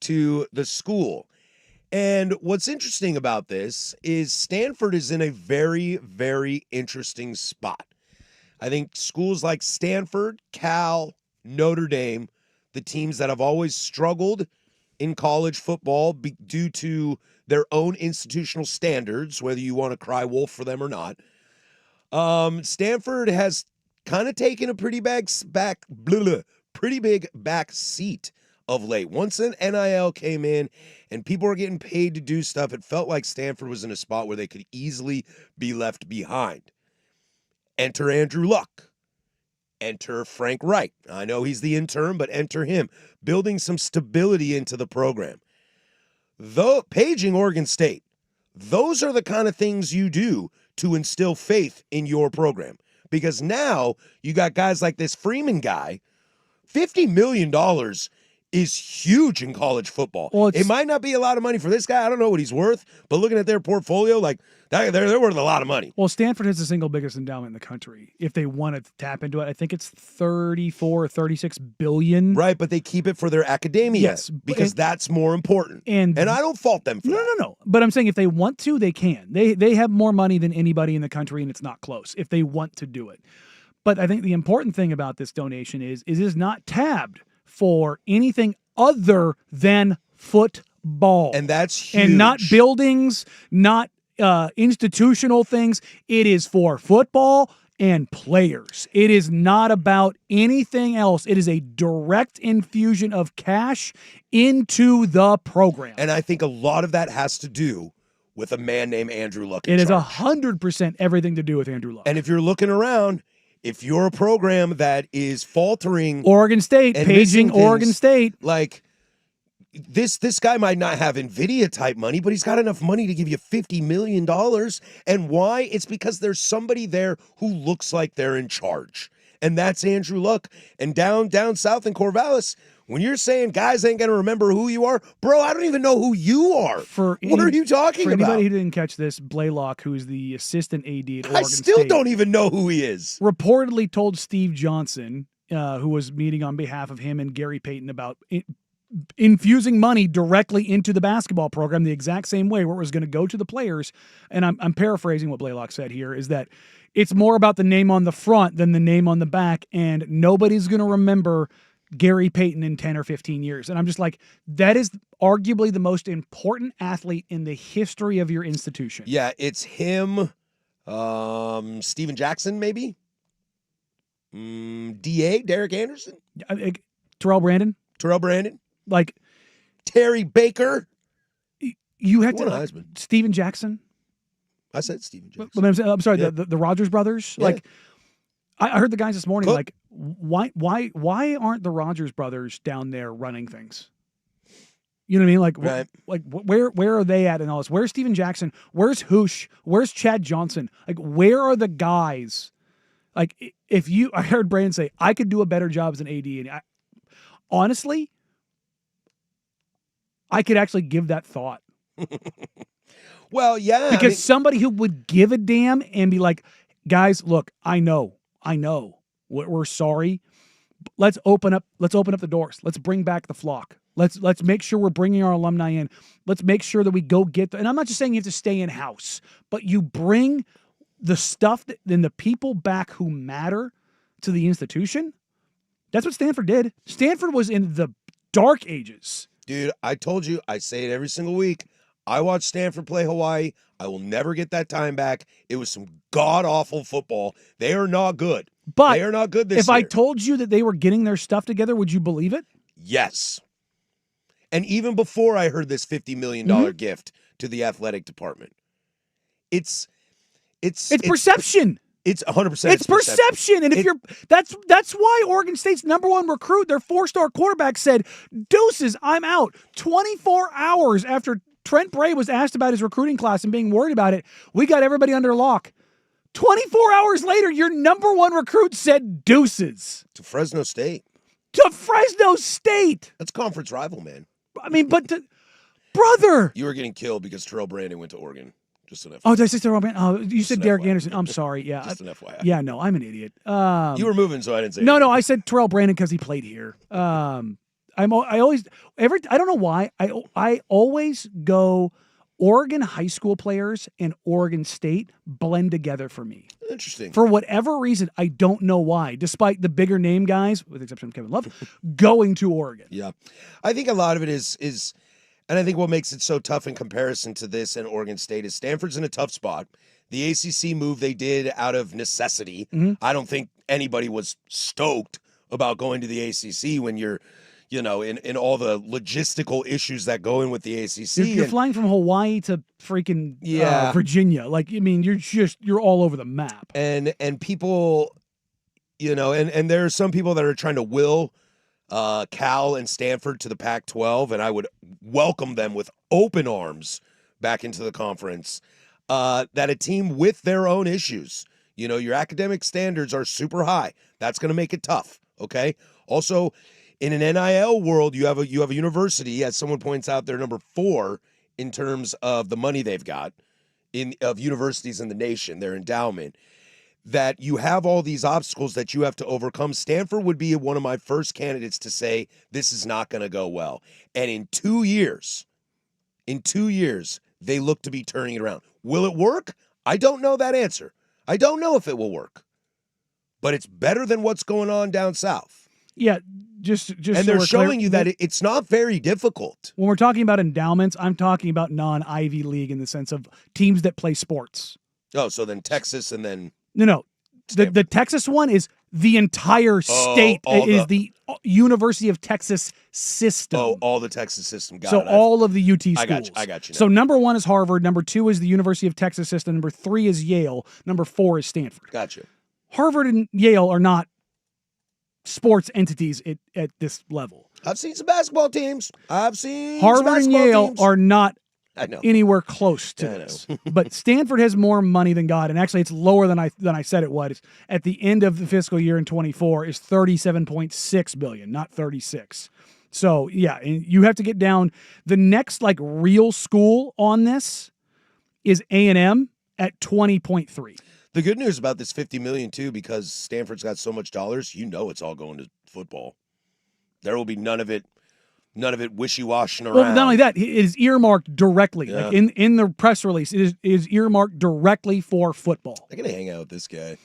S1: to the school. And what's interesting about this is Stanford is in a very, very interesting spot. I think schools like Stanford, Cal, Notre Dame, the teams that have always struggled in college football due to their own institutional standards, whether you want to cry wolf for them or not. Stanford has kind of taken a pretty big back seat of late. Once an NIL came in and people were getting paid to do stuff, it felt like Stanford was in a spot where they could easily be left behind. Enter Andrew Luck. Enter Frank Wright. I know he's the intern, but enter him. Building some stability into the program. Though paging Oregon State, those are the kind of things you do to instill faith in your program. Because now you got guys like this Freeman guy. $50 million is huge in college football.
S2: Well,
S1: it might not be a lot of money for this guy. I don't know what he's worth, but looking at their portfolio, like they're worth a lot of money.
S2: Well, Stanford has the single biggest endowment in the country. If they want to tap into it, I think it's 34 or 36 billion.
S1: Right, but they keep it for their academia.
S2: Yes,
S1: because that's more important. And I don't fault them for that.
S2: No. But I'm saying if they want to, they can. They have more money than anybody in the country, and it's not close if they want to do it. But I think the important thing about this donation is it is not tabbed for anything other than football.
S1: And that's huge.
S2: And not buildings, not institutional things. It is for football and players. It is not about anything else. It is a direct infusion of cash into the program.
S1: And I think a lot of that has to do with a man named Andrew Luck.
S2: It is 100% everything to do with Andrew Luck.
S1: And if you're looking around, if you're a program that is faltering,
S2: Oregon State, paging Oregon State,
S1: like this guy might not have NVIDIA type money, but he's got enough money to give you $50 million. And why? It's because there's somebody there who looks like they're in charge. And that's Andrew Luck. And down south in Corvallis, when you're saying guys ain't going to remember who you are, bro, I don't even know who you are. What are you talking about?
S2: For anybody who didn't catch this, Blaylock, who is the assistant AD at Oregon
S1: I still
S2: State,
S1: don't even know who he is.
S2: reportedly told Steve Johnson, who was meeting on behalf of him and Gary Payton, about infusing money directly into the basketball program the exact same way, where it was going to go to the players. And I'm paraphrasing what Blaylock said here, is that it's more about the name on the front than the name on the back, and nobody's going to remember Gary Payton in 10 or 15 years. And I'm just like, that is arguably the most important athlete in the history of your institution.
S1: Yeah, it's him, Steven Jackson, maybe? DA, Derek Anderson?
S2: Terrell Brandon? Like
S1: Terry Baker?
S2: You had
S1: What
S2: to,
S1: Heisman?
S2: Steven Jackson?
S1: I said Steven Jackson.
S2: But I'm sorry,
S1: Yeah.
S2: the Rogers brothers?
S1: Yeah.
S2: Like, I heard the guys this morning,
S1: Cook.
S2: like, why aren't the Rogers brothers down there running things? You know what I mean? Like,
S1: Right.
S2: where are they at in all this? Where's Steven Jackson? Where's Hoosh? Where's Chad Johnson? Like, where are the guys? Like, I heard Brandon say, I could do a better job as an AD. And honestly, I could actually give that thought.
S1: Well, yeah.
S2: Because somebody who would give a damn and be like, guys, look, I know. We're sorry. Let's open up the doors. Let's bring back the flock. Let's make sure we're bringing our alumni in. Let's make sure that we go get and I'm not just saying you have to stay in house, but you bring the stuff and the people back who matter to the institution. That's what Stanford did. Stanford was in the dark ages.
S1: Dude, I told you, I say it every single week. I watched Stanford play Hawaii. I will never get that time back. It was some god-awful football. They are not good.
S2: But
S1: they are not good this
S2: if
S1: year.
S2: I told you that they were getting their stuff together, would you believe it?
S1: Yes. And even before I heard this $50 million gift to the athletic department, it's It's
S2: perception.
S1: It's 100%.
S2: It's perception. And if that's why Oregon State's number one recruit, their 4-star quarterback, said, "Deuces, I'm out." 24 hours after Trent Bray was asked about his recruiting class and being worried about it, we got everybody under lock. 24 hours later, your number one recruit said deuces.
S1: To Fresno State.
S2: To Fresno State.
S1: That's conference rival, man.
S2: I mean, brother.
S1: You were getting killed because Terrell Brandon went to Oregon. Just an FYI.
S2: Oh, did I say Terrell Brandon? Oh, you
S1: Just
S2: said
S1: an
S2: Derek
S1: FYI.
S2: Anderson. I'm sorry. Yeah.
S1: Just an FYI.
S2: Yeah, no, I'm an idiot.
S1: You were moving, so I didn't say
S2: No,
S1: anything.
S2: I said Terrell Brandon because he played here. I don't know why. I always go Oregon high school players and Oregon State blend together for me.
S1: Interesting.
S2: For whatever reason, I don't know why, despite the bigger name guys, with the exception of Kevin Love, going to Oregon.
S1: Yeah. I think a lot of it is and I think what makes it so tough in comparison to this and Oregon State is Stanford's in a tough spot. The ACC move they did out of necessity. I don't think anybody was stoked about going to the ACC when you're, in all the logistical issues that go in with the ACC.
S2: You're flying from Hawaii to freaking Virginia. Like, I mean, you're all over the map.
S1: And people, and there are some people that are trying to will Cal and Stanford to the Pac-12, and I would welcome them with open arms back into the conference. That a team with their own issues, your academic standards are super high. That's going to make it tough. Okay. Also, in an NIL world, you have a university, as someone points out, they're number 4 in terms of the money they've got of universities in the nation, their endowment. That you have all these obstacles that you have to overcome. Stanford would be one of my first candidates to say this is not going to go well. And in 2 years, they look to be turning it around. Will it work? I don't know that answer. I don't know if it will work. But it's better than what's going on down south.
S2: Yeah, just
S1: and
S2: so
S1: they're
S2: we're
S1: showing
S2: clear,
S1: you that it's not very difficult.
S2: When we're talking about endowments, I'm talking about non-Ivy League in the sense of teams that play sports.
S1: Oh, so then Texas and then...
S2: No. The Texas one is the entire state. The University of Texas system.
S1: Oh, all the Texas system. Got
S2: so
S1: it.
S2: all of the UT schools.
S1: I got you. Now.
S2: So number 1 is Harvard. Number 2 is the University of Texas system. Number 3 is Yale. Number 4 is Stanford.
S1: Gotcha.
S2: Harvard and Yale are not sports entities at this level.
S1: I've seen some basketball teams.
S2: Harvard and Yale are not anywhere close to this. But Stanford has more money than God, and actually it's lower than I said it was. At the end of the fiscal year in 24 is $37.6 billion, not 36. So yeah, and you have to get down. The next real school on this is A&M at 20.3.
S1: The good news about this $50 million too, because Stanford's got so much dollars, it's all going to football. There will be none of it wishy-washing around.
S2: Well, not only that, it is earmarked directly.
S1: Yeah.
S2: Like in the press release, it is earmarked directly for football.
S1: I gotta hang out with this guy.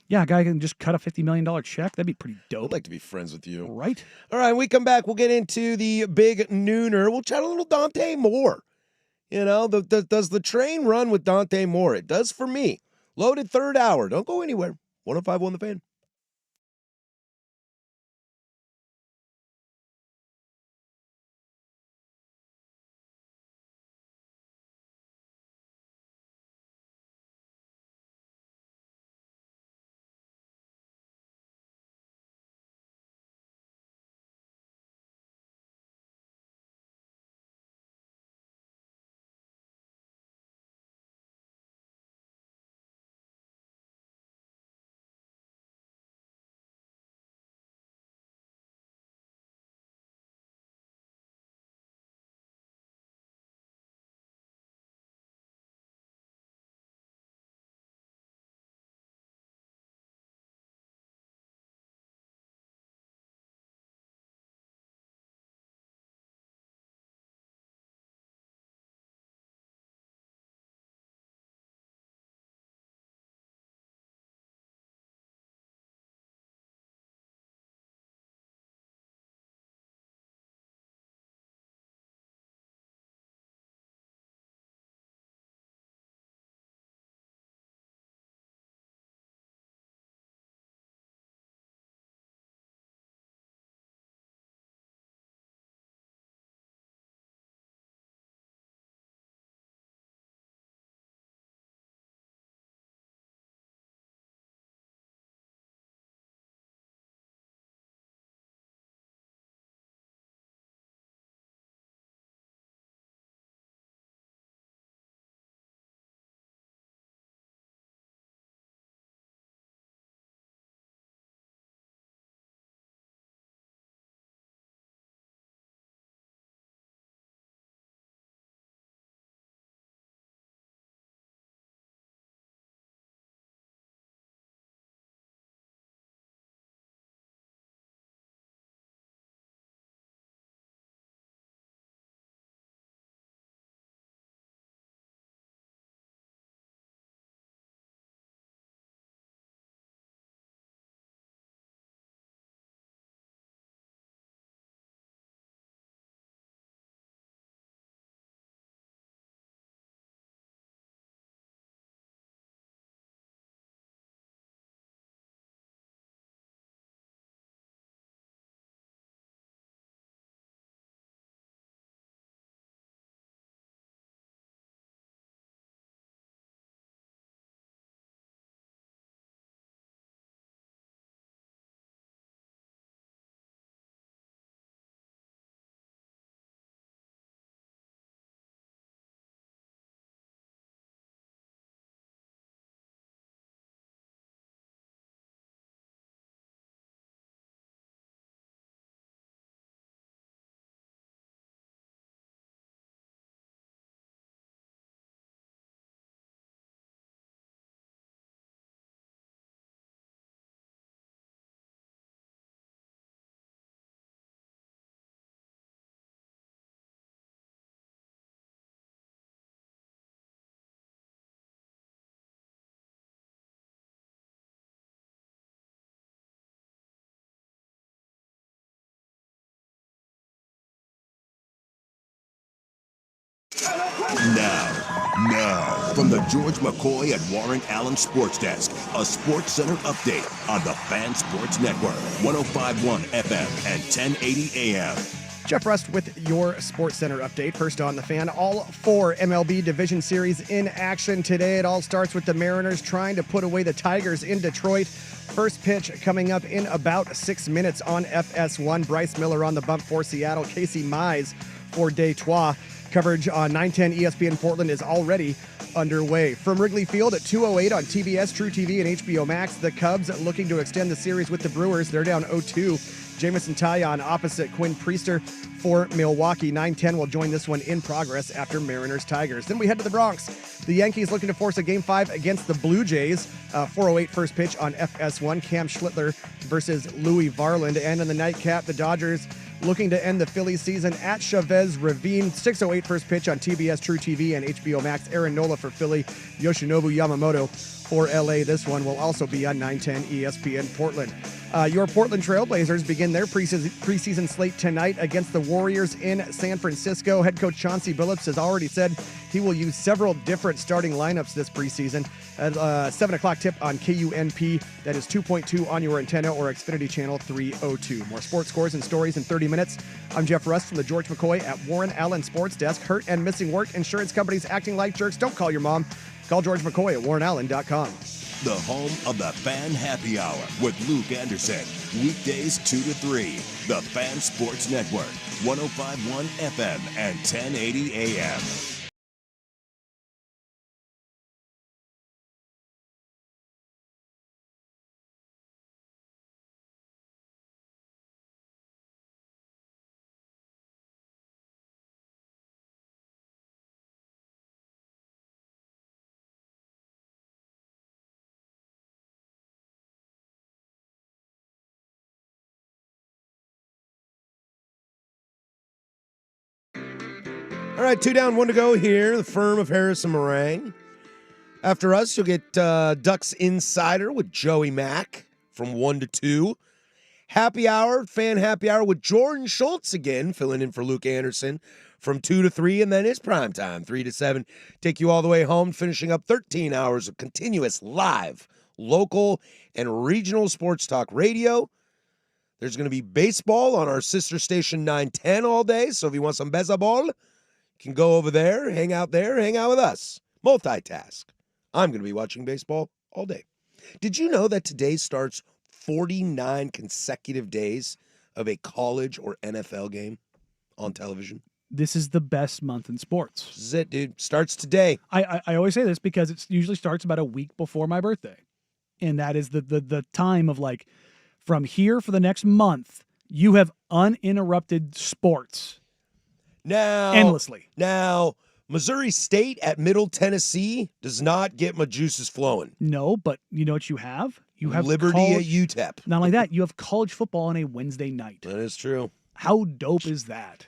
S2: Yeah, a guy can just cut a $50 million check. That'd be pretty dope.
S1: I'd like to be friends with you.
S2: Right?
S1: All right, when we come back, we'll get into the big nooner. We'll chat a little Dante Moore. Does the train run with Dante Moore? It does for me. Loaded third hour. Don't go anywhere. 105.1 The Fan.
S4: Now, from the George McCoy and Warren Allen Sports Desk, a Sports Center update on the Fan Sports Network, 105.1 FM and 1080 AM.
S3: Jeff Rust with your Sports Center update. First on the Fan, all 4 MLB Division Series in action today. It all starts with the Mariners trying to put away the Tigers in Detroit. First pitch coming up in about 6 minutes on FS1. Bryce Miller on the bump for Seattle. Casey Mize for Detroit. Coverage on 910 ESPN Portland is already underway. From Wrigley Field at 2:08 on TBS, True TV, and HBO Max, the Cubs looking to extend the series with the Brewers. They're down 0-2. Jamison Taillon opposite Quinn Priester for Milwaukee. 9:10 will join this one in progress after Mariners-Tigers. Then we head to the Bronx. The Yankees looking to force a Game 5 against the Blue Jays. 4:08 first pitch on FS1. Cam Schlittler versus Louis Varland. And in the nightcap, the Dodgers looking to end the Phillies season at Chavez Ravine. 6:08 first pitch on TBS, True TV, and HBO Max. Aaron Nola for Philly. Yoshinobu Yamamoto for LA. This one will also be on 910 ESPN Portland. Your Portland Trailblazers begin their preseason slate tonight against the Warriors in San Francisco. Head coach Chauncey Billups has already said he will use several different starting lineups this preseason. At 7 o'clock tip on KUNP, that is 2.2 on your antenna or Xfinity Channel 302. More sports scores and stories in 30 minutes. I'm Jeff Rust from the George McCoy at Warren Allen Sports Desk. Hurt and missing work, insurance companies acting like jerks. Don't call your mom. Call George McCoy at warrenallen.com.
S4: The home of the Fan Happy Hour with Luke Anderson. Weekdays 2 to 3. The Fan Sports Network, 105.1 FM and 1080 AM.
S1: All right, 2 down, 1 to go here. The firm of Harris and Meringue. After us, you'll get Ducks Insider with Joey Mack from 1 to 2. Happy Hour, Fan Happy Hour with Jordan Schultz again, filling in for Luke Anderson from 2 to 3. And then it's prime time, 3 to 7. Take you all the way home, finishing up 13 hours of continuous live, local, and regional sports talk radio. There's going to be baseball on our sister station 910 all day. So if you want some baseball, can go over there, hang out with us. Multitask. I'm going to be watching baseball all day. Did you know that today starts 49 consecutive days of a college or NFL game on television?
S2: This is the best month in sports.
S1: This is it, dude. Starts today.
S2: I always say this because it usually starts about a week before my birthday. And that is the time of like, from here for the next month, you have uninterrupted sports. Endlessly.
S1: Now, Missouri State at Middle Tennessee does not get my juices flowing.
S2: No, but you know what you have? You have
S1: Liberty at UTEP.
S2: Not like that. You have college football on a Wednesday night.
S1: That is true.
S2: How dope is that?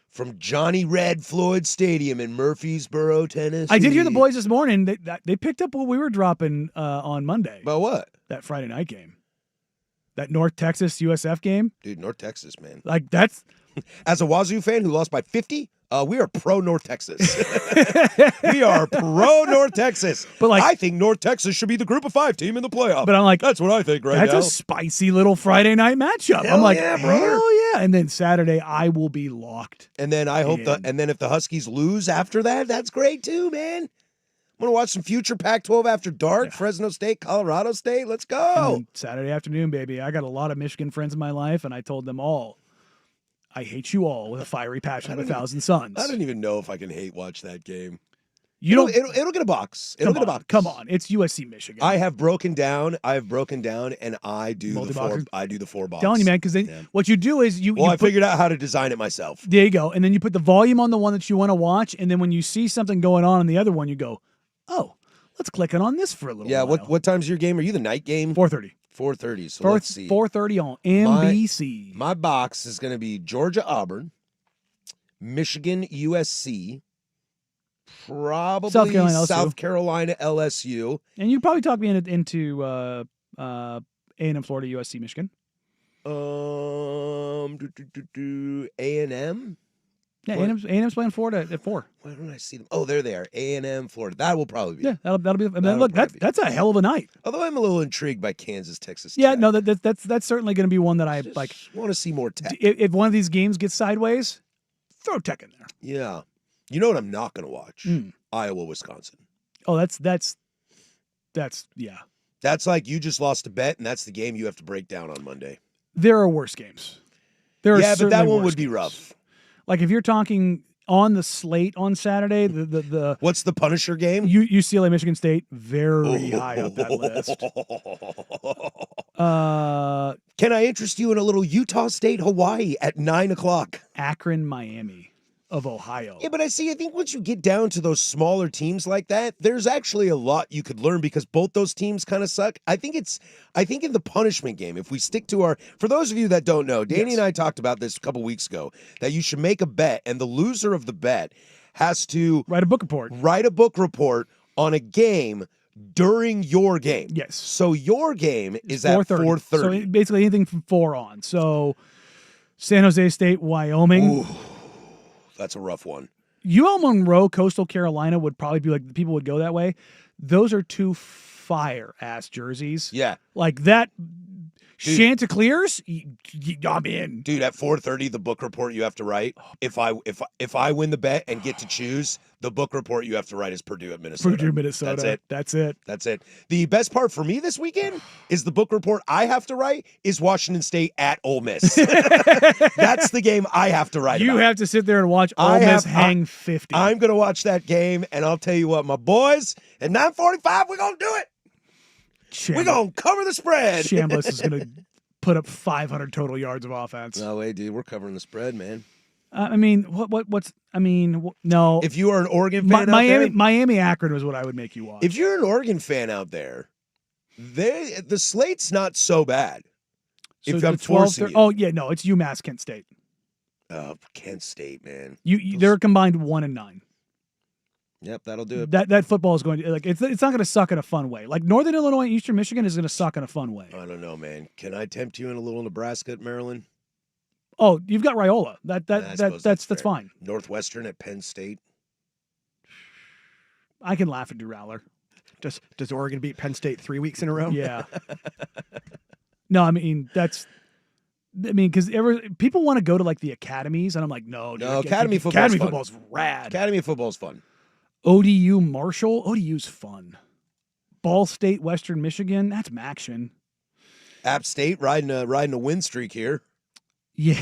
S1: From Johnny Red Floyd Stadium in Murfreesboro, Tennessee.
S2: I did hear the boys this morning. They picked up what we were dropping on Monday.
S1: About what?
S2: That Friday night game. That North Texas USF game.
S1: Dude, North Texas, man.
S2: Like, that's...
S1: As a Wazoo fan who lost by 50, we are pro North Texas. We are pro North Texas.
S2: But like,
S1: I think North Texas should be the Group of 5 team in the playoff.
S2: But I'm like,
S1: that's what I think right
S2: that's
S1: now.
S2: That's a spicy little Friday night matchup.
S1: Hell
S2: I'm like,
S1: yeah, brother.
S2: hell yeah. And then Saturday, I will be locked.
S1: And then I hope and then if the Huskies lose after that, that's great too, man. I'm going to watch some future Pac-12 after dark, yeah. Fresno State, Colorado State. Let's go.
S2: Saturday afternoon, baby. I got a lot of Michigan friends in my life, and I told them all, I hate you all with a fiery passion of 1,000 suns.
S1: I don't even know if I can hate watch that game.
S2: It'll
S1: get a box. It'll get a box.
S2: Come on. It's USC Michigan.
S1: I have broken down, and I do the four box.
S2: Telling you, man, because then what you do is
S1: I figured out how to design it myself.
S2: There you go. And then you put the volume on the one that you want to watch, and then when you see something going on the other one, you go, oh, let's click it on this for a little while.
S1: Yeah, what time's your game? Are you the night game?
S2: 4:30.
S1: 4:30. So let's see.
S2: 4:30 on NBC.
S1: My box is going to be Georgia Auburn, Michigan USC, probably South Carolina LSU.
S2: And you probably talk me into A&M Florida USC Michigan.
S1: A&M.
S2: Yeah,
S1: What?
S2: A&M's playing Florida at 4.
S1: Why don't I see them? Oh, there they are. A&M, Florida. That will probably be.
S2: Yeah, that'll be. I mean,
S1: That'll
S2: look,
S1: probably be.
S2: that's a hell of a night.
S1: Although I'm a little intrigued by Kansas, Texas.
S2: Yeah,
S1: Tech.
S2: no, that's certainly going to be one that I like.
S1: Want to see more Tech.
S2: If one of these games gets sideways, throw Tech in there.
S1: Yeah. You know what I'm not going to watch?
S2: Mm.
S1: Iowa, Wisconsin.
S2: Oh, that's yeah.
S1: That's like you just lost a bet, and that's the game you have to break down on Monday.
S2: There are worse games. There are
S1: Yeah, but that
S2: certainly
S1: one
S2: worse
S1: would be
S2: games.
S1: rough.
S2: Like if you're talking on the slate on Saturday, the
S1: What's the Punisher game?
S2: UCLA Michigan State very high up that list.
S1: Can I interest you in a little Utah State, Hawaii at 9:00?
S2: Akron, Miami of Ohio.
S1: Yeah, but I think once you get down to those smaller teams like that, there's actually a lot you could learn because both those teams kind of suck. I think in the punishment game, if we stick to for those of you that don't know, Danny and I talked about this a couple weeks ago, that you should make a bet, and the loser of the bet has to
S2: Write a book report.
S1: Write a book report on a game during your game.
S2: Yes.
S1: So your game is at 4:30.
S2: So basically anything from 4 on. So San Jose State, Wyoming.
S1: Ooh, that's a rough one.
S2: UL Monroe, Coastal Carolina would probably be like, people would go that way. Those are 2 fire-ass jerseys.
S1: Yeah.
S2: Like that,
S1: Dude.
S2: Chanticleers, I'm in.
S1: Dude, at 4:30, the book report you have to write. If I win the bet and get to choose, the book report you have to write is Purdue at Minnesota.
S2: Purdue, Minnesota.
S1: That's it.
S2: That's it.
S1: The best part for me this weekend is the book report I have to write is Washington State at Ole Miss. That's the game I have to write
S2: You
S1: about.
S2: have to sit there and watch Ole Miss hang 50.
S1: I'm going to watch that game, and I'll tell you what, my boys, at 9:45, we're going to do it. We're going to cover the spread.
S2: Chambliss is going to put up 500 total yards of offense.
S1: No way, dude. We're covering the spread, man.
S2: No.
S1: If you are an Oregon fan out there,
S2: Miami Akron was what I would make you watch.
S1: if you're an Oregon fan out there, the slate's not so bad.
S2: So
S1: if
S2: the
S1: I'm
S2: 12,
S1: forcing you.
S2: Oh, yeah, no, it's UMass Kent State.
S1: Kent State, man.
S2: They're combined 1-9.
S1: Yep, that'll do it.
S2: That football is going to it's not going to suck in a fun way. Like Northern Illinois and Eastern Michigan is going to suck in a fun way.
S1: I don't know, man. Can I tempt you in a little Nebraska at Maryland?
S2: Oh, you've got Raiola.
S1: I suppose
S2: That's
S1: fair.
S2: fine.
S1: Northwestern at Penn State.
S2: I can laugh at Drew Rowler.
S3: Does Oregon beat Penn State 3 weeks in a row?
S2: Yeah. No, I mean because people want to go to like the academies, and I'm like, no, dude,
S1: Academy football's
S2: Academy
S1: fun.
S2: football's rad.
S1: Academy football's fun.
S2: ODU Marshall, ODU's fun. Ball State Western Michigan, that's Maction.
S1: App State riding a win streak here
S2: Yeah,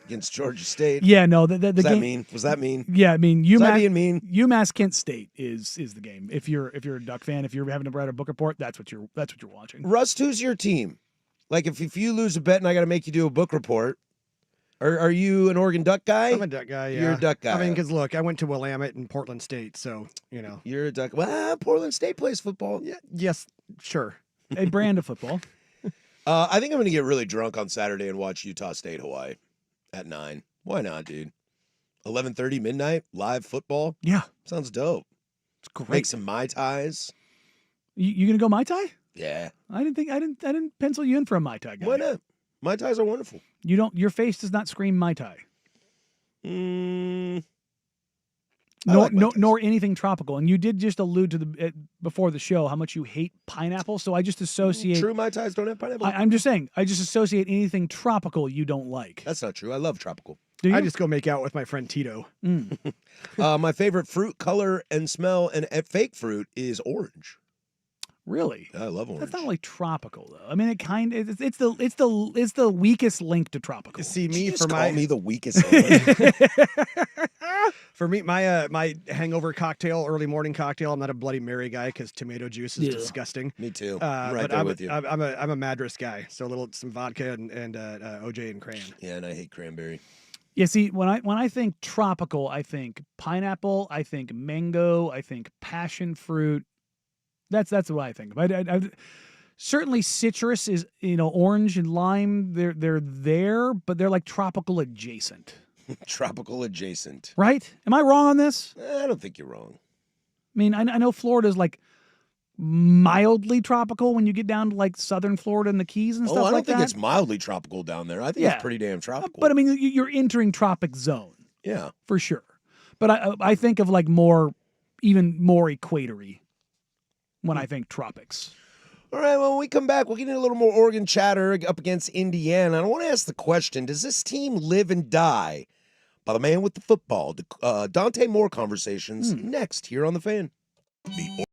S1: against Georgia State.
S2: yeah, no, the
S1: Was that
S2: game.
S1: mean? Was that mean?
S2: Yeah, I mean
S1: Was that being mean?
S2: UMass Kent State is the game. If you're a Duck fan, if you're having to write a book report, that's what you're watching.
S1: Rust, who's your team? Like, if you lose a bet and I got to make you do a book report, are you an Oregon Duck guy?
S3: I'm a Duck guy, yeah.
S1: You're a Duck guy.
S3: I mean, because look, I went to Willamette and Portland State, so, you know.
S1: You're a Duck. Well, Portland State plays football.
S3: Yeah, yes, sure.
S2: A brand of football.
S1: I think I'm going to get really drunk on Saturday and watch Utah State, Hawaii at 9. Why not, dude? 11:30 midnight, live football.
S2: Yeah,
S1: Sounds dope.
S2: it's great.
S1: Make some Mai Tais.
S2: You gonna go Mai Tai?
S1: Yeah.
S2: I didn't pencil you in for a Mai Tai guy.
S1: Why not? Mai Tais are wonderful.
S2: Your face does not scream Mai Tai.
S1: I
S2: Nor,
S1: like Mai Tais.
S2: nor anything tropical. And you did just allude to before the show how much you hate pineapple. So I just associate.
S1: True Mai Tais don't have pineapple.
S2: I'm just saying. I just associate anything tropical you don't like.
S1: That's not true. I love tropical.
S2: Do you?
S3: I just go make out with my friend Tito.
S1: My favorite fruit, color, and smell, and fake fruit is orange.
S2: Really.
S1: I love orange.
S2: That's not really tropical though. I mean, it's the weakest link to tropical.
S3: See,
S1: Did
S3: me
S1: you
S3: for
S1: just
S3: my
S1: call me the weakest. Link?
S3: for me my hangover cocktail, early morning cocktail. I'm not a Bloody Mary guy because tomato juice is
S2: Yeah.
S3: disgusting.
S1: Me too. I'm right
S3: But
S1: there
S3: I'm
S1: with you.
S3: I'm a Madras guy, so some vodka and OJ and crayon.
S1: Yeah, and I hate cranberry.
S2: Yeah, see, when I think tropical, I think pineapple, I think mango, I think passion fruit. That's what I think. I certainly citrus is, orange and lime. They're there, but they're like tropical adjacent,
S1: Tropical adjacent.
S2: right? Am I wrong on this?
S1: I don't think you're wrong.
S2: I mean, I know Florida's like mildly tropical when you get down to like southern Florida and the Keys and stuff
S1: I don't
S2: like
S1: think
S2: that.
S1: it's mildly tropical down there. I think
S2: Yeah.
S1: it's pretty damn tropical.
S2: But I mean, you're entering tropic zone.
S1: Yeah.
S2: for sure. But I think of like even more equatory when I think tropics.
S1: All right, well, when we come back, we'll get into a little more Oregon chatter up against Indiana. And I want to ask the question, does this team live and die by the man with the football? Dante Moore conversations next here on The Fan.
S4: The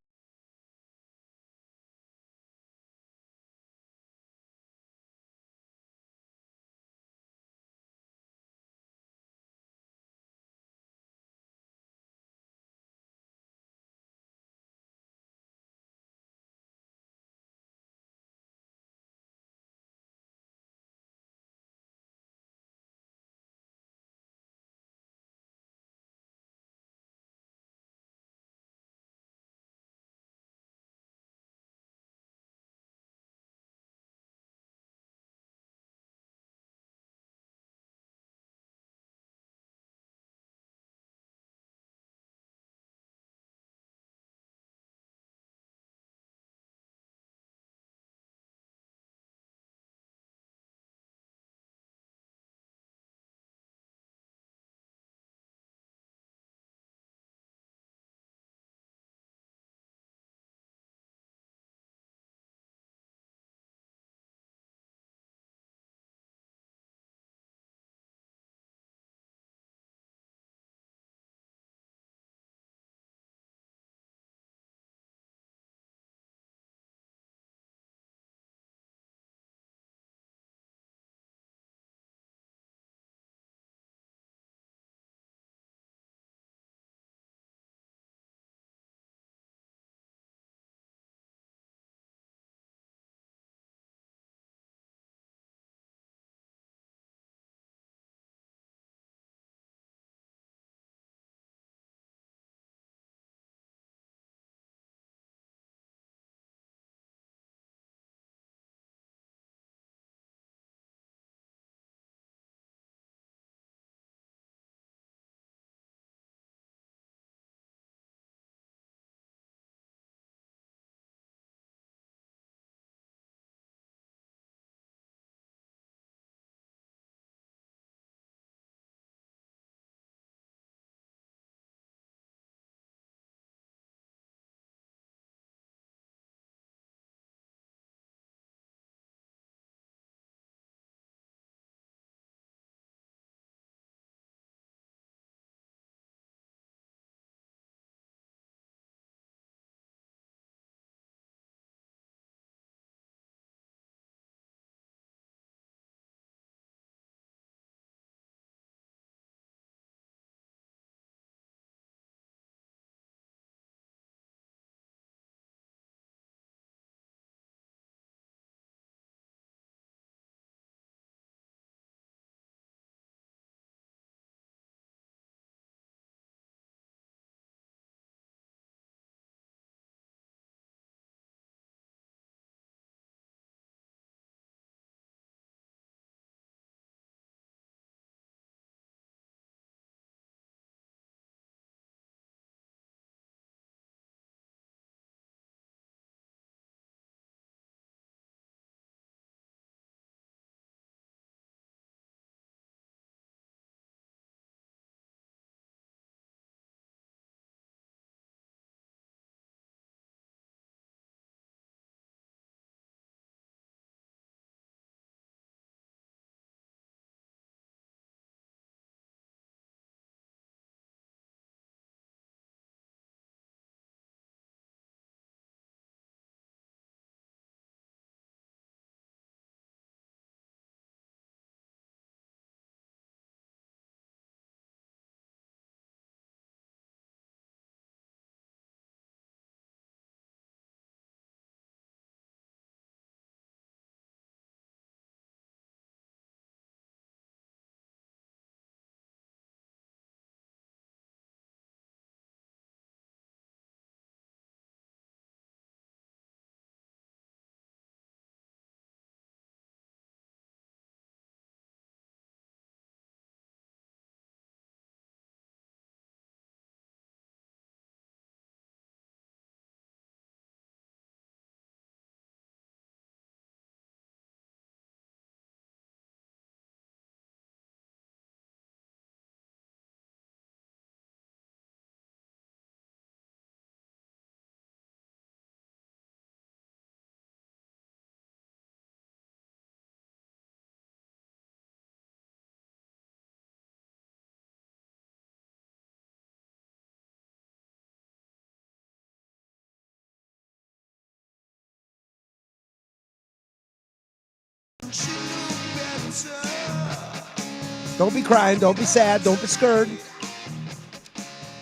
S1: Don't be crying. Don't be sad. Don't be scared.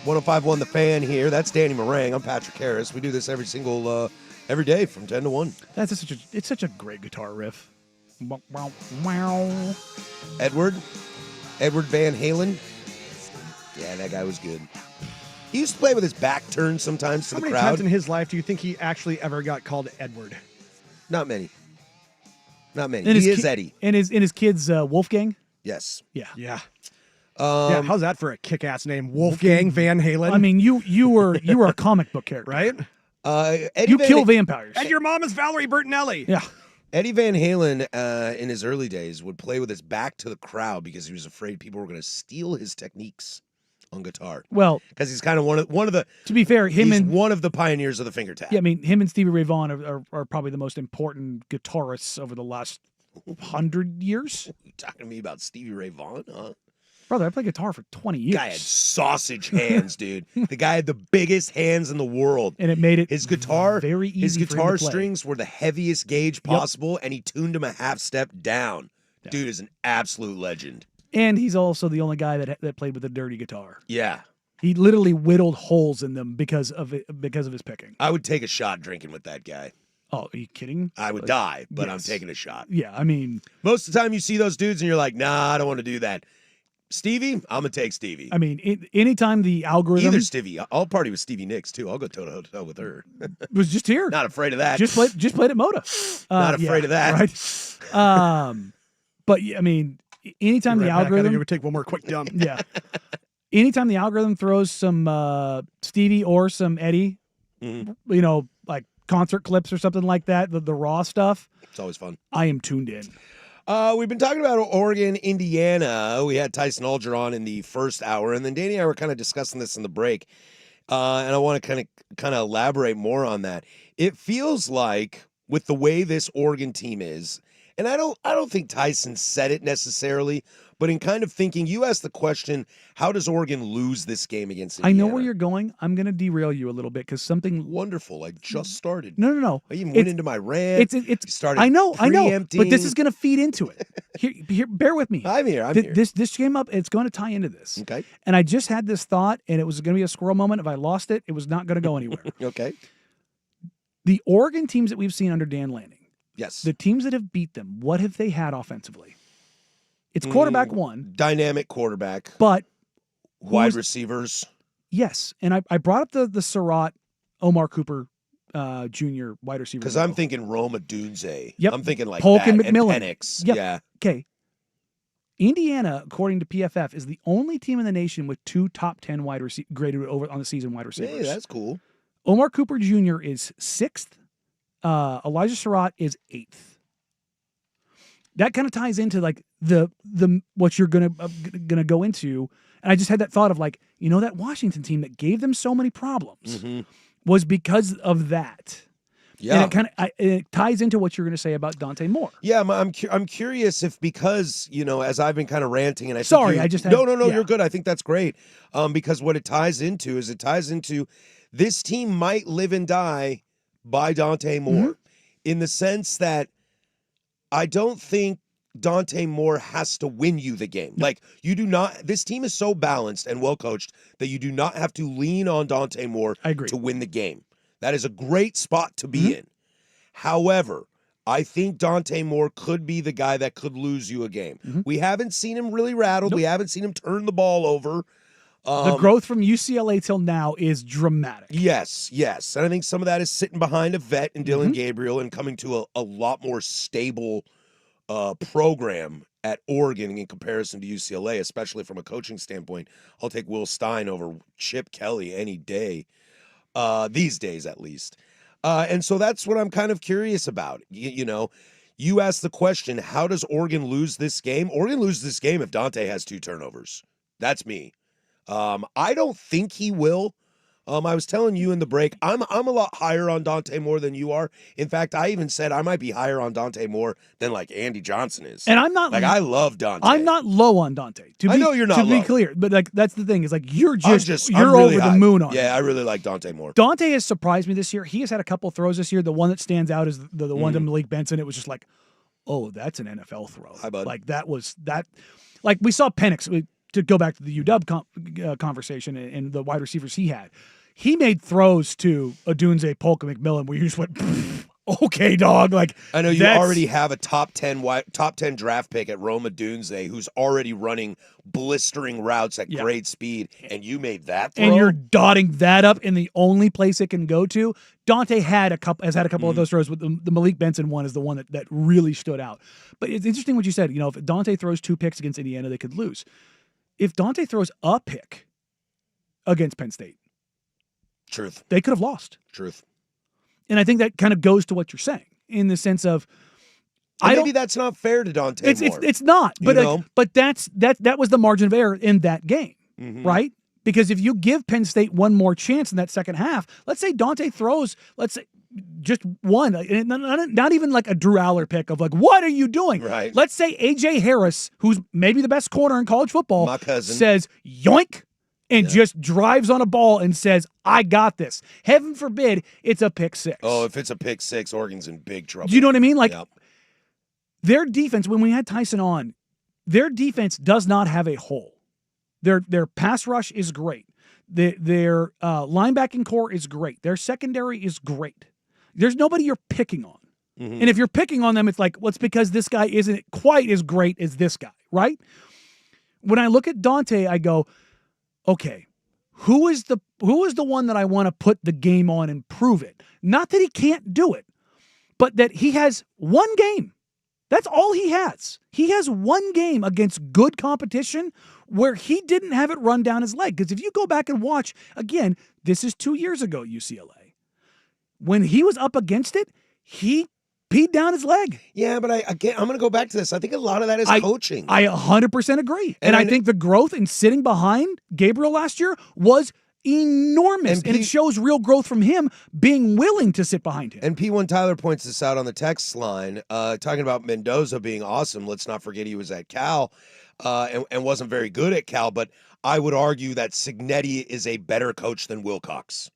S1: 105.1 The Fan here. That's Danny Meringue. I'm Patrick Harris. We do this every day from 10 to 1.
S2: It's such a great guitar riff.
S1: Edward Van Halen. Yeah, that guy was good. He used to play with his back turned sometimes to
S3: How
S1: the
S3: many
S1: crowd.
S3: times in his life do you think he actually ever got called Edward?
S1: Not many.
S2: And
S1: He is Eddie.
S2: And his kids Wolfgang.
S1: Yes.
S2: Yeah.
S3: Yeah. Yeah, how's that for a kick-ass name? Wolfgang Van Halen?
S2: I mean, you were a comic book character,
S3: right?
S1: Eddie
S2: You
S1: Van
S2: kill vampires.
S3: And your mom is Valerie Bertinelli.
S2: Yeah.
S1: Eddie Van Halen, in his early days, would play with his back to the crowd because he was afraid people were going to steal his techniques on guitar.
S2: Well,
S1: because he's kind of one of the.
S2: To be fair,
S1: he's one of the pioneers of the finger tap.
S2: Yeah, I mean, him and Stevie Ray Vaughan are probably the most important guitarists over the last 100 years.
S1: You talking to me about Stevie Ray Vaughan, huh?
S2: Brother, I played guitar for 20 years.
S1: Guy had sausage hands, dude. The guy had the biggest hands in the world,
S2: and it made it
S1: his guitar
S2: very easy.
S1: His
S2: for him
S1: guitar
S2: to play.
S1: strings were the heaviest gauge possible, and he tuned them a half step down. Yeah. Dude is an absolute legend.
S2: And he's also the only guy that played with a dirty guitar.
S1: Yeah.
S2: He literally whittled holes in them because of his picking.
S1: I would take a shot drinking with that guy.
S2: Oh, are you kidding?
S1: I would die, but
S2: yes.
S1: I'm taking a shot.
S2: Yeah, I mean,
S1: most of the time you see those dudes and you're like, nah, I don't want to do that. Stevie, I'm gonna take Stevie.
S2: I mean, anytime the algorithm.
S1: Either Stevie, I'll party with Stevie Nicks too. I'll go toe to toe with her.
S2: Was just here.
S1: Not afraid of that.
S2: Just played at Moda.
S1: Not afraid of that.
S2: Right. But I mean, anytime the algorithm.
S3: I gotta take one more quick dump.
S2: Yeah. Anytime the algorithm throws some Stevie or some Eddie, like concert clips or something like that, the raw stuff.
S1: It's always fun.
S2: I am tuned in.
S1: We've been talking about Oregon, Indiana. We had Tyson Alger on in the first hour, and then Danny and I were kind of discussing this in the break. And I want to kind of elaborate more on that. It feels like with the way this Oregon team is, and I don't think Tyson said it necessarily, but in kind of thinking, you asked the question, how does Oregon lose this game against Indiana?
S2: I know where you're going. I'm going to derail you a little bit because something
S1: wonderful. I just started.
S2: No.
S1: I even went into my rant.
S2: It's
S1: started.
S2: I know.
S1: Preempting.
S2: But this is going to feed into it. Here, bear with me.
S1: I'm here.
S2: This came up. It's going to tie into this.
S1: Okay.
S2: And I just had this thought, and it was going to be a squirrel moment. If I lost it, it was not going to go anywhere.
S1: Okay.
S2: The Oregon teams that we've seen under Dan Lanning.
S1: Yes.
S2: The teams that have beat them. What have they had offensively? It's quarterback one.
S1: Dynamic quarterback.
S2: But
S1: wide receivers.
S2: Yes. And I brought up the Surratt, Omar Cooper Jr. wide receiver.
S1: Because I'm thinking Roma Dunze.
S2: Yep.
S1: I'm thinking like
S2: Polk
S1: that.
S2: and McMillan.
S1: And Penix.
S2: Yep.
S1: Yeah.
S2: Okay. Indiana, according to PFF, is the only team in the nation with 2 top 10 graded over on the season wide receivers.
S1: Hey, that's cool.
S2: Omar Cooper Jr. is 6th. Elijah Surratt is 8th. That kind of ties into like the what you're gonna go into, and I just had that thought of like, that Washington team that gave them so many problems was because of that.
S1: Yeah,
S2: and it ties into what you're going to say about Dante Moore.
S1: Yeah, I'm curious if because as I've been kind of ranting and
S2: No,
S1: you're good. I think that's great. Because what it ties into this team might live and die by Dante Moore in the sense that I don't think Dante Moore has to win you the game.
S2: No.
S1: Like you do not. This team is so balanced and well coached that you do not have to lean on Dante Moore to win the game. That is a great spot to be in. However, I think Dante Moore could be the guy that could lose you a game. We haven't seen him really rattled.
S2: Nope.
S1: We haven't seen him turn the ball over.
S2: The growth from UCLA till now is dramatic.
S1: Yes. And I think some of that is sitting behind a vet and Dylan Gabriel and coming to a lot more stable program at Oregon in comparison to UCLA, especially from a coaching standpoint. I'll take Will Stein over Chip Kelly any day, these days at least. And so that's what I'm kind of curious about. You asked the question, how does Oregon lose this game? Oregon loses this game if Dante has 2 turnovers. That's me. I don't think he will. I was telling you in the break, I'm a lot higher on Dante Moore than you are. In fact, I even said I might be higher on Dante Moore than like Andy Johnson is.
S2: And I'm not
S1: I love Dante.
S2: I'm not low on Dante.
S1: I know you're not
S2: to
S1: low.
S2: be clear, but like that's the thing is like you're
S1: I'm really
S2: over
S1: high.
S2: the moon on.
S1: Yeah, I really like Dante Moore.
S2: Dante has surprised me this year. He has had a couple throws this year. The one that stands out is the one to Malik Benson. It was just like, oh, that's an NFL throw.
S1: Hi, bud.
S2: Like that was that. Like we saw Penix. To go back to the UW conversation and the wide receivers he had, he made throws to Odunze, Polka, McMillan where you just went, okay, dog. Like
S1: I know you
S2: that's-
S1: already have a top 10 draft pick at Roma Dunze who's already running blistering routes at
S2: Yeah.
S1: great speed, and you made that throw?
S2: and you're dotting that up in the only place it can go to. Dante has had a couple of those throws, with the Malik Benson one is the one that really stood out. But it's interesting what you said. You know, if Dante throws 2 picks against Indiana, they could lose. If Dante throws a pick against Penn State,
S1: Truth.
S2: they could have lost.
S1: Truth.
S2: And I think that kind of goes to what you're saying in the sense of
S1: And maybe that's not fair to Dante Moore.
S2: It's not, but
S1: You know?
S2: but that was the margin of error in that game, right? Because if you give Penn State one more chance in that second half, let's say Dante throws, let's say just one, not even like a Drew Aller pick of like, what are you doing?
S1: Right.
S2: Let's say AJ Harris, who's maybe the best corner in college football,
S1: My cousin.
S2: says yoink and just drives on a ball and says, I got this. Heaven forbid it's a pick six.
S1: Oh, if it's a pick six, Oregon's in big trouble.
S2: Do you know what I mean? Like
S1: Yep.
S2: their defense, when we had Tyson on, their defense does not have a hole. Their pass rush is great. Their linebacking core is great. Their secondary is great. There's nobody you're picking on. And if you're picking on them, it's like, well, it's because this guy isn't quite as great as this guy, right? When I look at Dante, I go, okay, who is the one that I want to put the game on and prove it? Not that he can't do it, but that he has one game. That's all he has. He has one game against good competition where he didn't have it run down his leg. Because if you go back and watch, again, this is 2 years ago, UCLA. When he was up against it, he peed down his leg.
S1: Yeah, but I'm going to go back to this. I think a lot of that is coaching.
S2: I 100% agree. And I
S1: I
S2: think the growth in sitting behind Gabriel last year was enormous. And it shows real growth from him being willing to sit behind him.
S1: And P1 Tyler points this out on the text line, talking about Mendoza being awesome. Let's not forget he was at Cal and wasn't very good at Cal, but I would argue that Cignetti is a better coach than Wilcox.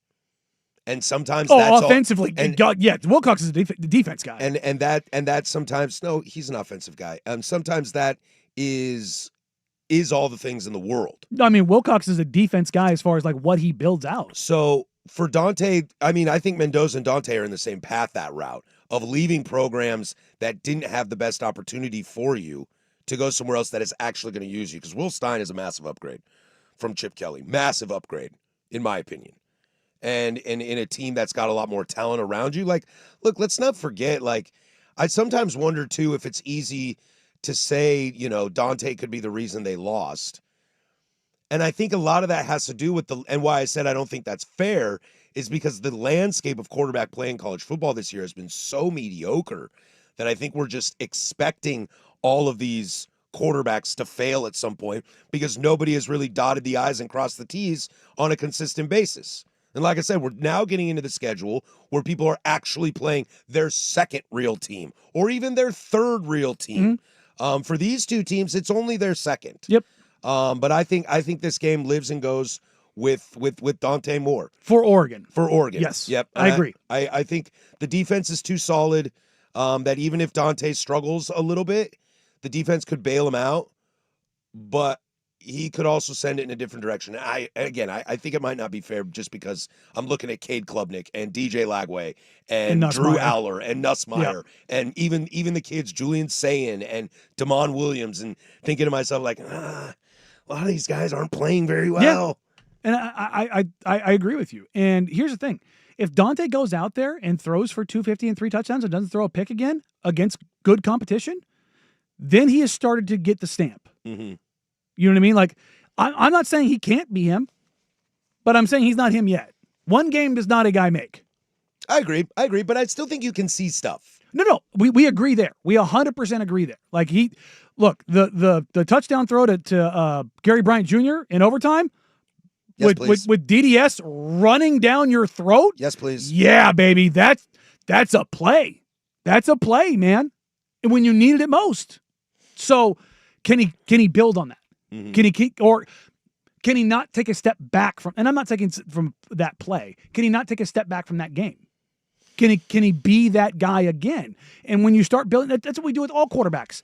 S1: And sometimes that's
S2: offensively, yeah, Wilcox is the defense guy.
S1: And that sometimes, no, he's an offensive guy. Sometimes that is all the things in the world.
S2: I mean, Wilcox is a defense guy as far as like what he builds out.
S1: So for Dante, I mean, I think Mendoza and Dante are in the same path, that route of leaving programs that didn't have the best opportunity for you to go somewhere else that is actually going to use you. Because Will Stein is a massive upgrade from Chip Kelly. Massive upgrade, in my opinion. And in a team that's got a lot more talent around you. Like, look, let's not forget, like, I sometimes wonder, too, if it's easy to say, you know, Dante could be the reason they lost. And I think a lot of that has to do with and why I said I don't think that's fair is because the landscape of quarterback play in college football this year has been so mediocre that I think we're just expecting all of these quarterbacks to fail at some point because nobody has really dotted the I's and crossed the T's on a consistent basis. And like I said, we're now getting into the schedule where people are actually playing their second real team or even their third real team. For these two teams, it's only their second.
S2: Yep.
S1: But I think this game lives and goes with Dante Moore.
S2: For Oregon.
S1: For Oregon.
S2: Yes.
S1: Yep.
S2: I agree.
S1: I think the defense is too solid that even if Dante struggles a little bit, the defense could bail him out. But he could also send it in a different direction. I think it might not be fair just because I'm looking at Cade Klubnik and DJ Lagway and Drew Aller and Nussmeier and even the kids, Julian Sayin and Damon Williams, and thinking to myself, like, a lot of these guys aren't playing very well.
S2: Yeah. And I agree with you. And here's the thing. If Dante goes out there and throws for 250 and 3 touchdowns and doesn't throw a pick again against good competition, then he has started to get the stamp.
S1: Mm-hmm.
S2: You know what I mean? Like, I'm not saying he can't be him, but I'm saying he's not him yet. One game does not a guy make.
S1: I agree, but I still think you can see stuff.
S2: No, we agree there. We 100% agree there. Like the touchdown throw to Gary Bryant Jr. in overtime with DDS running down your throat.
S1: Yes, please.
S2: Yeah, baby, that's a play. That's a play, man. And when you needed it most. So can he build on that? Mm-hmm. Can he not take a step back from? And I'm not taking from that play. Can he not take a step back from that game? Can he be that guy again? And when you start building, that's what we do with all quarterbacks,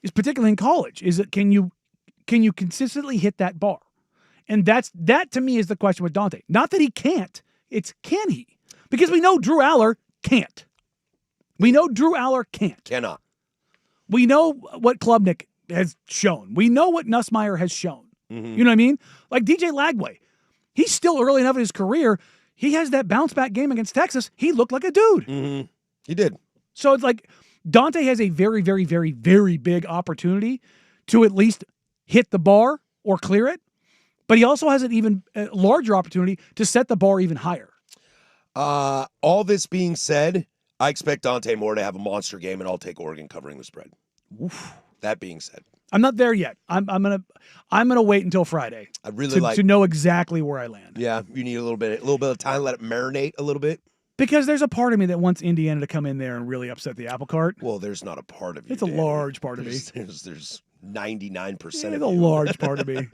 S2: is particularly in college. Is it can you consistently hit that bar? And that to me is the question with Dante. Not that he can't, it's can he? Because we know Drew Aller can't. We know Drew Aller can't.
S1: Cannot.
S2: We know what Klubnik has shown. We know what Nussmeier has shown. You know what I mean? Like DJ Lagway, he's still early enough in his career. He has that bounce back game against Texas. He looked like a dude.
S1: He did.
S2: So it's like Dante has a very, very, very, very big opportunity to at least hit the bar or clear it. But he also has an even larger opportunity to set the bar even higher.
S1: All this being said, I expect Dante Moore to have a monster game, and I'll take Oregon covering the spread. Oof. That being said,
S2: I'm not there yet. I'm gonna wait until Friday.
S1: I really
S2: to know exactly where I land.
S1: Yeah, you need a little bit of time, let it marinate a little bit.
S2: Because there's a part of me that wants Indiana to come in there and really upset the apple cart.
S1: Well, there's not a part of you.
S2: It's a large part of me.
S1: There's 99% of
S2: It's
S1: you.
S2: a large part of me.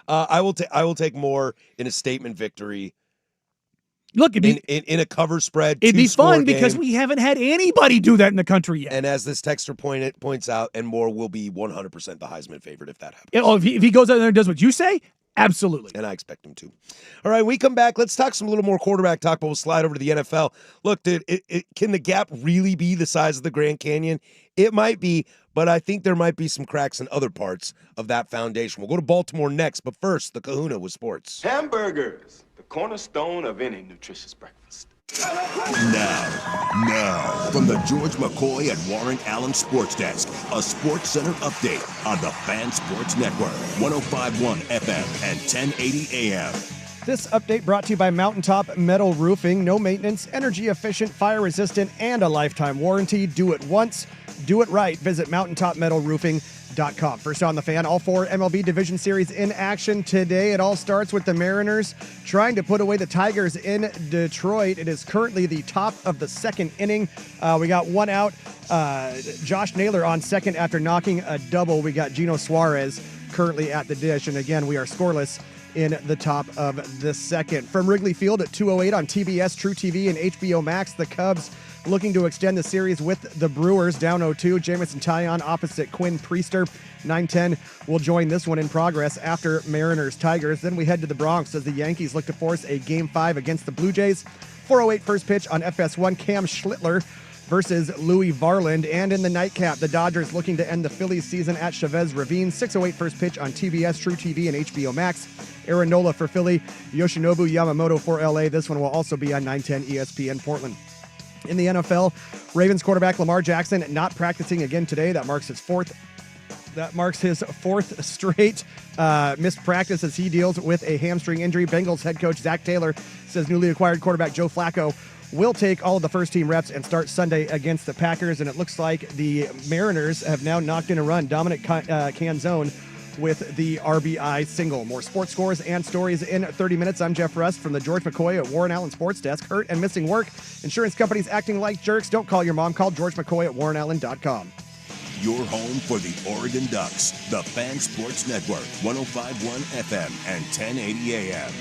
S1: I will take more in a statement victory.
S2: Look,
S1: in a cover spread.
S2: It'd be fun
S1: game.
S2: because we haven't had anybody do that in the country yet.
S1: And as this texter points out, and Moore will be 100% the Heisman favorite if that happens.
S2: If he goes out there and does what you say, absolutely.
S1: And I expect him to. All right, we come back. Let's talk some little more quarterback talk, but we'll slide over to the NFL. Look, dude, can the gap really be the size of the Grand Canyon? It might be, but I think there might be some cracks in other parts of that foundation. We'll go to Baltimore next, but first, the Kahuna with sports.
S8: Hamburgers, the cornerstone of any nutritious breakfast.
S4: Now, from the George McCoy and Warren Allen Sports Desk, a Sports Center update on the Fan Sports Network, 105.1 FM and 1080 AM.
S3: This update brought to you by Mountaintop Metal Roofing. No maintenance, energy efficient, fire resistant, and a lifetime warranty. Do it once, do it right. Visit mountaintopmetalroofing.com. First on the Fan, all four MLB Division Series in action today. It all starts with the Mariners trying to put away the Tigers in Detroit. It is currently the top of the second inning. We got one out. Josh Naylor on second after knocking a double. We got Gino Suarez currently at the dish. And again, we are scoreless in the top of the second. From Wrigley Field at 2:08 on TBS, True TV, and HBO Max, the Cubs looking to extend the series with the Brewers, down 0-2. Jamison Taillon opposite Quinn Priester. 9:10 will join this one in progress after Mariners-Tigers. Then we head to the Bronx as the Yankees look to force a Game 5 against the Blue Jays. 4:08 first pitch on FS1, Cam Schlittler versus Louis Varland. And in the nightcap, the Dodgers looking to end the Phillies season at Chavez Ravine. 6:08 first pitch on TBS, True TV, and HBO Max. Aaron Nola for Philly, Yoshinobu Yamamoto for LA. This one will also be on 910 ESPN Portland. In the NFL, Ravens quarterback Lamar Jackson not practicing again today. That marks his fourth straight missed practice as he deals with a hamstring injury. Bengals head coach Zach Taylor says newly acquired quarterback Joe Flacco will take all of the first-team reps and start Sunday against the Packers. And it looks like the Mariners have now knocked in a run. Dominic Canzone with the RBI single. More sports scores and stories in 30 minutes. I'm Jeff Rust from the George McCoy at Warren Allen Sports Desk. Hurt and missing work. Insurance companies acting like jerks. Don't call your mom. Call George McCoy at warrenallen.com.
S4: Your home for the Oregon Ducks, the Fan Sports Network, 105.1 FM and 1080 AM.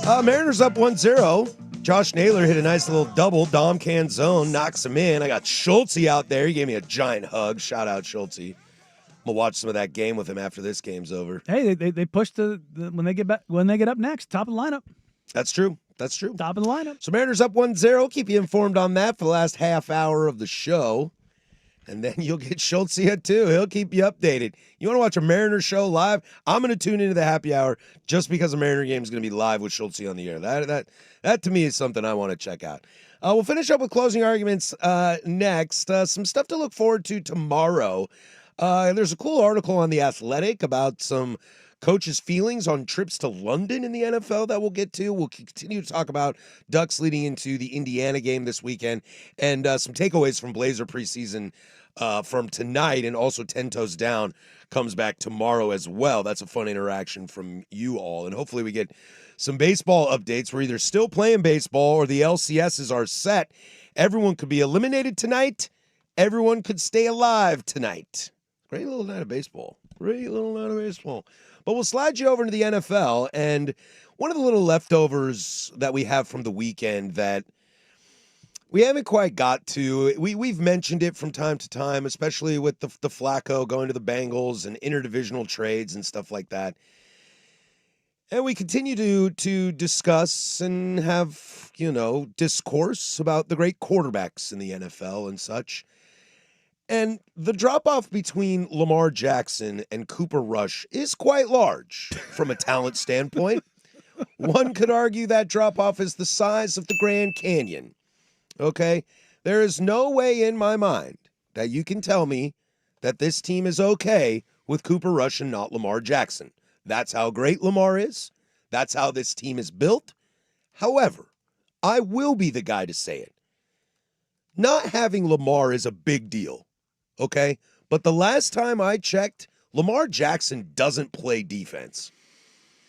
S1: Mariners up 1-0. Josh Naylor hit a nice little double. Dom can zone, knocks him in. I got Schultze out there. He gave me a giant hug. Shout out Schultze. I'm gonna watch some of that game with him after this game's over.
S2: Hey, they push the when they get up next, top of the lineup.
S1: That's true. That's true.
S2: Top of the lineup.
S1: So Mariners up 1-0. Keep you informed on that for the last half hour of the show. And then you'll get Schultze at 2. He'll keep you updated. You want to watch a Mariners show live? I'm going to tune into the happy hour just because the Mariner game is going to be live with Schultze on the air. That to me is something I want to check out. We'll finish up with closing arguments next. Some stuff to look forward to tomorrow. There's a cool article on The Athletic about some coaches' feelings on trips to London in the NFL that we'll get to. We'll continue to talk about Ducks leading into the Indiana game this weekend and some takeaways from Blazer preseason from tonight, and also 10 Toes Down comes back tomorrow as well. That's a fun interaction from you all, and hopefully we get some baseball updates. We're either still playing baseball or the LCSs are set. Everyone could be eliminated tonight. Everyone could stay alive tonight. Great little night of baseball. Great little night of baseball. But we'll slide you over into the NFL, and one of the little leftovers that we have from the weekend that we haven't quite got to, we've mentioned it from time to time, especially with the Flacco going to the Bengals and interdivisional trades and stuff like that. And we continue to discuss and have, discourse about the great quarterbacks in the NFL and such. And the drop-off between Lamar Jackson and Cooper Rush is quite large from a talent standpoint. One could argue that drop-off is the size of the Grand Canyon. Okay? There is no way in my mind that you can tell me that this team is okay with Cooper Rush and not Lamar Jackson. That's how great Lamar is. That's how this team is built. However, I will be the guy to say it. Not having Lamar is a big deal. Okay, but the last time I checked, Lamar Jackson doesn't play defense.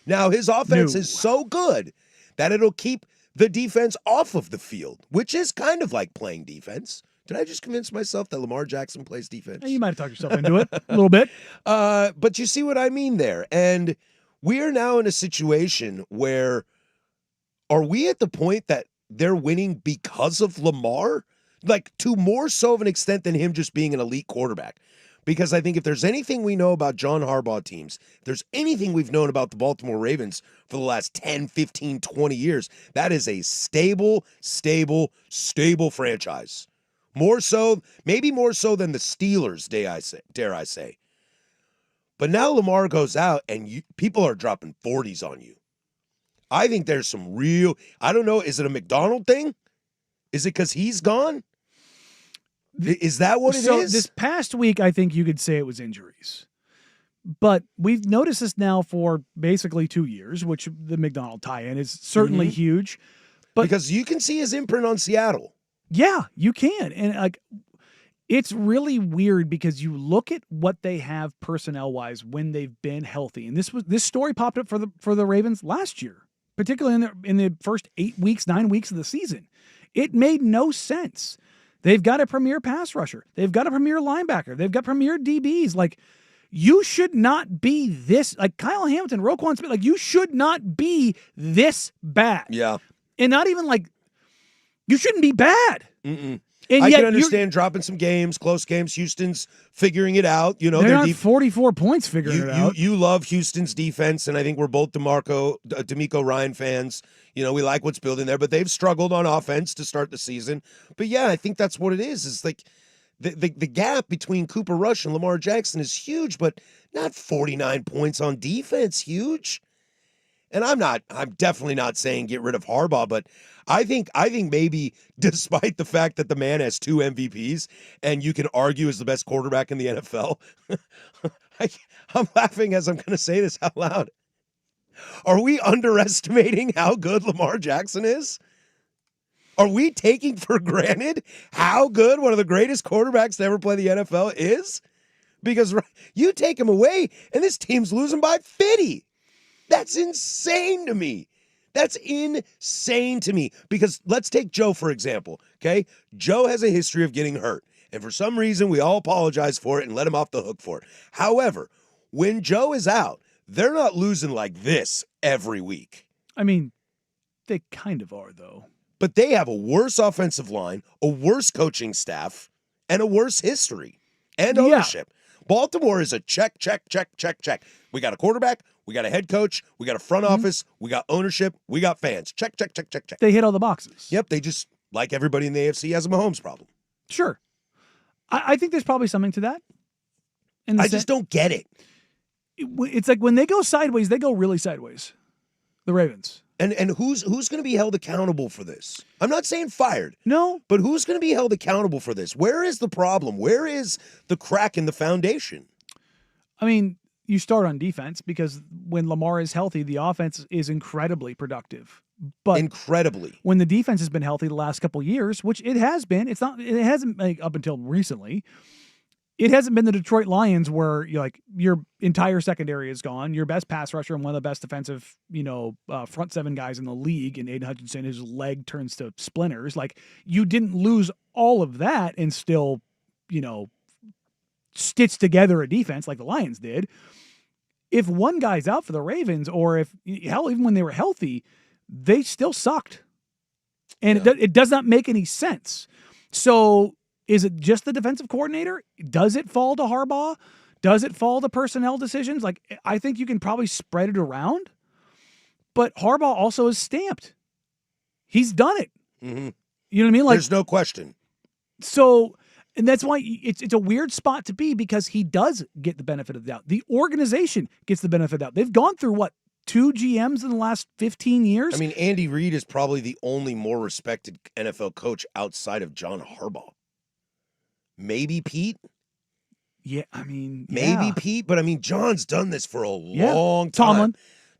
S1: Now, his offense is so good that it'll keep the defense off of the field, which is kind of like playing defense. Did I just convince myself that Lamar Jackson plays defense?
S2: You might have talked yourself into it a little bit.
S1: But you see what I mean there. And we are now in a situation where, are we at the point that they're winning because of Lamar? Like, to more so of an extent than him just being an elite quarterback. Because I think if there's anything we know about John Harbaugh teams, if there's anything we've known about the Baltimore Ravens for the last 10, 15, 20 years, that is a stable franchise. More so, maybe more so than the Steelers, dare I say. But now Lamar goes out and people are dropping 40s on you. I think there's some real, I don't know, is it a McDonald thing? Is it because he's gone? Is that what it is?
S2: So this past week, I think you could say it was injuries. But we've noticed this now for basically 2 years, which the McDonald tie-in is certainly huge. But
S1: because you can see his imprint on Seattle.
S2: Yeah, you can. And it's really weird because you look at what they have personnel-wise when they've been healthy. And this story popped up for the Ravens last year, particularly in the first 8 weeks, 9 weeks of the season. It made no sense. They've got a premier pass rusher. They've got a premier linebacker. They've got premier DBs. Like, you should not be this, like Kyle Hamilton, Roquan Smith, like, you should not be this bad.
S1: Yeah.
S2: And not even like, you shouldn't be bad.
S1: Mm-mm.
S2: And
S1: I
S2: yet
S1: can understand dropping some games, close games. Houston's figuring it out.
S2: They're not 44 points figuring it out.
S1: You love Houston's defense, and I think we're both D'Amico Ryan fans. We like what's building there, but they've struggled on offense to start the season. But yeah, I think that's what it is. It's like the gap between Cooper Rush and Lamar Jackson is huge, but not 49 points on defense huge. And I'm definitely not saying get rid of Harbaugh, but I think maybe despite the fact that the man has 2 MVPs and you can argue is the best quarterback in the NFL, I'm laughing as I'm going to say this out loud. Are we underestimating how good Lamar Jackson is? Are we taking for granted how good one of the greatest quarterbacks to ever play the NFL is? Because you take him away and this team's losing by 50. That's insane to me. That's insane to me. Because let's take Joe, for example, okay? Joe has a history of getting hurt. And for some reason, we all apologize for it and let him off the hook for it. However, when Joe is out, they're not losing like this every week.
S2: I mean, They kind of are, though.
S1: But they have a worse offensive line, a worse coaching staff, and a worse history and
S2: Yeah.
S1: ownership. Baltimore is a check, check, check, check, check. We got a quarterback, we got a head coach, we got a front office, we got ownership, we got fans. Check, check, check, check, check.
S2: They hit all the boxes.
S1: Yep, they just, like everybody in the AFC, has a Mahomes problem.
S2: Sure. I think there's probably something to that.
S1: I just don't get it.
S2: It's like when they go sideways, they go really sideways. The Ravens.
S1: And who's going to be held accountable for this? I'm not saying fired.
S2: No.
S1: But who's going to be held accountable for this? Where is the problem? Where is the crack in the foundation?
S2: I mean, you start on defense because when Lamar is healthy, the offense is incredibly productive. But
S1: incredibly,
S2: when the defense has been healthy the last couple of years, which it has been, it hasn't like, up until recently. It hasn't been the Detroit Lions where you're like your entire secondary is gone, your best pass rusher and one of the best defensive, front seven guys in the league, and Aiden Hutchinson, his leg turns to splinters. Like you didn't lose all of that and still, stitch together a defense like the Lions did. If one guy's out for the Ravens, or if hell, even when they were healthy, they still sucked, and it does not make any sense. So. Is it just the defensive coordinator? Does it fall to Harbaugh? Does it fall to personnel decisions? Like, I think you can probably spread it around, but Harbaugh also is stamped. He's done it.
S1: Mm-hmm.
S2: You know what I mean? Like,
S1: there's no question.
S2: So, and that's why it's a weird spot to be, because he does get the benefit of the doubt. The organization gets the benefit of the doubt. They've gone through what? 2 GMs in the last 15 years?
S1: I mean, Andy Reid is probably the only more respected NFL coach outside of John Harbaugh. Maybe Pete?
S2: Yeah, I mean,
S1: maybe Pete, but I mean, John's done this for a long time.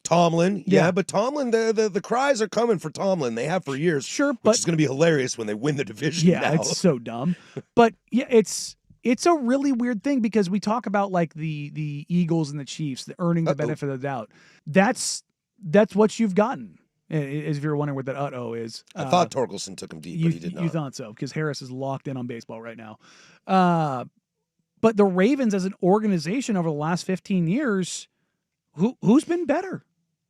S1: Tomlin, yeah, but Tomlin, the cries are coming for Tomlin. They have for years.
S2: Sure,
S1: which
S2: but
S1: is going to be hilarious when they win the division.
S2: Yeah,
S1: now.
S2: It's so dumb. But yeah, it's a really weird thing because we talk about like the Eagles and the Chiefs earning the benefit of the doubt. That's what you've gotten. As if you're wondering what that is.
S1: I thought Torkelson took him deep, but he did not.
S2: You thought so, because Harris is locked in on baseball right now. But the Ravens as an organization over the last 15 years, who's been better?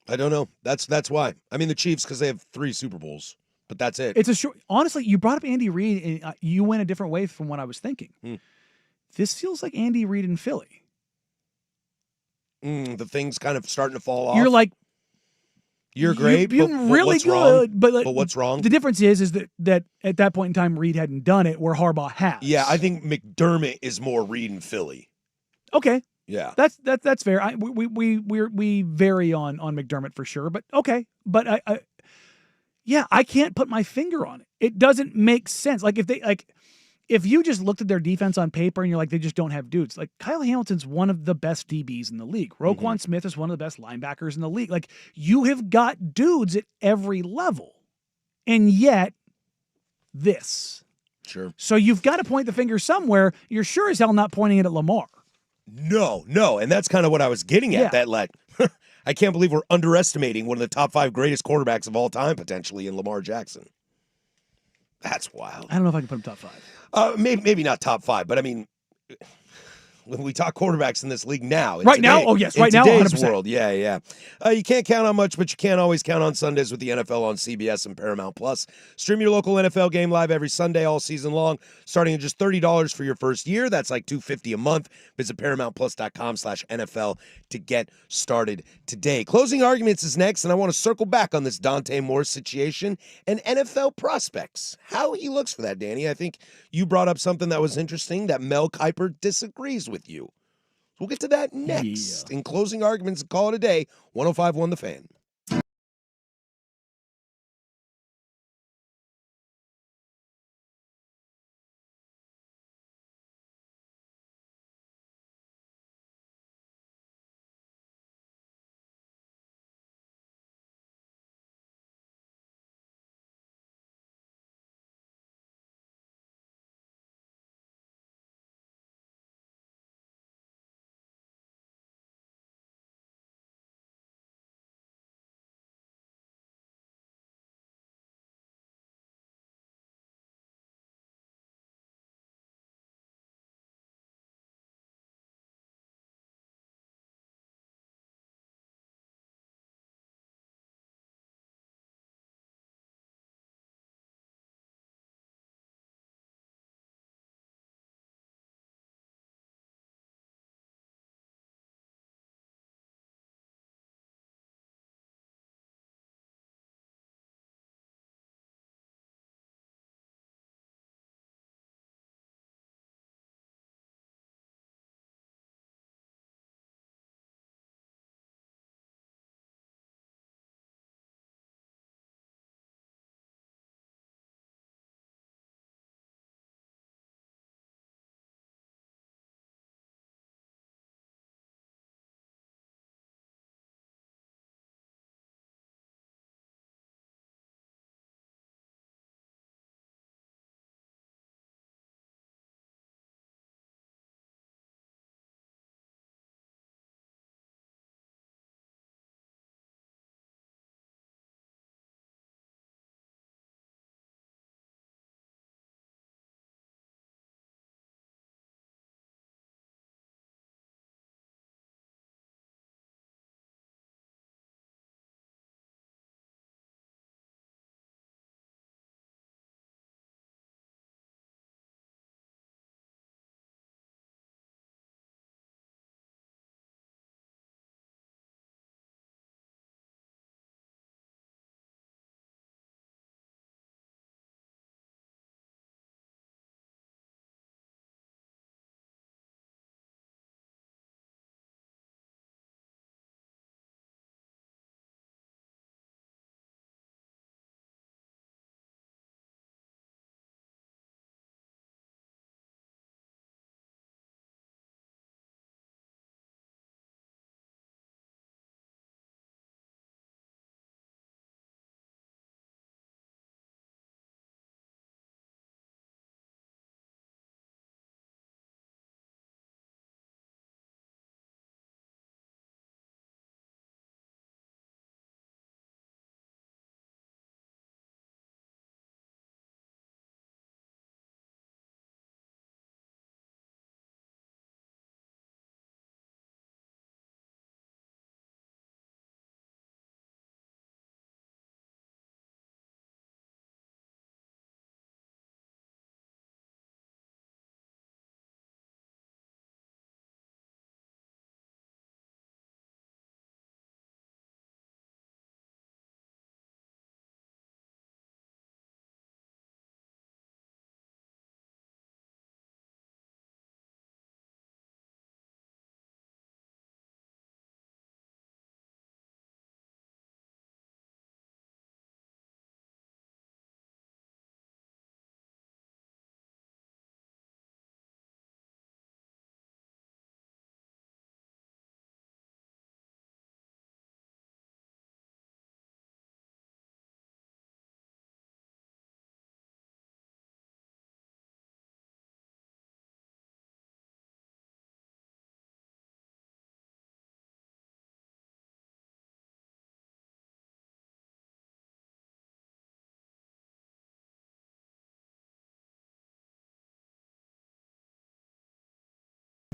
S1: I don't know. That's why. I mean, the Chiefs, because they have 3 Super Bowls, but that's it.
S2: It's a short. Honestly, you brought up Andy Reid, and you went a different way from what I was thinking. This feels like Andy Reid in Philly.
S1: The thing's kind of starting to fall off.
S2: You're like,
S1: you're great,
S2: you're
S1: but
S2: really
S1: what's
S2: good.
S1: wrong?
S2: But
S1: what's wrong?
S2: The difference is that at that point in time, Reid hadn't done it, where Harbaugh has.
S1: Yeah, I think McDermott is more Reid in Philly.
S2: Okay.
S1: Yeah,
S2: that's fair. We vary on McDermott for sure, but okay. But I can't put my finger on it. It doesn't make sense. Like if you just looked at their defense on paper and you're like, they just don't have dudes. Like Kyle Hamilton's one of the best DBs in the league. Roquan Smith is one of the best linebackers in the league. Like you have got dudes at every level, and yet this.
S1: Sure.
S2: So you've got to point the finger somewhere. You're sure as hell not pointing it at Lamar.
S1: No, and that's kind of what I was getting at.
S2: Yeah.
S1: That like, I can't believe we're underestimating one of the top 5 greatest quarterbacks of all time potentially in Lamar Jackson. That's wild.
S2: I don't know if I can put him top 5.
S1: Maybe not top 5, but I mean, when we talk quarterbacks in this league now,
S2: right now, oh yes, right now, 100%.
S1: World, yeah. You can't count on much, but you can't always count on Sundays with the NFL on CBS and Paramount Plus. Stream your local NFL game live every Sunday all season long, starting at just $30 for your first year. That's like $250 a month. Visit ParamountPlus.com/NFL to get started today. Closing Arguments is next, and I want to circle back on this Dante Moore situation and NFL prospects. How he looks for that, Danny. I think you brought up something that was interesting, that Mel Kiper disagrees with you. We'll get to that next. In Closing Arguments, call it a day. 105.1 The Fan.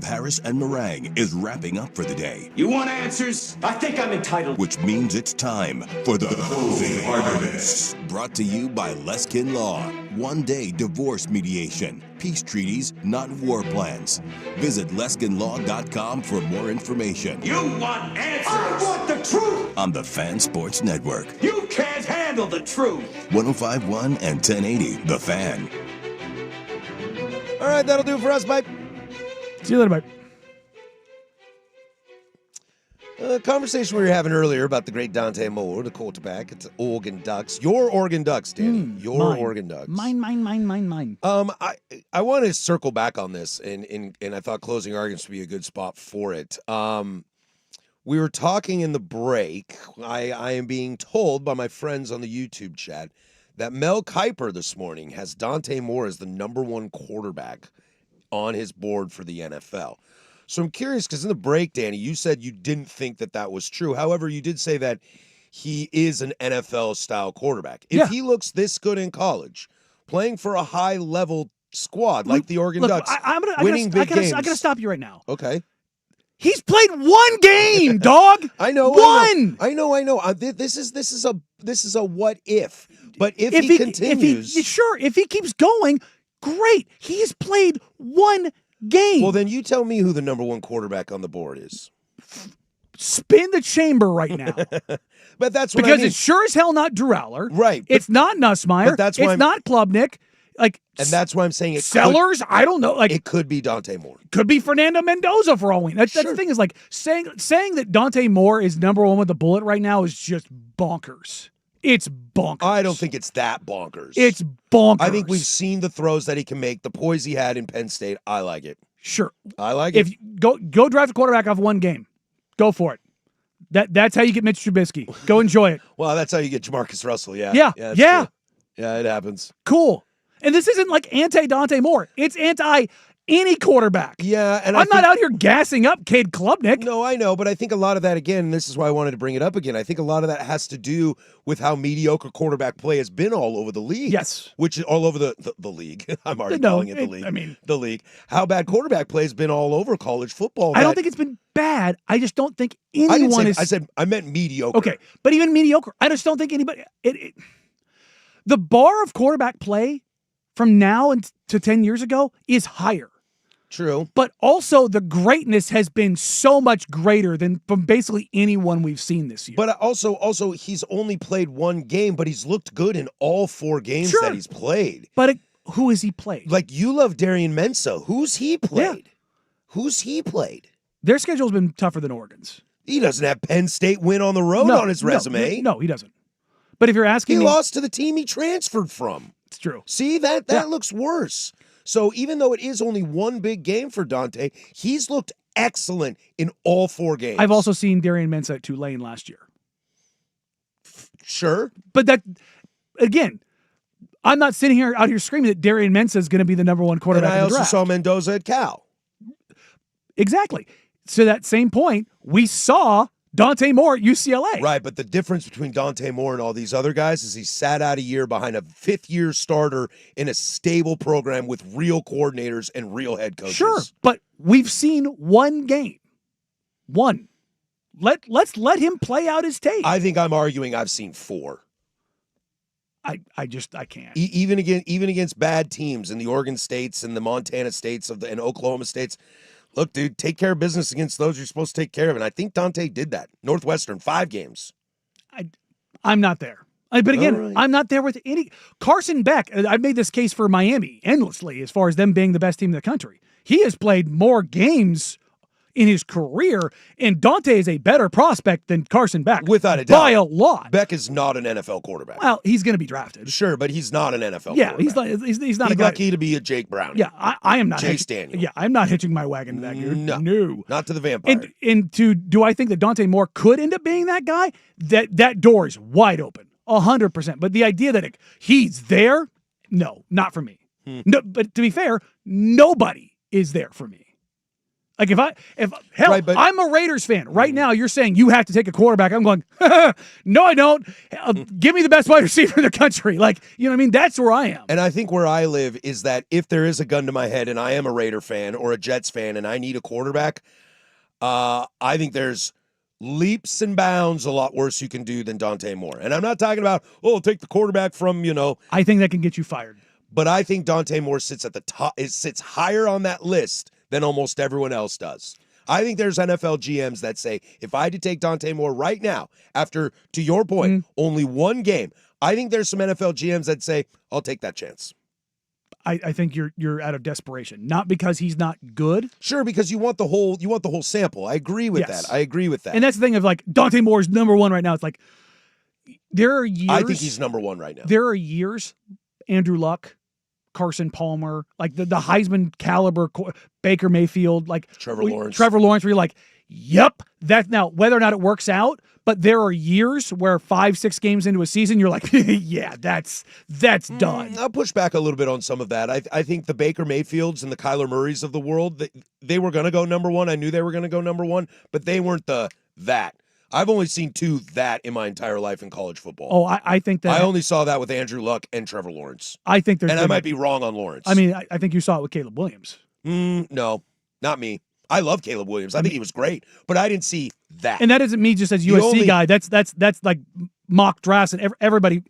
S4: Harris and Meringue is wrapping up for the day,
S8: You want answers? I think I'm entitled.
S4: which means it's time for the closing arguments. Brought to you by Leskin Law. One-day divorce mediation. Peace treaties, not war plans. Visit LeskinLaw.com for more information.
S8: You want answers? I want the truth.
S4: On the Fan Sports Network.
S8: You can't handle the truth.
S4: 105.1 and 1080, The Fan.
S1: All right, that'll do it for us, Mike.
S2: See you later, bye.
S1: Conversation we were having earlier about the great Dante Moore, the quarterback. It's Oregon Ducks. Your Oregon Ducks, Danny. Your
S2: Mine.
S1: Oregon Ducks.
S2: Mine.
S1: I want to circle back on this, and I thought closing arguments would be a good spot for it. We were talking in the break. I am being told by my friends on the YouTube chat that Mel Kiper this morning has Dante Moore as the number one quarterback on his board for the NFL. So I'm curious because in the break, Danny, you said you didn't think that was true. However, you did say that he is an NFL-style quarterback. If he looks this good in college, playing for a high-level squad like the Oregon Ducks,
S2: I gotta stop you right now.
S1: Okay.
S2: He's played one game, dog.
S1: I know.
S2: One.
S1: I know. This is a what if. But if he continues,
S2: if he keeps going, great. He's played one game.
S1: Well, then you tell me who the number one quarterback on the board is.
S2: Spin the chamber right now.
S1: But that's what
S2: because
S1: I mean.
S2: it's sure as hell not Drew Aller.
S1: Right.
S2: It's not Nussmeier.
S1: But that's why
S2: it's not Klubnik. And
S1: that's why I'm saying it
S2: Sellers, I don't know.
S1: It could be Dante Moore.
S2: Could be Fernando Mendoza for all we know. That's the thing is saying that Dante Moore is number one with the bullet right now is just bonkers. It's bonkers.
S1: I don't think it's that bonkers.
S2: It's bonkers.
S1: I think we've seen the throws that he can make, the poise he had in Penn State. I like it.
S2: Sure.
S1: I like it.
S2: If you go draft a quarterback off one game. Go for it. That's how you get Mitch Trubisky. Go enjoy it.
S1: Well, that's how you get Jamarcus Russell. Yeah.
S2: Yeah.
S1: Yeah, it happens.
S2: Cool. And this isn't like anti-Dante Moore. It's anti any quarterback.
S1: Yeah, and
S2: I'm not out here gassing up Cade Klubnik.
S1: No, I know, but I think a lot of that, again, this is why I wanted to bring it up again. I think a lot of that has to do with how mediocre quarterback play has been all over the league.
S2: Yes.
S1: Which is all over the league. I'm already calling it the league.
S2: I mean,
S1: the league. How bad quarterback play has been all over college football.
S2: I don't think it's been bad. I just don't think anyone is.
S1: I meant mediocre.
S2: Okay, but even mediocre, I just don't think anybody. The bar of quarterback play from now to 10 years ago is higher.
S1: True.
S2: But also the greatness has been so much greater than from basically anyone we've seen this year.
S1: But also he's only played one game, but he's looked good in all 4 games that he's played.
S2: But who has he played?
S1: Like, you love Darian Mensah. Who's he played? Yeah. Who's he played?
S2: Their schedule's been tougher than Oregon's.
S1: He doesn't have Penn State win on the road on his resume.
S2: No, he doesn't. But if you're asking me...
S1: He lost to the team he transferred from.
S2: It's true.
S1: See, that looks worse. So even though it is only one big game for Dante, he's looked excellent in all 4 games.
S2: I've also seen Darian Mensah at Tulane last year.
S1: Sure.
S2: But that, again, I'm not sitting out here screaming that Darian Mensah is going to be the number one quarterback
S1: in the draft. And I also saw Mendoza at Cal.
S2: Exactly. To that same point, we saw Dante Moore at UCLA.
S1: Right, but the difference between Dante Moore and all these other guys is he sat out a year behind a 5th-year starter in a stable program with real coordinators and real head coaches.
S2: Sure, but we've seen one game. One. Let's let him play out his tape.
S1: I think I'm arguing I've seen 4.
S2: I can't.
S1: Even against bad teams in the Oregon States and the Montana States and Oklahoma States. Look, dude, take care of business against those you're supposed to take care of. And I think Dante did that. Northwestern, 5 games.
S2: I'm not there. But again, I'm not there with any. Carson Beck, I've made this case for Miami endlessly as far as them being the best team in the country. He has played more games in his career, and Dante is a better prospect than Carson Beck.
S1: Without a doubt.
S2: By a lot.
S1: Beck is not an NFL quarterback.
S2: Well, he's going to be drafted.
S1: Sure, but he's not an NFL
S2: quarterback. He's not
S1: he's lucky to be a Jake Browning.
S2: Yeah, I am not.
S1: Chase Daniel.
S2: Yeah, I'm not hitching my wagon to that dude. No.
S1: Not to the vampire.
S2: Do I think that Dante Moore could end up being that guy? That door is wide open. 100%. But the idea that he's there, no, not for me. No, but to be fair, nobody is there for me. Like if hell,
S1: Right, but-
S2: I'm a Raiders fan. Right now, you're saying you have to take a quarterback. I'm going, no, I don't. Give me the best wide receiver in the country. Like, you know what I mean? That's where I am.
S1: And I think where I live is that if there is a gun to my head and I am a Raider fan or a Jets fan and I need a quarterback, I think there's leaps and bounds a lot worse you can do than Dante Moore. And I'm not talking about, take the quarterback from,
S2: I think that can get you fired.
S1: but I think Dante Moore sits at the top. It sits higher on that list than almost everyone else does. I think there's NFL GMs that say, if I had to take Dante Moore right now, after, to your point, only one game, I think there's some NFL GMs that say, I'll take that chance.
S2: I think you're out of desperation, not because he's not good.
S1: Sure, because you want the whole sample. I agree with
S2: Yes.
S1: that. I agree with that.
S2: And that's the thing of like Dante Moore's number one right now. It's like there are years.
S1: I think he's number one right now.
S2: There are years, Andrew Luck, Carson Palmer, like the Heisman caliber, Baker Mayfield, like
S1: Trevor Lawrence.
S2: Trevor Lawrence, where you're like, yep, that now whether or not it works out, but there are years where 5-6 games into a season, you're like, yeah, that's done.
S1: I'll push back a little bit on some of that. I think the Baker Mayfields and the Kyler Murrays of the world, they were going to go number one. I knew they were going to go number one, but they weren't that. I've only seen two that in my entire life in college football.
S2: Oh, I think that
S1: I only saw that with Andrew Luck and Trevor Lawrence.
S2: I think there's
S1: And I might be wrong on Lawrence.
S2: I mean, I think you saw it with Caleb Williams.
S1: No, not me. I love Caleb Williams. I think he was great, but I didn't see that.
S2: And that isn't me just as USC
S1: only-
S2: guy. That's like mock drafts, and everybody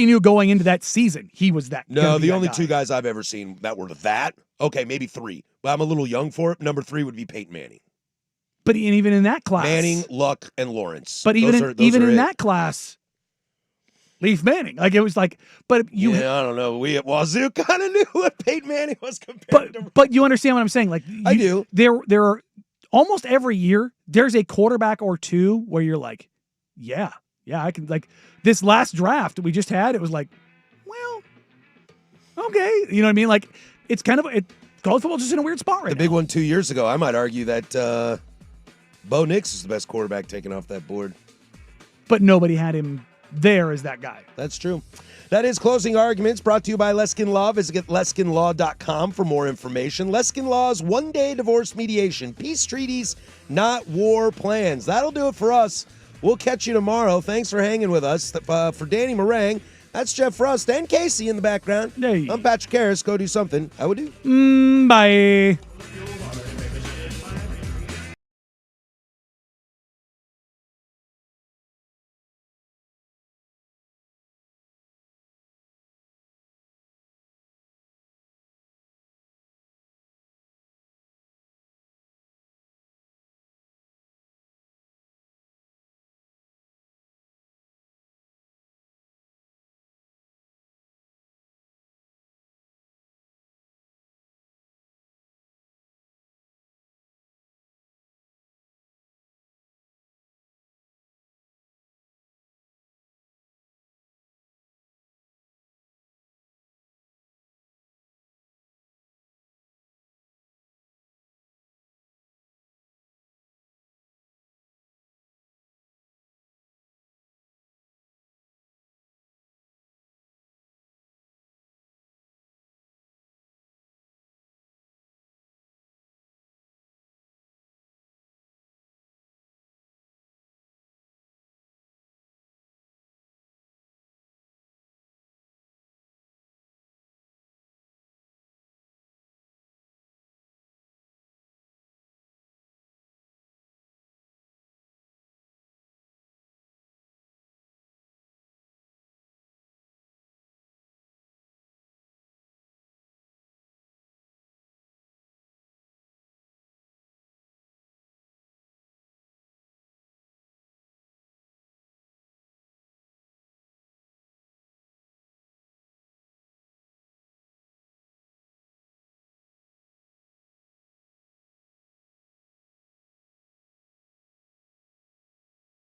S2: knew going into that season he was that.
S1: No,
S2: gonna be
S1: the
S2: that
S1: only
S2: guy.
S1: two guys I've ever seen that were that. Okay, maybe three. But I'm a little young for it. Number 3 would be Peyton Manning.
S2: But even in that class,
S1: Manning, Luck, and Lawrence.
S2: But even
S1: Those are
S2: in
S1: it.
S2: that class, Leaf Manning. Like it was like, but you.
S1: Yeah, I don't know. We at Wazoo kind of knew what Peyton Manning was compared to.
S2: But you understand what I'm saying? Like
S1: I do.
S2: There are almost every year there's a quarterback or two where you're like, yeah, I can. Like this last draft we just had, it was like, well, okay, you know what I mean? Like it's kind of college football's just in a weird spot right
S1: The
S2: now.
S1: big one 2 years ago, I might argue that Bo Nix is the best quarterback taken off that board.
S2: But nobody had him there as that guy.
S1: That's true. That is Closing Arguments, brought to you by Leskin Law. Visit leskinlaw.com for more information. Leskin Law's one-day divorce mediation. Peace treaties, not war plans. That'll do it for us. We'll catch you tomorrow. Thanks for hanging with us. For Danny Meringue, that's Jeff Rust and Casey in the background.
S2: Hey.
S1: I'm Patrick Harris. Go do something I would do.
S2: Bye.